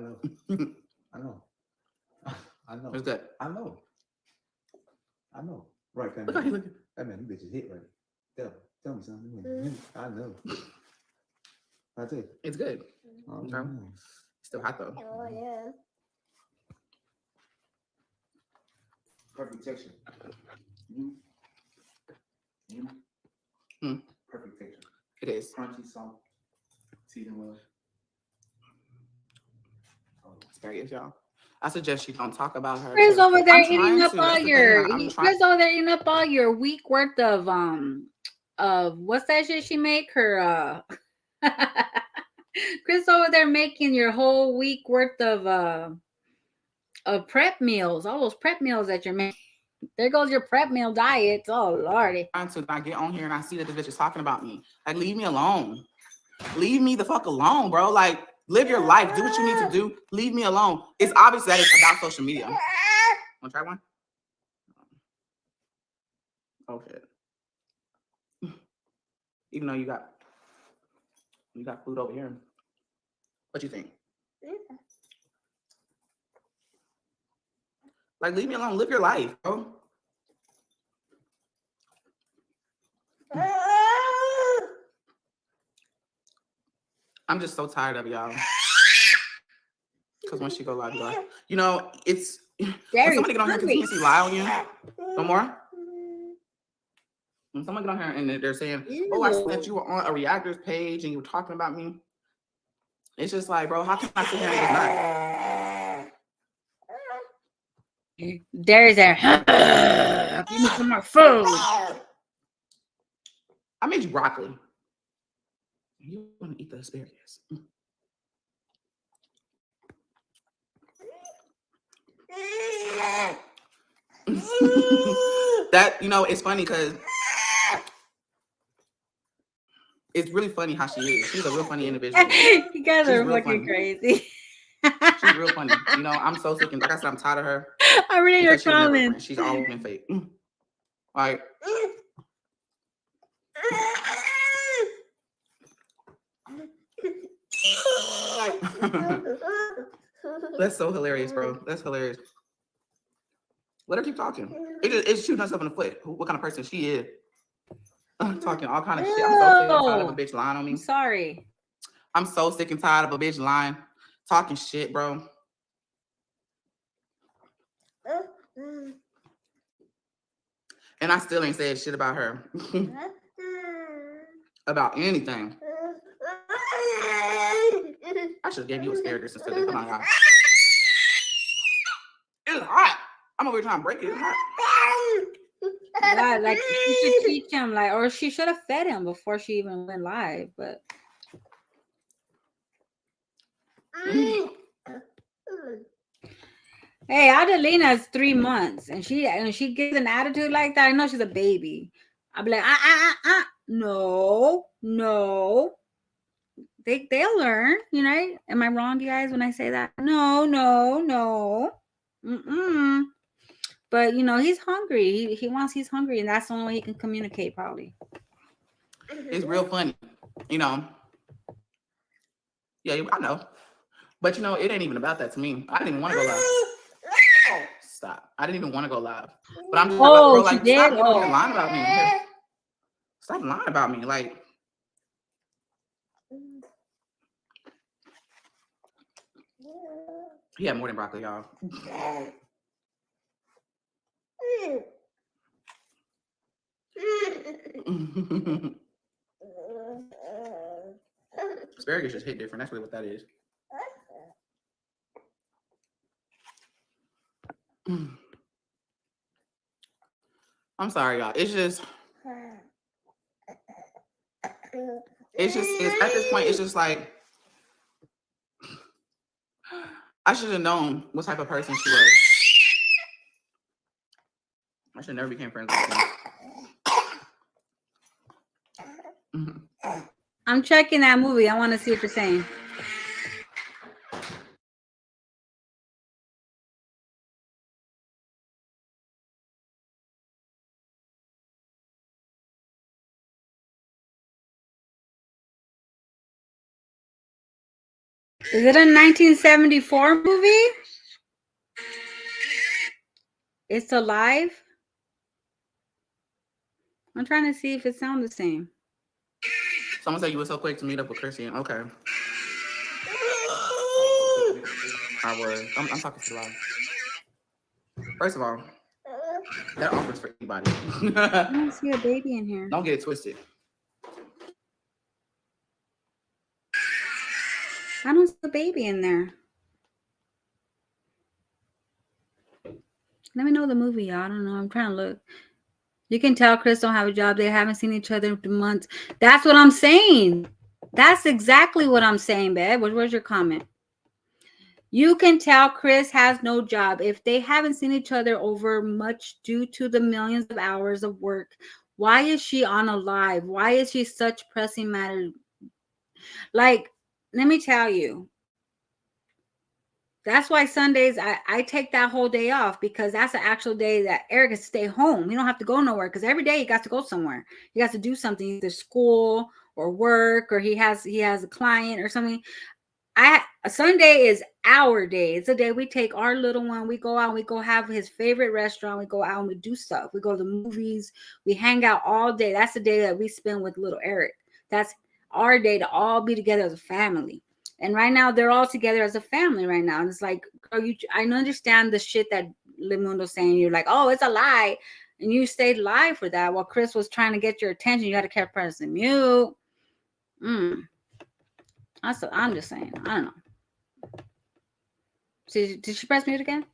know. It was good. I know. Right, that Look how he man. looking. That man, you bitches hit right. Tell me something. I know. I tell you. It's good. Oh, Okay. Still hot though. Oh, yeah. Perfect texture. Perfect texture. It is. Crunchy, soft, seasoned well. Asparagus, y'all. I suggest you don't talk about her. Chris over there I'm eating trying up to. all That's the your thing. Chris over there eating up all your week worth of what's that shit she make her Chris over there making your whole week worth of prep meals, all those prep meals that you're making. There goes your prep meal diet. Oh lordy. Until I get on here and I see that this bitch is talking about me. Like, leave me alone. Leave me the fuck alone, bro. Like, live your life. Do what you need to do. Leave me alone. It's obvious that it's about social media. Wanna try one? Okay. Even though you got food over here. What you think? Like, leave me alone. Live your life, bro. I'm just so tired of y'all. Because when she go live, you know, it's when somebody get on here continuously lie on you. No more. When someone get on here and they're saying, "Oh, I saw that you were on a reactors page and you were talking about me," it's just like, bro, how can I sit here and just not? There's a give me some more food. I made you broccoli. You want to eat the asparagus? That, you know, it's funny because it's really funny how she is. She's a real funny individual. You guys are She's real fucking funny. crazy. She's real funny. You know, I'm so sick and like I said, I'm tired of her. I read your because she's never comments. friend. She's always been fake. Like, that's so hilarious, bro. That's hilarious. Let her keep talking. It's shooting herself in the foot. What kind of person she is. Talking all kind of shit. I'm so sick and tired of a bitch lying on me. I'm sorry. I'm so sick and tired of a bitch lying, talking shit, bro. And I still ain't said shit about her. About anything. I should have gave you asparagus instead of come on, y'all. It's hot. I'm over here trying to break it. It's hot. Yeah, like she should teach him, like, or she should have fed him before she even went live. But hey, Adelina is 3 months, and she gives an attitude like that. I know she's a baby. I'll be like, no. They'll learn, you know. Am I wrong, you guys, when I say that? No. But you know, he's hungry. He's hungry, and that's the only way he can communicate, probably. It's real funny, you know. Yeah, I know. But you know, it ain't even about that to me. I didn't even want to go live. Stop. I didn't even want to go live. But I'm just like, bro, she like, did? stop getting on here Oh. lying about me. Here. Stop lying about me. Like, he had more than broccoli, y'all. Asparagus just hit different. That's really what that is. I'm sorry, y'all. It's at this point, it's just like, I should have known what type of person she was. I should never became friends with her. I'm checking that movie. I want to see what you're saying. Is it a 1974 movie? It's alive? I'm trying to see if it sounds the same. Someone said you were so quick to meet up with Christian. Okay. I was. I'm talking too loud. First of all, that offer's for anybody. I don't see a baby in here. Don't get it twisted. I don't see a baby in there. Let me know the movie, y'all. I don't know. I'm trying to look. You can tell Chris don't have a job. They haven't seen each other in months. That's what I'm saying. That's exactly what I'm saying, babe. Where's your comment? You can tell Chris has no job. If they haven't seen each other over much due to the millions of hours of work, why is she on a live? Why is she such pressing matter? Like, let me tell you. That's why Sundays, I take that whole day off, because that's an actual day that Eric can stay home. You don't have to go nowhere, because every day he got to go somewhere. He got to do something, either school or work, or he has a client or something. A Sunday is our day. It's a day we take our little one. We go out, we go have his favorite restaurant. We go out and we do stuff. We go to the movies. We hang out all day. That's the day that we spend with little Eric. That's our day to all be together as a family. And right now they're all together as a family right now. And it's like, girl, I understand the shit that Limundo's saying. You're like, oh, it's a lie. And you stayed live for that while Chris was trying to get your attention. You had to keep pressing mute. I'm just saying. I don't know. Did she press mute again?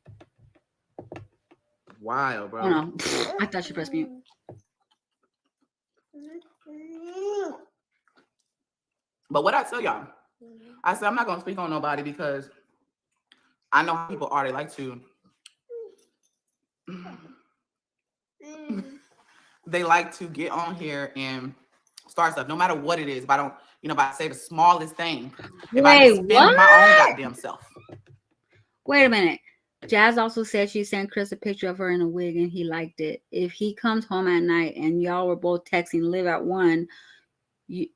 Wow, bro. Oh no. I thought she pressed mute. But what I tell y'all, I said I'm not gonna speak on nobody, because I know how people are. They like to get on here and start stuff, no matter what it is. If I don't, if I say the smallest thing, if I just spend my own goddamn self. Wait a minute. Jazz also said she sent Chris a picture of her in a wig and he liked it. If he comes home at night and y'all were both texting live at 1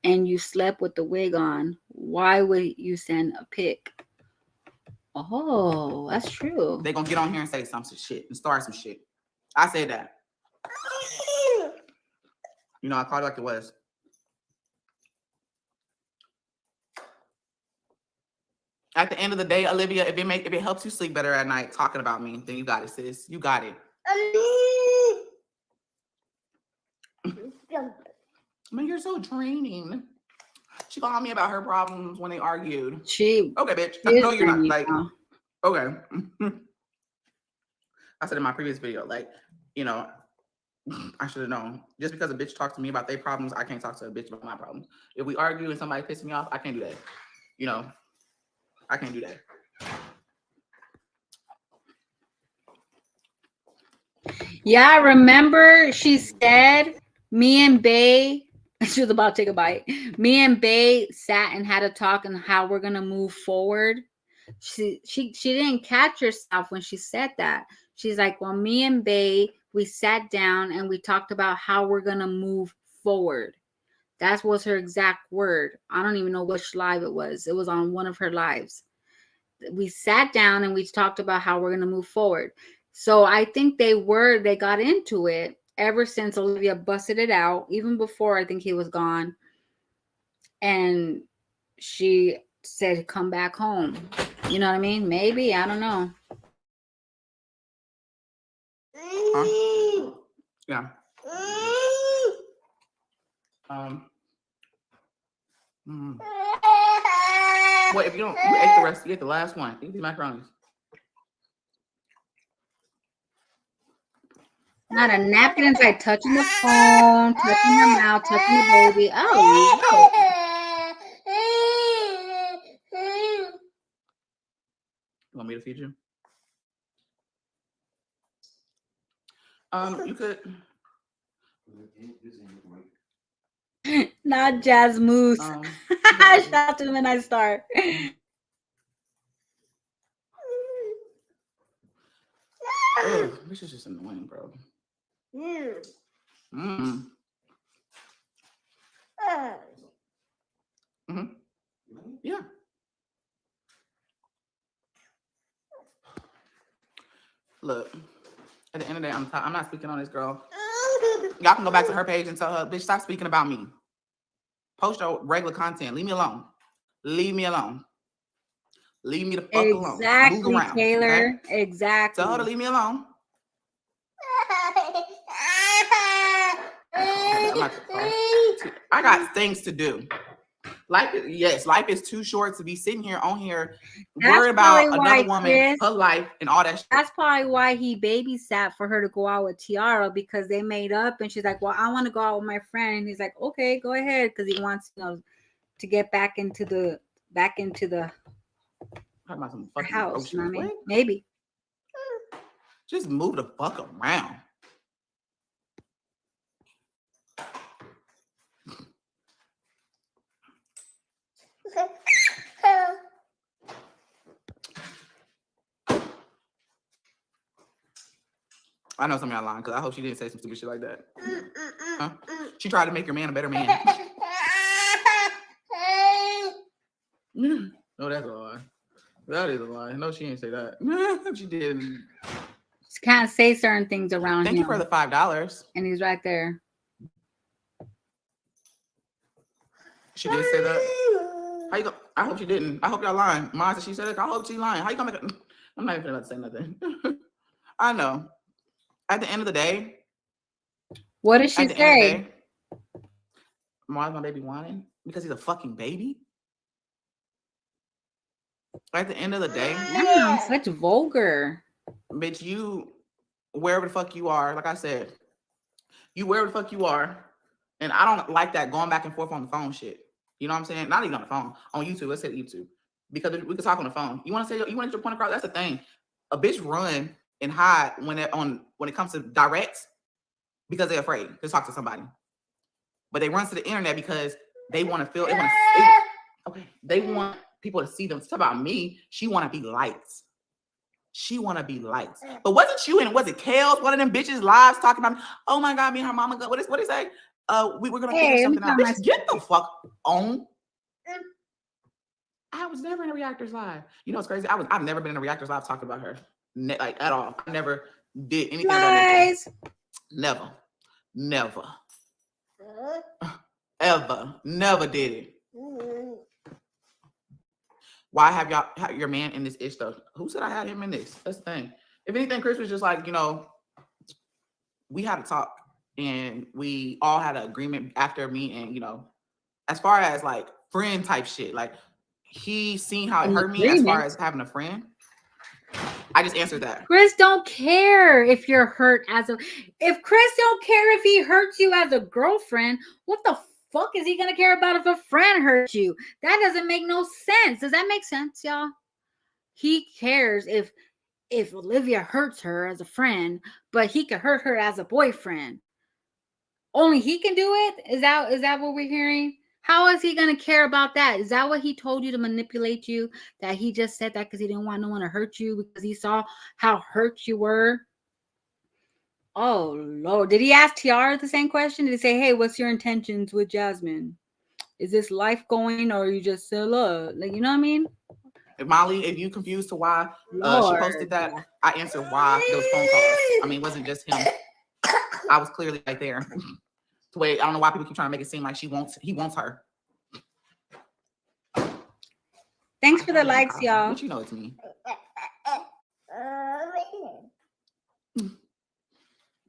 and you slept with the wig on, why would you send a pic? Oh, that's true. They're gonna get on here and say some shit and start some shit. I said that. I called it like it was. At the end of the day, Olivia, if it helps you sleep better at night talking about me, then you got it, sis. You got it. Man, you're so draining. She called me about her problems when they argued. Okay, bitch. No, you're not. Like, okay. I said in my previous video, like, I should have known. Just because a bitch talks to me about their problems, I can't talk to a bitch about my problems. If we argue and somebody pisses me off, I can't do that. I can't do that. Yeah, I remember she said me and Bae, she was about to take a bite. Me and Bae sat and had a talk on how we're gonna move forward. She didn't catch herself when she said that. She's like, well, me and Bae, we sat down and we talked about how we're gonna move forward. That was her exact word. I don't even know which live it was. It was on one of her lives. We sat down and we talked about how we're going to move forward. So I think they got into it ever since Olivia busted it out, even before I think he was gone. And she said, come back home. You know what I mean? Maybe, I don't know. Huh? Yeah. What if you don't? You ate the rest. You ate the last one. Eat the macaronis. Not a napkin inside, touching the phone, touching her mouth, touching the baby. Oh, You want me to feed you? You could. not Jazmoose. I shout him and I start. Ugh, this is just annoying, bro. Yeah. Look, at the end of the day, I'm not speaking on this girl. Y'all can go back to her page and tell her, bitch, stop speaking about me. Post your regular content. Leave me alone. Leave me alone. Leave me the fuck alone. Move around. Taylor. Okay? Exactly. Tell her to leave me alone. I got things to do. Life is too short to be sitting here on here worried about another woman, her life, and all that shit. That's probably why he babysat for her to go out with Tiara, because they made up and she's like, well, I want to go out with my friend. And he's like, okay, go ahead, because he wants, to get back into the house. You know what I mean? Maybe. Just move the fuck around. I know some of y'all lying, because I hope she didn't say some stupid shit like that. Huh? She tried to make your man a better man. No, that's a lie. That is a lie. No, she didn't say that. She didn't. She can't say certain things around him. Thank you for the $5. And he's right there. She did say that? How you go? I hope she didn't. I hope y'all lying. Mom said she said it. I hope she's lying. How you gonna make it? I'm not even about to say nothing. I know. At the end of the day. What did she say? Why is my baby whining? Because he's a fucking baby? At the end of the day. Damn, such vulgar. Bitch, you, wherever the fuck you are, like I said, you wherever the fuck you are. And I don't like that going back and forth on the phone shit. You know what I'm saying? Not even on the phone. On YouTube. Let's say YouTube. Because we can talk on the phone. You want to get your point across? That's the thing. A bitch run and hide when it comes to directs because they're afraid to talk to somebody. But they run to the internet because they want to feel. They want people to see them. It's about me. She want to be liked. She want to be liked. But wasn't you and was it Kale's one of them bitches lives talking about? Oh my God, me and her mama. What did he say? We were gonna figure something out. Bitch, get the fuck on. I was never in a Reactors Live. You know what's crazy? I've never been in a Reactors Live talking about her. Like at all. I never did anything about it. Never. Ever. Never did it. Why have your man in this ish though? Who said I had him in this? That's the thing. If anything, Chris was just like, we had a talk and we all had an agreement after me and, as far as like friend type shit, like he seen how it hurt me as far as having a friend. I just answered that. Chris don't care if you're hurt if Chris don't care if he hurts you as a girlfriend, what the fuck is he gonna care about if a friend hurts you? That doesn't make no sense. Does that make sense, y'all? He cares if Olivia hurts her as a friend, but he could hurt her as a boyfriend. Only he can do it? Is that what we're hearing? How is he going to care about that? Is that what he told you to manipulate you? That he just said that because he didn't want no one to hurt you because he saw how hurt you were? Oh, Lord. Did he ask Tiara the same question? Did he say, hey, what's your intentions with Jasmine? Is this life going or you just say love? Like, you know what I mean? Molly, if you confused to why she Lord. posted that, I answered why there was phone calls. I mean, it wasn't just him. I was clearly right there. To wait, I don't know why people keep trying to make it seem like he wants her. Thanks for the likes, y'all. But you know it's me.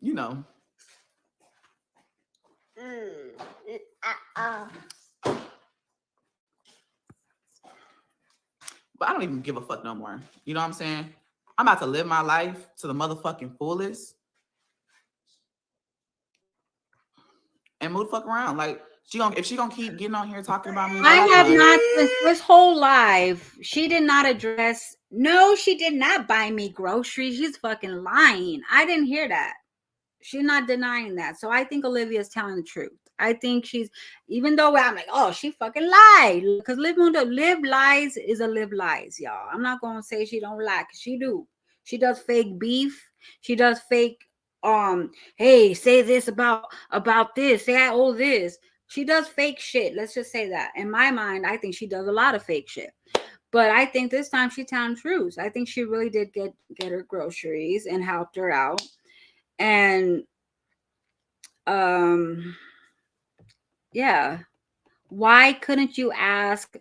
You know. But I don't even give a fuck no more. You know what I'm saying? I'm about to live my life to the motherfucking fullest and move the fuck around. Like, if she gonna keep getting on here talking about me, I have not, this whole live, she did not address, no, she did not buy me groceries. She's fucking lying. I didn't hear that. She's not denying that. So I think Olivia is telling the truth. I think she's, even though I'm like, oh, she fucking lied. Because live lies is a live lies, y'all. I'm not going to say she don't lie, because she do. She does fake beef. She does fake, hey, say this about this. Say all this. She does fake shit. Let's just say that. In my mind, I think she does a lot of fake shit. But I think this time she's telling the truth. I think she really did get her groceries and helped her out. And yeah, why couldn't you ask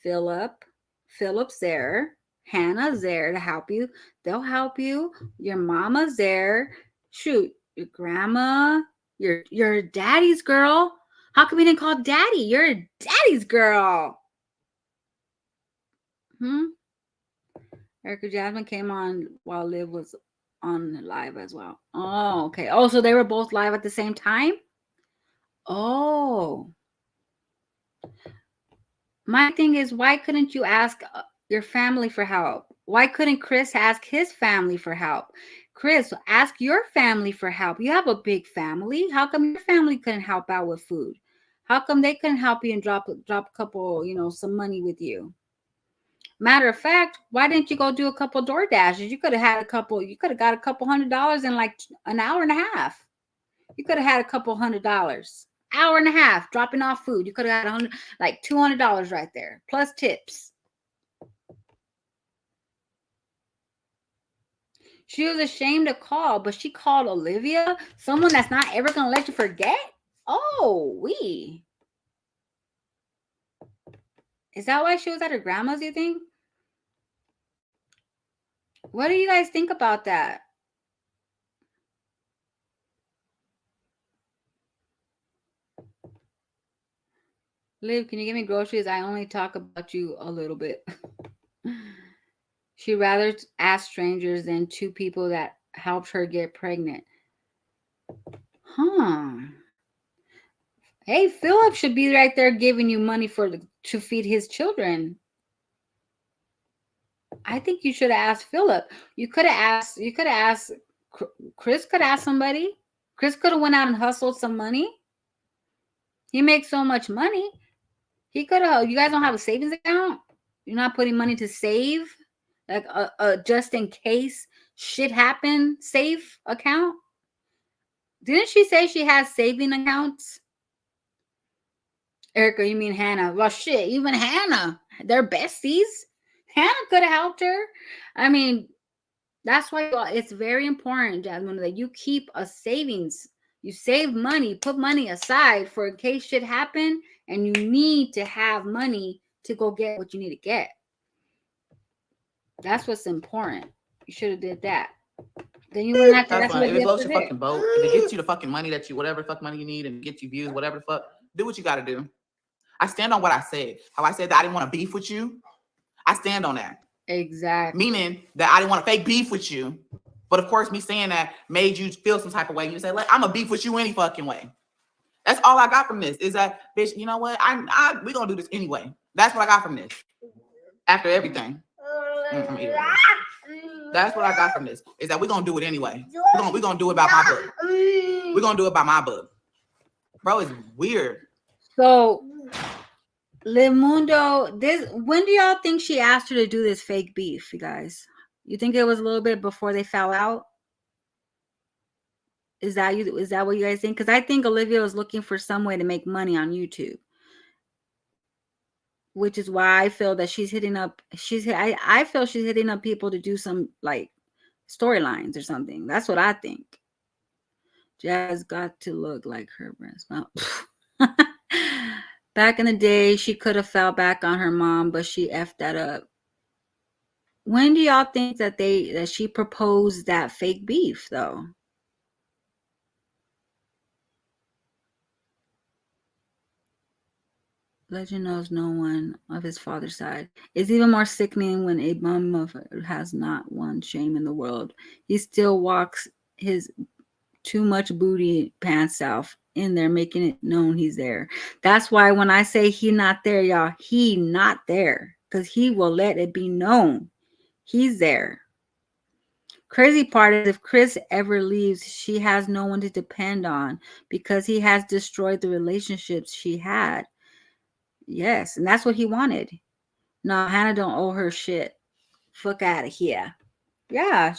Philip? Philip's there, Hannah's there to help you. They'll help you. Your mama's there. Shoot, your grandma, your daddy's girl. How come you didn't call daddy? You're a daddy's girl. Erica Jasmine came on while Liv was on live as well. Oh, okay. Oh, so they were both live at the same time? Oh. My thing is, why couldn't you ask your family for help? Why couldn't Chris ask his family for help? Chris, ask your family for help. You have a big family. How come your family couldn't help out with food? How come they couldn't help you and drop a couple, some money with you? Matter of fact, why didn't you go do a couple door dashes? You could have got a couple $100 in like an hour and a half. You could have had a couple $100. Hour and a half dropping off food. You could have had like $200 right there, plus tips. She was ashamed to call, but she called Olivia, someone that's not ever gonna let you forget. Oh, is that why she was at her grandma's, you think? What do you guys think about that? Liv, can you give me groceries? I only talk about you a little bit. She rather ask strangers than two people that helped her get pregnant. Hey, Philip should be right there giving you money to feed his children. I think you should have asked Philip. You could have asked Chris could ask somebody. Chris could have went out and hustled some money. He makes so much money. He could have. You guys don't have a savings account? You're not putting money to save? Like a just in case shit happen safe account? Didn't she say she has saving accounts? Erica, you mean Hannah? Well, shit, even Hannah. They're besties. Hannah could have helped her. I mean, that's why it's very important, Jasmine, that you keep a savings. You save money, put money aside for in case shit happen, and you need to have money to go get what you need to get. That's what's important. You should have did that. Then you wouldn't have to. That's fine. If it floats your fucking boat, if it gets you the fucking money that you, whatever the fuck money you need, and get you views, whatever the fuck, do what you got to do. I stand on what I said. How I said that I didn't want to beef with you. I stand on that. Exactly. Meaning that I didn't want to fake beef with you. But of course, me saying that made you feel some type of way. You say, like, I'm a beef with you any fucking way. That's all I got from this is that, bitch, you know what? We gonna do this anyway. That's what I got from this. After everything. That's what I got from this. Is that we're gonna do it anyway. We're gonna do it by my book. We're gonna do it by my book. Bro, it's weird. So Limundo, when do y'all think she asked her to do this fake beef, you guys? You think it was a little bit before they fell out? Is that what you guys think? Because I think Olivia was looking for some way to make money on YouTube. which is why I feel that she's hitting up. I feel she's hitting up people to do some like storylines or something. That's what I think. Jazz got to look like her breast. Well, back in the day, she could have fell back on her mom, but she effed that up. When do y'all think that she proposed that fake beef though? Legend knows no one of his father's side. It's even more sickening when a bum has not one shame in the world. He still walks his too much booty pants self in there, making it known he's there. That's why when I say he not there, y'all, he not there, because he will let it be known he's there. Crazy part is if Chris ever leaves, she has no one to depend on because he has destroyed the relationships she had. Yes, and that's what he wanted. No, Hannah don't owe her shit. Fuck out of here. Yeah.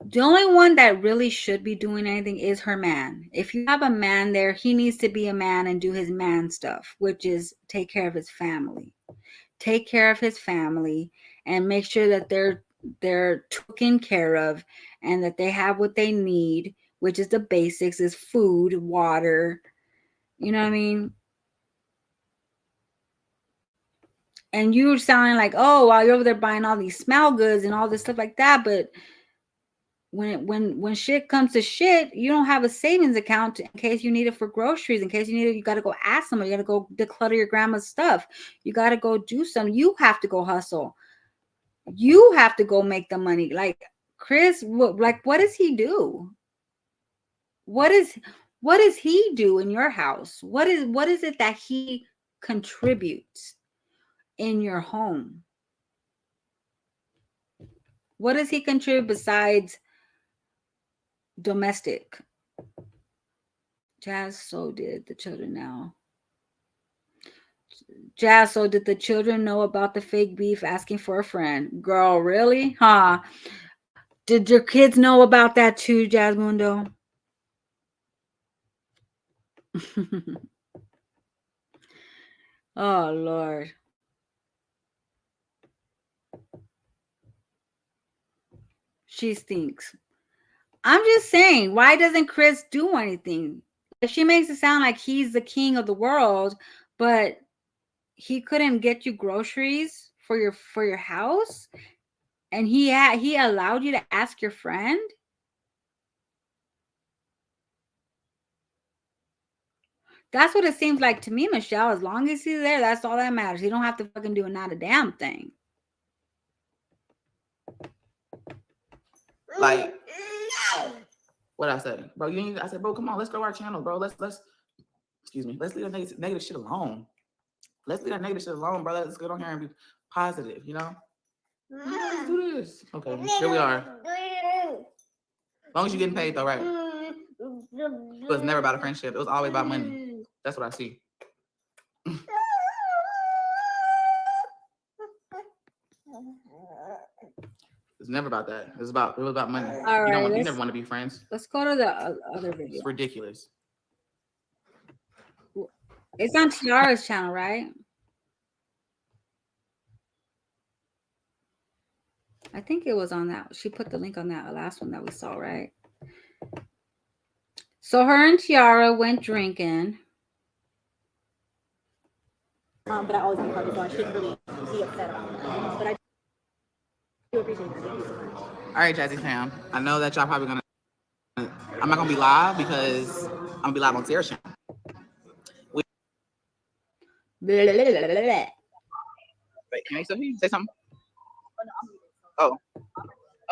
The only one that really should be doing anything is her man. If you have a man there, he needs to be a man and do his man stuff, which is take care of his family. Take care of his family and make sure that they're taken care of and that they have what they need, which is the basics, is food, water. You know what I mean? And you're sounding like, oh, while you're over there buying all these smell goods and all this stuff like that, but when shit comes to shit, you don't have a savings account in case you need it for groceries. In case you need it, you got to go ask somebody. You got to go declutter your grandma's stuff. You got to go do something. You have to go hustle. You have to go make the money. Like Chris, what does he do? What does he do in your house? What is it that he contributes in your home? What does he contribute besides domestic? Jazz, so did the children now. Jazz, so did the children know about the fake beef asking for a friend? Girl, really? Huh? Did your kids know about that too, Jazmundo? Oh, Lord. She stinks. I'm just saying, why doesn't Chris do anything? She makes it sound like he's the king of the world, but he couldn't get you groceries for your house, and he allowed you to ask your friend. That's what it seems like to me, Michelle. As long as he's there, that's all that matters. You don't have to fucking do not a damn thing. Like, what I said, bro. I said, bro, come on, let's go to our channel, bro. Let's excuse me. Let's leave that negative shit alone. Let's leave that negative shit alone, bro. Let's get on here and be positive, you know? Yeah, let's do this. Okay, here we are. As long as you're getting paid, though, right? It was never about a friendship. It was always about money. That's what I see. It's never about that. It was about money. All right, you never want to be friends. Let's go to the other video. It's ridiculous. It's on Kiara's channel, right? I think it was on that. She put the link on that last one that we saw, right? So her and Kiara went drinking. But I always be part of it, so I shouldn't really be upset about that. But I do appreciate that. Thank you so much. All right, Jazzy fam. I know that y'all probably I'm not gonna be live because I'm gonna be live on Sarah's channel. Wait, can you still hear you? Say something. Oh,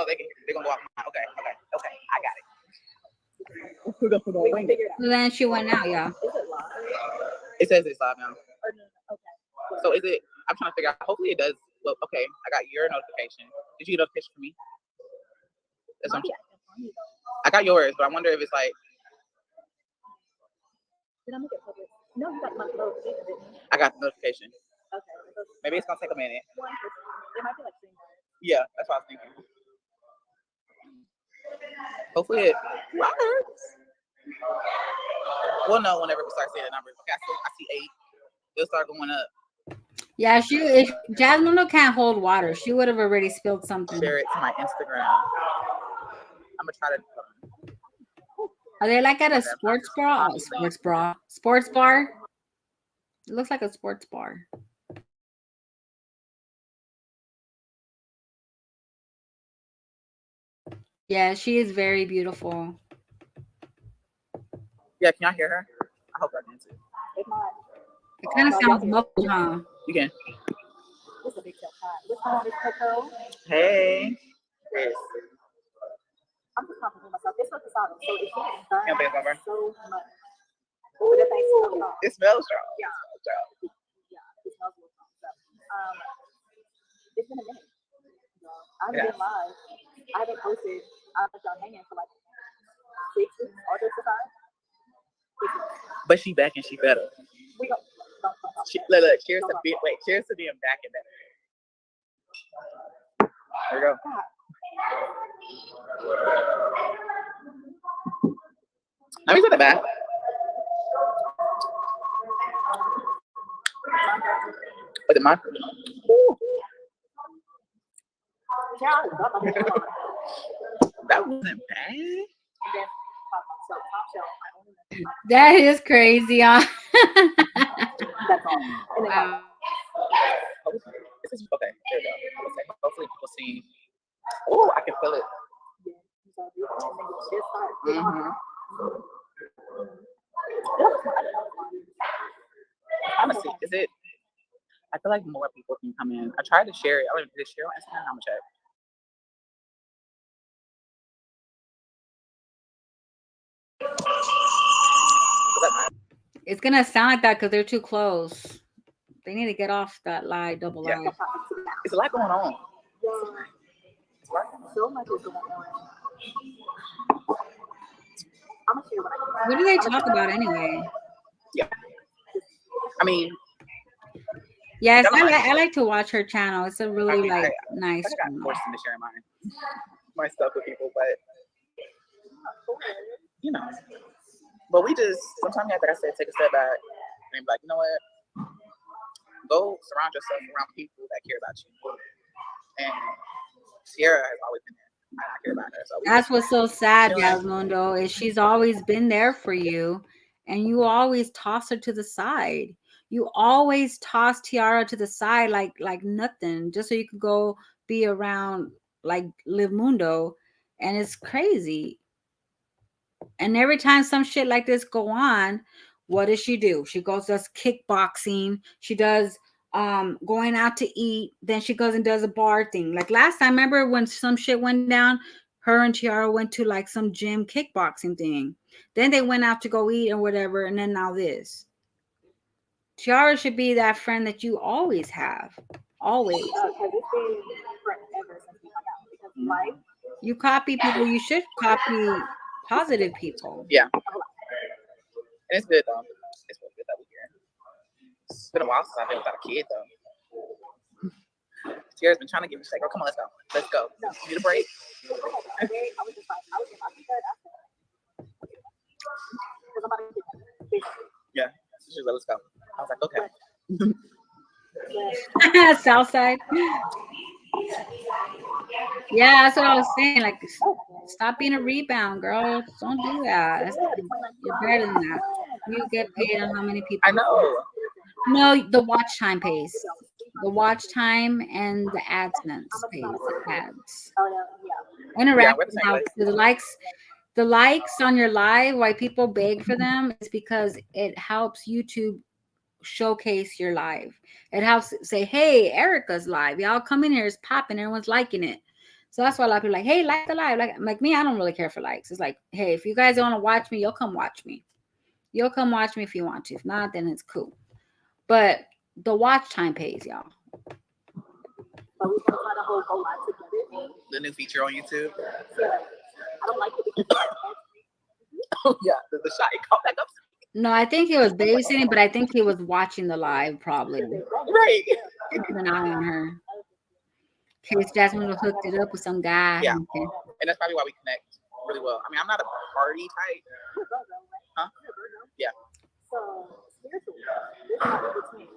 they're gonna go off. Okay, I got it. So then she went out, y'all. It says it's live now. So is it? I'm trying to figure out. Hopefully it does. Well, okay, I got your notification. Did you get a notification for me? That's what I got yours, but I wonder if it's like. Did I make it public? No, you got my notification, didn't you? I got the notification. Okay. Maybe it's gonna take a minute. It might be like $3. Yeah, that's what I was thinking. Hopefully it works. We'll know whenever we start seeing the numbers. Okay, I see 8. It'll start going up. Yeah, if Jazmundo can't hold water, she would have already spilled something. Share it to my Instagram. I'm gonna try to. Are they like at a sports bar? Oh, sports bar. It looks like a sports bar. Yeah, she is very beautiful. Yeah, can y'all hear her? I hope I can too. If not, It kind of sounds muffled, huh? You can. this is a big tail cat. What's going on, Miss Coco? Hey. Yes. I'm just complimenting myself. It's so cassava, so it's getting burned Can't believe it. so much. But that thing smells strong. It smells strong. Yeah. Yeah, it smells real strong. So, it's been a minute. I haven't been live. I haven't posted. I've been hanging for like 6 weeks, August or 5. But she back and she better. We go. Look, cheers to being back and better. There we go. Let me go to the back. Was it mine? That wasn't bad. That is crazy, huh? That's all. And then Wow. This is okay. There we go. Hopefully people see. Oh, I can feel it. Mm-hmm. Honestly, is it? I feel like more people can come in. I tried to share it. Did it share on Instagram? I'm gonna check. It's gonna sound like that because they're too close. They need to get off that lie, double lie. It's a lot going on. so much is going on. I'm gonna share what I What do they talk about anyway? Yeah. I mean, yes, I like to watch her channel. It's a really nice I got one. forced into sharing my stuff with people, but you know. But we just sometimes you have to, like I said, take a step back and be like, you know what? Go surround yourself around people that care about you. And Kiara has always been there. I care about her. So that's what's so sad, Jazmundo, is she's always been there for you, and you always toss her to the side. You always toss Tiara to the side like nothing, just so you could go be around like Livmundo, and it's crazy. And every time some shit like this go on, what does she do? She goes does kickboxing. She does going out to eat. Then she goes and does a bar thing. Like last time, remember when some shit went down? Her and Tiara went to like some gym kickboxing thing. Then they went out to go eat or whatever. And then now this. Tiara should be that friend that you always have. Always. because it's been forever since we hung out. Because life, You copy people. You should copy positive people. yeah. And it's good though. It's really good that we're here. It's been a while since I've been without a kid though. Tiara's been trying to get me. She's like, "Oh, come on, let's go. Let's go. You need a break?" I was just like, I was in my bed after. Because I'm about to get basically. Yeah. She's like, "Let's go." I was like, "Okay." Southside. Yeah, that's what I was saying. Like, stop being a rebound, girl. Don't do that. You're better than that. You get paid on how many people. I know. No, the watch time pays. The watch time and the AdSense pays. The ads. Oh, yeah. Interact we're the same with the likes on your live. Why people beg for them is because it helps YouTube showcase your live. It helps say, hey, Erica's live. Y'all come in here, it's popping, everyone's liking it. So that's why a lot of people are like, hey, like the live. Like me, I don't really care for likes. It's like, hey, if you guys don't want to watch me, you'll come watch me. You'll come watch me if you want to. If not, then it's cool. But the watch time pays, y'all. But we still try to hold go live together. The new feature on YouTube. I don't like it because Oh yeah, the shot. It caught back up. No, I think he was babysitting, but I think he was watching the live probably. Right. Keeping an eye on her. In case Jasmine hooked it up with some guy. Yeah. And that's probably why we connect really well. I mean, I'm not a party type. Huh? Yeah. so spiritually, this is not between.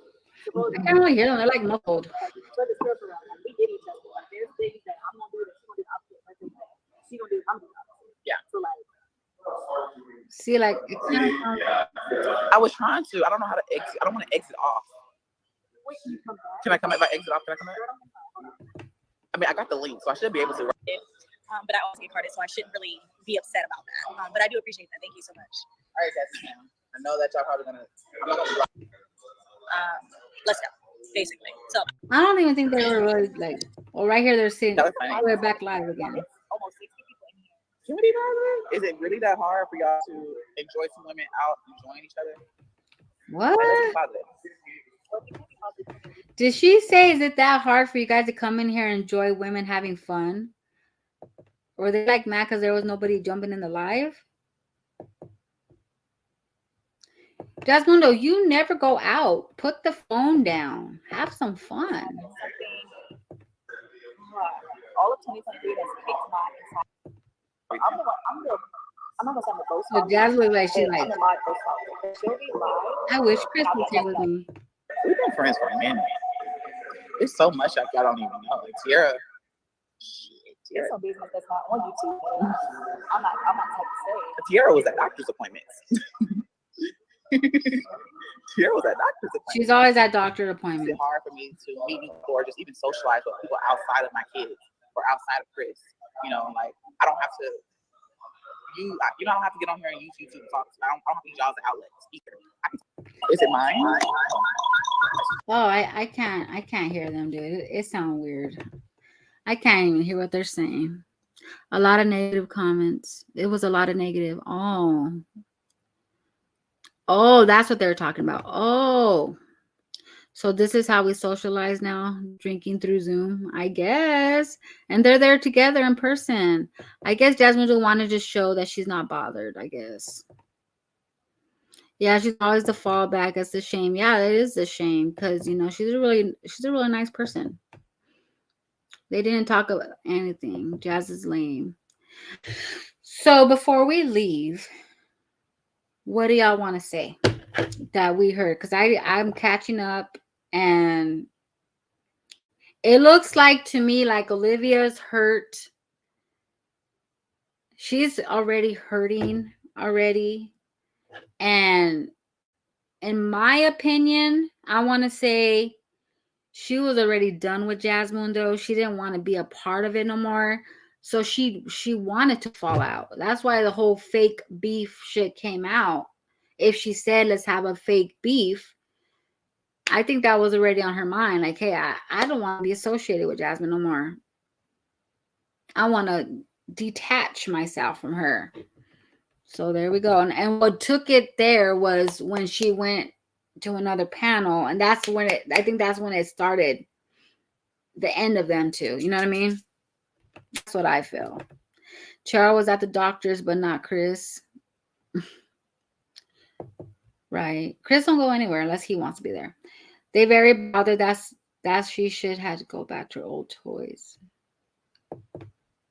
both I can't really hear them. They're like muffled. but it's still around. Like we get each other. Like there's things that I'm gonna do that she's gonna do the opposite. Like things that she gonna do, I'm doing the opposite. Yeah. So like See, like it kind of sounds. I was trying to. I don't know how to exit. I don't want to exit off. wait till you come back. Can I come back? If I exit off, can I come back? I mean, I got the link, so I should be able to. But I also get carded, so I shouldn't really be upset about that. But I do appreciate that. Thank you so much. All right, Jasmine. I know that y'all probably gonna. I'm not gonna. Let's go. Basically. So I don't even think they were really like. Well, right here they're sitting. That was funny. We're back live again. almost 60 people in here. Is it really that hard for y'all to enjoy some women out enjoying each other? What? Let's be positive. Did she say, is it that hard for you guys to come in here and enjoy women having fun? Or they like mad because there was nobody jumping in the live? Jazmundo, you never go out. Put the phone down. Have some fun. All of 2023 has kicked my inside. I'm not gonna say I'm a ghost. So Jasmine, like, she's like, I'm a live ghost talker. She'll be live. I wish Chris was here with me. We've been friends for a minute. There's so much like y'all don't even know. Like Tiara. It's some business that's not on YouTube. I'm not type to say. Tiara was at doctor's appointments. Tiara was at doctor's appointments. She's always at doctor It's appointments. hard for me to meet people or just even socialize with people outside of my kids or outside of Chris. You know, like I don't have to. You don't have to get on here and use YouTube to talk to. I don't have to use y'all as outlets either. Is it mine? Oh, I can't hear them, dude. It sounds weird. I can't even hear what they're saying. A lot of negative comments. It was a lot of negative. Oh, that's what they're talking about. Oh, so this is how we socialize now, drinking through Zoom, I guess. And they're there together in person. I guess Jasmine will want to just show that she's not bothered, I guess. Yeah, she's always the fallback. That's the shame. Yeah, it is a shame because, you know, she's a really nice person. They didn't talk about anything. Jazz is lame. So before we leave, what do y'all want to say that we heard? Because I'm catching up and it looks like to me like Olivia's hurt. She's already hurting already. And in my opinion, I want to say she was already done with Jazmundo. She didn't want to be a part of it no more. So she wanted to fall out. That's why the whole fake beef shit came out. If she said, let's have a fake beef, I think that was already on her mind. Like, hey, I don't want to be associated with Jasmine no more. I want to detach myself from her. So there we go. And what took it there was when she went to another panel. And that's when I think that's when it started. The end of them too. You know what I mean? That's what I feel. Chara was at the doctor's, but not Chris. Right. Chris don't go anywhere unless he wants to be there. They very bothered. That's she should have to go back to her old toys.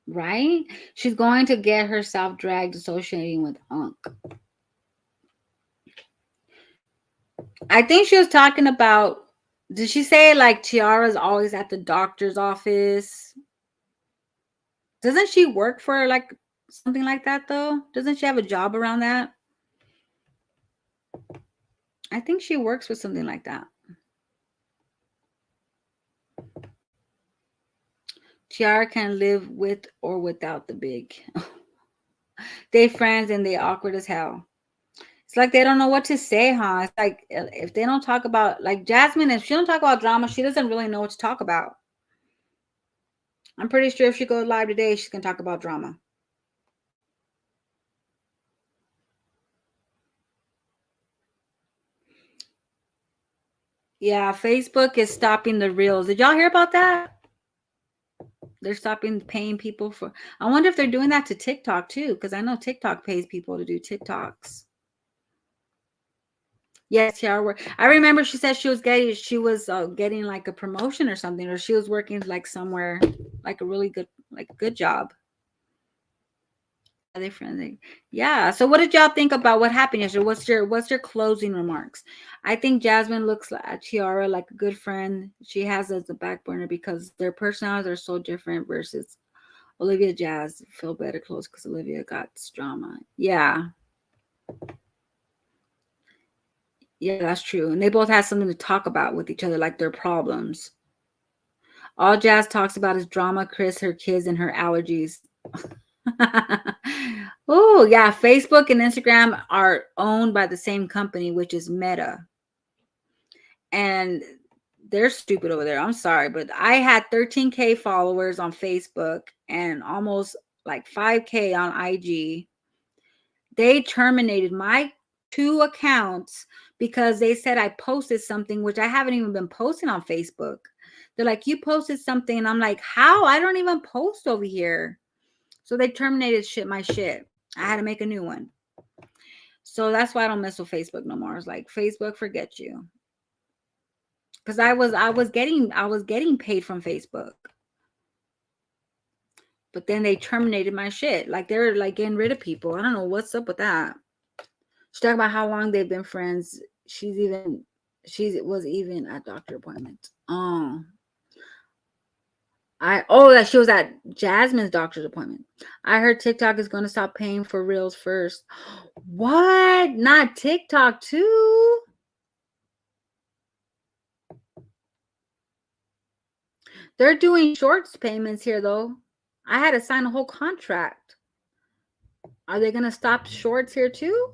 Right? She's going to get herself dragged associating with Unc. I think she was talking about, did she say like Tiara's always at the doctor's office? Doesn't she work for like something like that though? Doesn't she have a job around that? I think she works with something like that. Kiara can live with or without the big. They friends and they awkward as hell. It's like they don't know what to say, huh? It's like if they don't talk about, like Jasmine, if she don't talk about drama, she doesn't really know what to talk about. I'm pretty sure if she goes live today, she's going to talk about drama. Yeah, Facebook is stopping the reels. Did y'all hear about that? They're stopping paying people for. I wonder if they're doing that to TikTok too, because I know TikTok pays people to do TikToks. Yes, Tiara. I remember she said she was getting like a promotion or something, or she was working like somewhere, like a really good, like good job. Are they friendly? Yeah. So what did y'all think about what happened yesterday? What's your closing remarks? I think Jasmine looks at Kiara like a good friend. She has as a back burner because their personalities are so different versus Olivia Jazz feel better close because Olivia got drama. Yeah. Yeah, that's true. And they both have something to talk about with each other, like their problems. All Jazz talks about is drama, Chris, her kids, and her allergies. Oh, yeah. Facebook and Instagram are owned by the same company, which is Meta. And they're stupid over there. I'm sorry, but I had 13K followers on Facebook and almost like 5K on IG. They terminated my 2 accounts because they said I posted something, which I haven't even been posting on Facebook. They're like, you posted something. And I'm like, how? I don't even post over here. So they terminated my shit. I had to make a new one. So that's why I don't mess with Facebook no more. It's like, Facebook, forget you. Because I was getting paid from Facebook. But then they terminated my shit. Like they're like getting rid of people. I don't know what's up with that. She talked about how long they've been friends. She was even at doctor appointments. That she was at Jasmine's doctor's appointment. I heard TikTok is going to stop paying for reels first. What? Not TikTok too? They're doing shorts payments here though. I had to sign a whole contract. Are they going to stop shorts here too?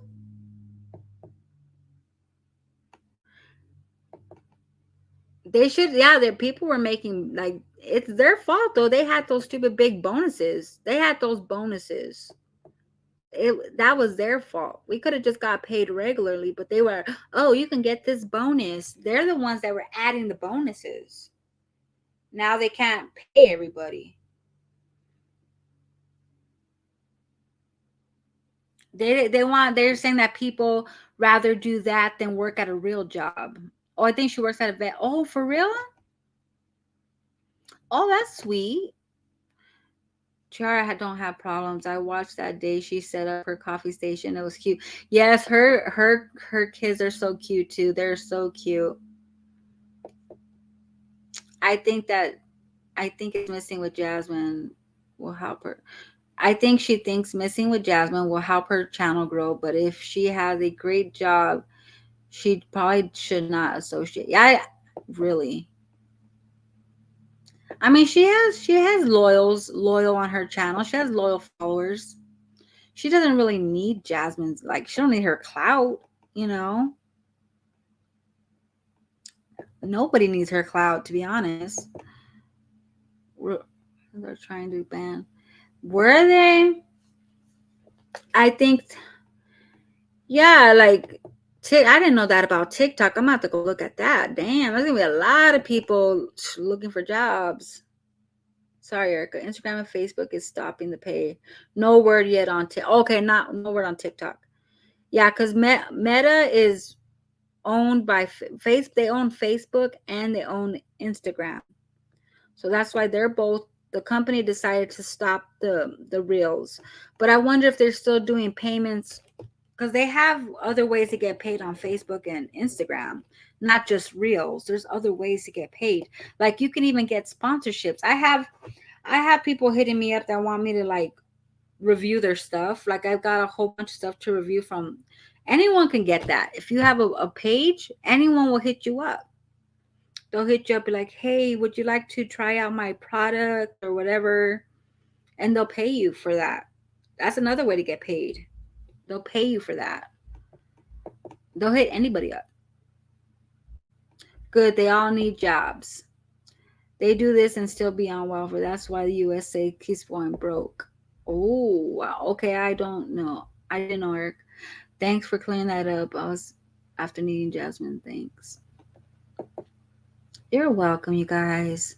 They should. Yeah, their people were making like it's their fault though. They had those stupid big bonuses. They had those bonuses. That was their fault. We could have just got paid regularly, but they were, oh, you can get this bonus. They're the ones that were adding the bonuses. Now they can't pay everybody. They're saying that people rather do that than work at a real job. Oh, I think she works at a vet. Oh, for real? Oh, that's sweet. Kiara don't have problems. I watched that day she set up her coffee station. It was cute. Yes, her kids are so cute too. They're so cute. I think it's missing with Jasmine will help her. I think she thinks missing with Jasmine will help her channel grow, but if she has a great job, she probably should not associate. Yeah, really. I mean, she has loyal on her channel. She has loyal followers. She doesn't really need Jasmine's, like, she don't need her clout, you know. Nobody needs her clout, to be honest. They're trying to ban. Were they? I think, yeah, like, I didn't know that about TikTok. I'm gonna have to go look at that. Damn, there's gonna be a lot of people looking for jobs. Sorry, Erica. Instagram and Facebook is stopping the pay. No word yet on TikTok. Okay, no word on TikTok. Yeah, because Meta is owned by Facebook. They own Facebook and they own Instagram. So that's why the company decided to stop the reels. But I wonder if they're still doing payments because they have other ways to get paid on Facebook and Instagram, not just reels. There's other ways to get paid. Like you can even get sponsorships. I have people hitting me up that want me to like review their stuff. Like I've got a whole bunch of stuff to review from. Anyone can get that. If you have a page, anyone will hit you up. They'll hit you up, be like, hey, would you like to try out my product or whatever? And they'll pay you for that. That's another way to get paid. They'll pay you for that. They'll hit anybody up. Good. They all need jobs. They do this and still be on welfare. That's why the USA keeps going broke. Oh, wow. Okay. I don't know. I didn't know, Eric. Thanks for clearing that up. I was after needing Jasmine. Thanks. You're welcome, you guys.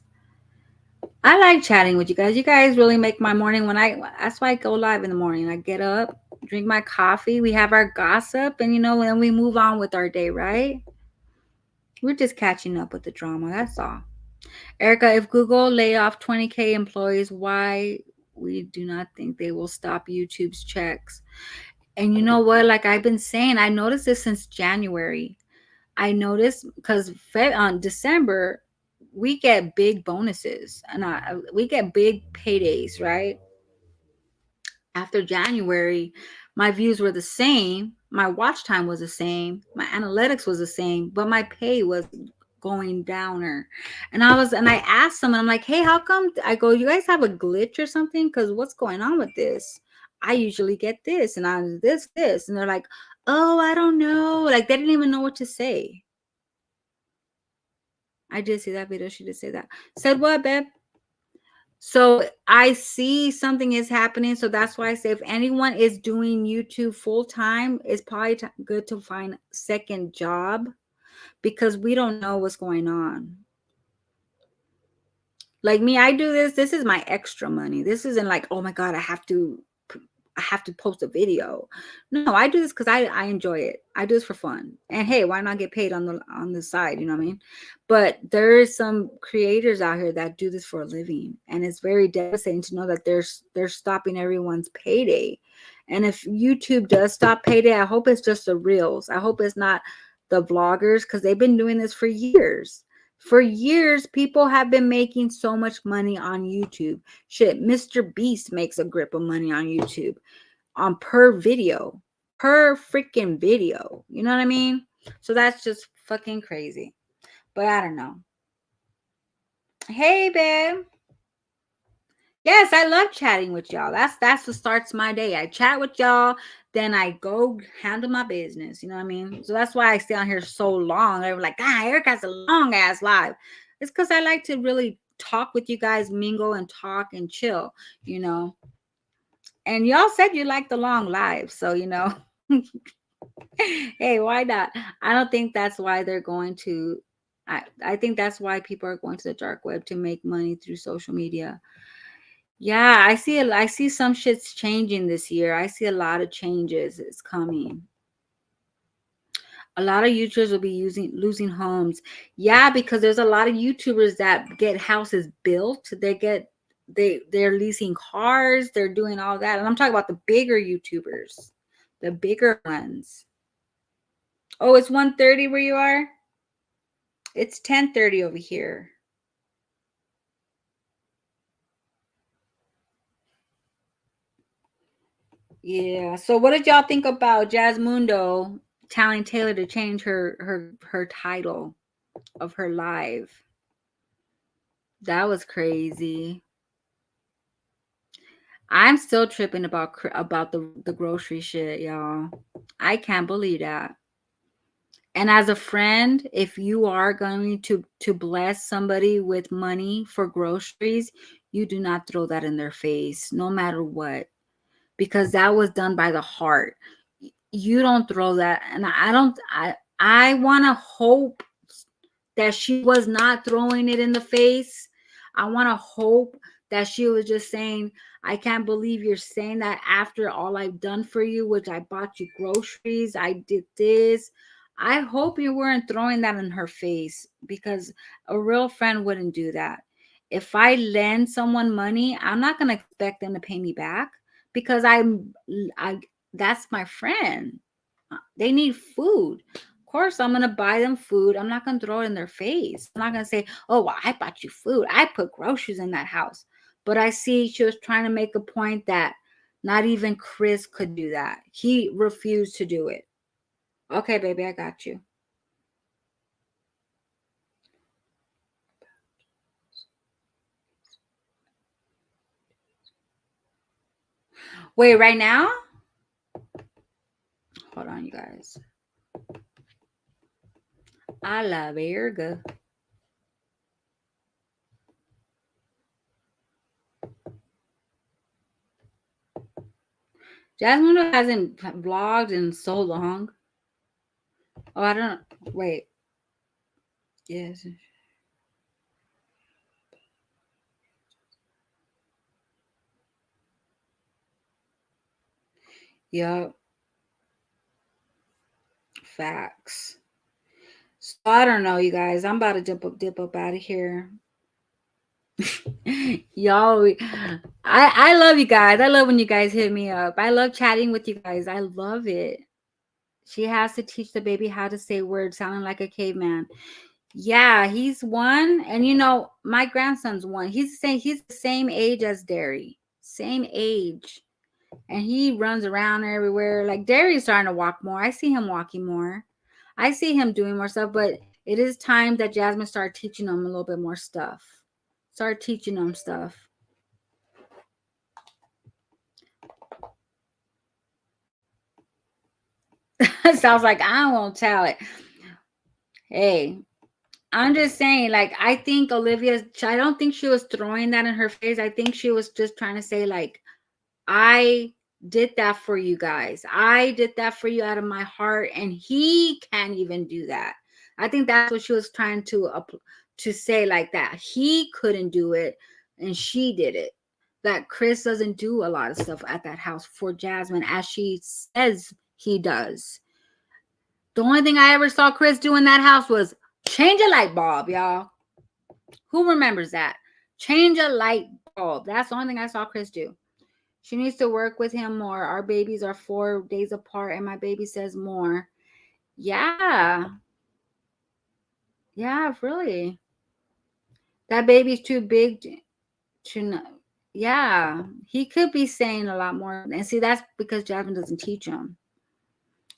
I like chatting with you guys. You guys really make my morning that's why I go live in the morning. I get up, drink my coffee, we have our gossip, and then we move on with our day, right? We're just catching up with the drama. That's all. Erica, if Google lay off 20K employees, why we do not think they will stop YouTube's checks. And you know what? Like I've been saying, I noticed this since January. I noticed because on December we get big bonuses and we get big paydays, right? After January, my views were the same, my watch time was the same, my analytics was the same, but my pay was going downer. And I asked them, and I'm like, hey, how come? I go, you guys have a glitch or something? Because what's going on with this? I usually get this, and I this, and they're like, oh, I don't know. Like they didn't even know what to say. I did see that video. She did say that. Said what, babe? So I see something is happening. So that's why I say if anyone is doing YouTube full time, it's probably good to find a second job because we don't know what's going on. Like me, I do this. This is my extra money. This isn't like, oh my God, I have to post a video. No, I do this because I enjoy it. I do this for fun. And hey, why not get paid on the side? You know what I mean? But there is some creators out here that do this for a living, and it's very devastating to know that they're stopping everyone's payday. And if YouTube does stop payday, I hope it's just the reels. I hope it's not the vloggers because they've been doing this for years. For years, people have been making so much money on YouTube. Shit, Mr. Beast makes a grip of money on YouTube on per video, per freaking video. You know what I mean? So that's just fucking crazy. But I don't know. Hey, babe. Yes, I love chatting with y'all. That's what starts my day. I chat with y'all, then I go handle my business. You know what I mean? So that's why I stay on here so long. They were like, ah, Eric has a long ass live. It's because I like to really talk with you guys, mingle and talk and chill, you know. And y'all said you like the long live, so you know. Hey, why not? I don't think that's why they're going to. I think that's why people are going to the dark web to make money through social media. Yeah, I see some shit's changing this year. I see a lot of changes. It's coming. A lot of YouTubers will be losing homes. Yeah, because there's a lot of YouTubers that get houses built. They're leasing cars, they're doing all that. And I'm talking about the bigger YouTubers, the bigger ones. Oh, it's 1:30 where you are? It's 10:30 over here. Yeah. So what did y'all think about Jazmundo telling Taylor to change her title of her live? That was crazy. I'm still tripping about the grocery shit, y'all. I can't believe that. And as a friend, if you are going to bless somebody with money for groceries, you do not throw that in their face, no matter what, because that was done by the heart. You don't throw that, and I want to hope that she was not throwing it in the face. I want to hope that she was just saying, I can't believe you're saying that after all I've done for you, which I bought you groceries, I did this. I hope you weren't throwing that in her face because a real friend wouldn't do that. If I lend someone money, I'm not going to expect them to pay me back because I that's my friend. They need food. Of course, I'm going to buy them food. I'm not going to throw it in their face. I'm not going to say, oh, well, I bought you food. I put groceries in that house. But I see she was trying to make a point that not even Chris could do that. He refused to do it. Okay, baby, I got you. Wait, right now? Hold on, you guys. A la verga. Jazmundo hasn't vlogged in so long. Oh, I don't. Wait. Yes. Yup. Facts. So I don't know, you guys. I'm about to dip up out of here. Y'all, I love you guys. I love when you guys hit me up. I love chatting with you guys. I love it. She has to teach the baby how to say words sounding like a caveman. Yeah, he's one. And you know, my grandson's one. He's the same age as Derry. Same age. And he runs around everywhere. Like Derry's starting to walk more. I see him walking more. I see him doing more stuff, but it is time that Jasmine started teaching him a little bit more stuff. Start teaching him stuff. Sounds like I won't tell it. Hey, I'm just saying, like, I think I don't think she was throwing that in her face. I think she was just trying to say, like, I did that for you guys. I did that for you out of my heart, and he can't even do that. I think that's what she was trying to say, like that. He couldn't do it, and she did it. That Chris doesn't do a lot of stuff at that house for Jasmine, as she says he does. The only thing I ever saw Chris do in that house was change a light bulb, y'all. Who remembers that? Change a light bulb. That's the only thing I saw Chris do. She needs to work with him more. Our babies are 4 days apart, and my baby says more. Yeah. Yeah, really. That baby's too big to yeah. He could be saying a lot more. And see, that's because Jasmine doesn't teach him.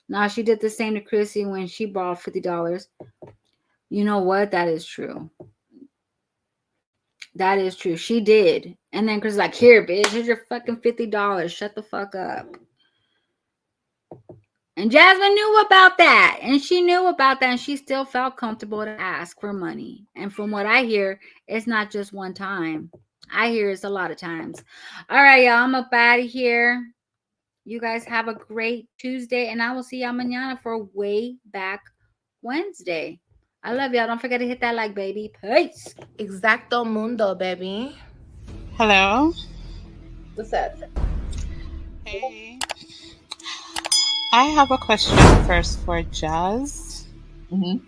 Now, she did the same to Chrissy when she borrowed $50. You know what? That is true. That is true. She did. And then Chris is like, here, bitch, here's your fucking $50. Shut the fuck up. And Jasmine knew about that. And she knew about that. And she still felt comfortable to ask for money. And from what I hear, it's not just one time. I hear it's a lot of times. All right, y'all. I'm up out of here. You guys have a great Tuesday. And I will see y'all mañana for Way Back Wednesday. I love y'all. Don't forget to hit that like, baby. Peace. Exacto mundo, baby. Hello. What's up? Hey. I have a question first for Jazz. Mhm.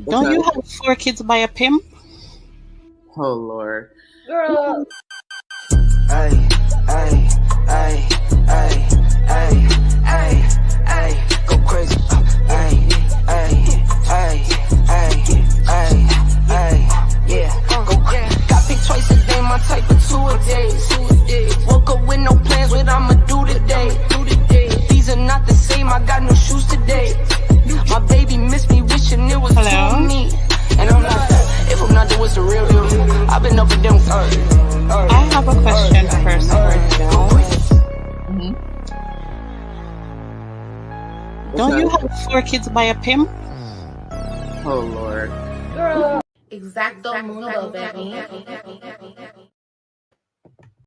Don't you have 4 kids by a pimp? Oh Lord. Girl. Ay, ay, ay, ay, ay, ay, ay, go crazy. Ay, ay, ay, ay, ay, ay, yeah, go crazy. Got picked twice a day, my type of 2 a day. Woke up with no plans, what I'ma do today. These are not the same, I got new shoes today. My baby missed me, wishing it was two of me. And I'm like, if I'm not doing the real deal, I've been up and down. I have a question first for Jazz. Mhm. Don't you have 4 kids by a pimp? Oh Lord. Girl. Exacto mundo, baby.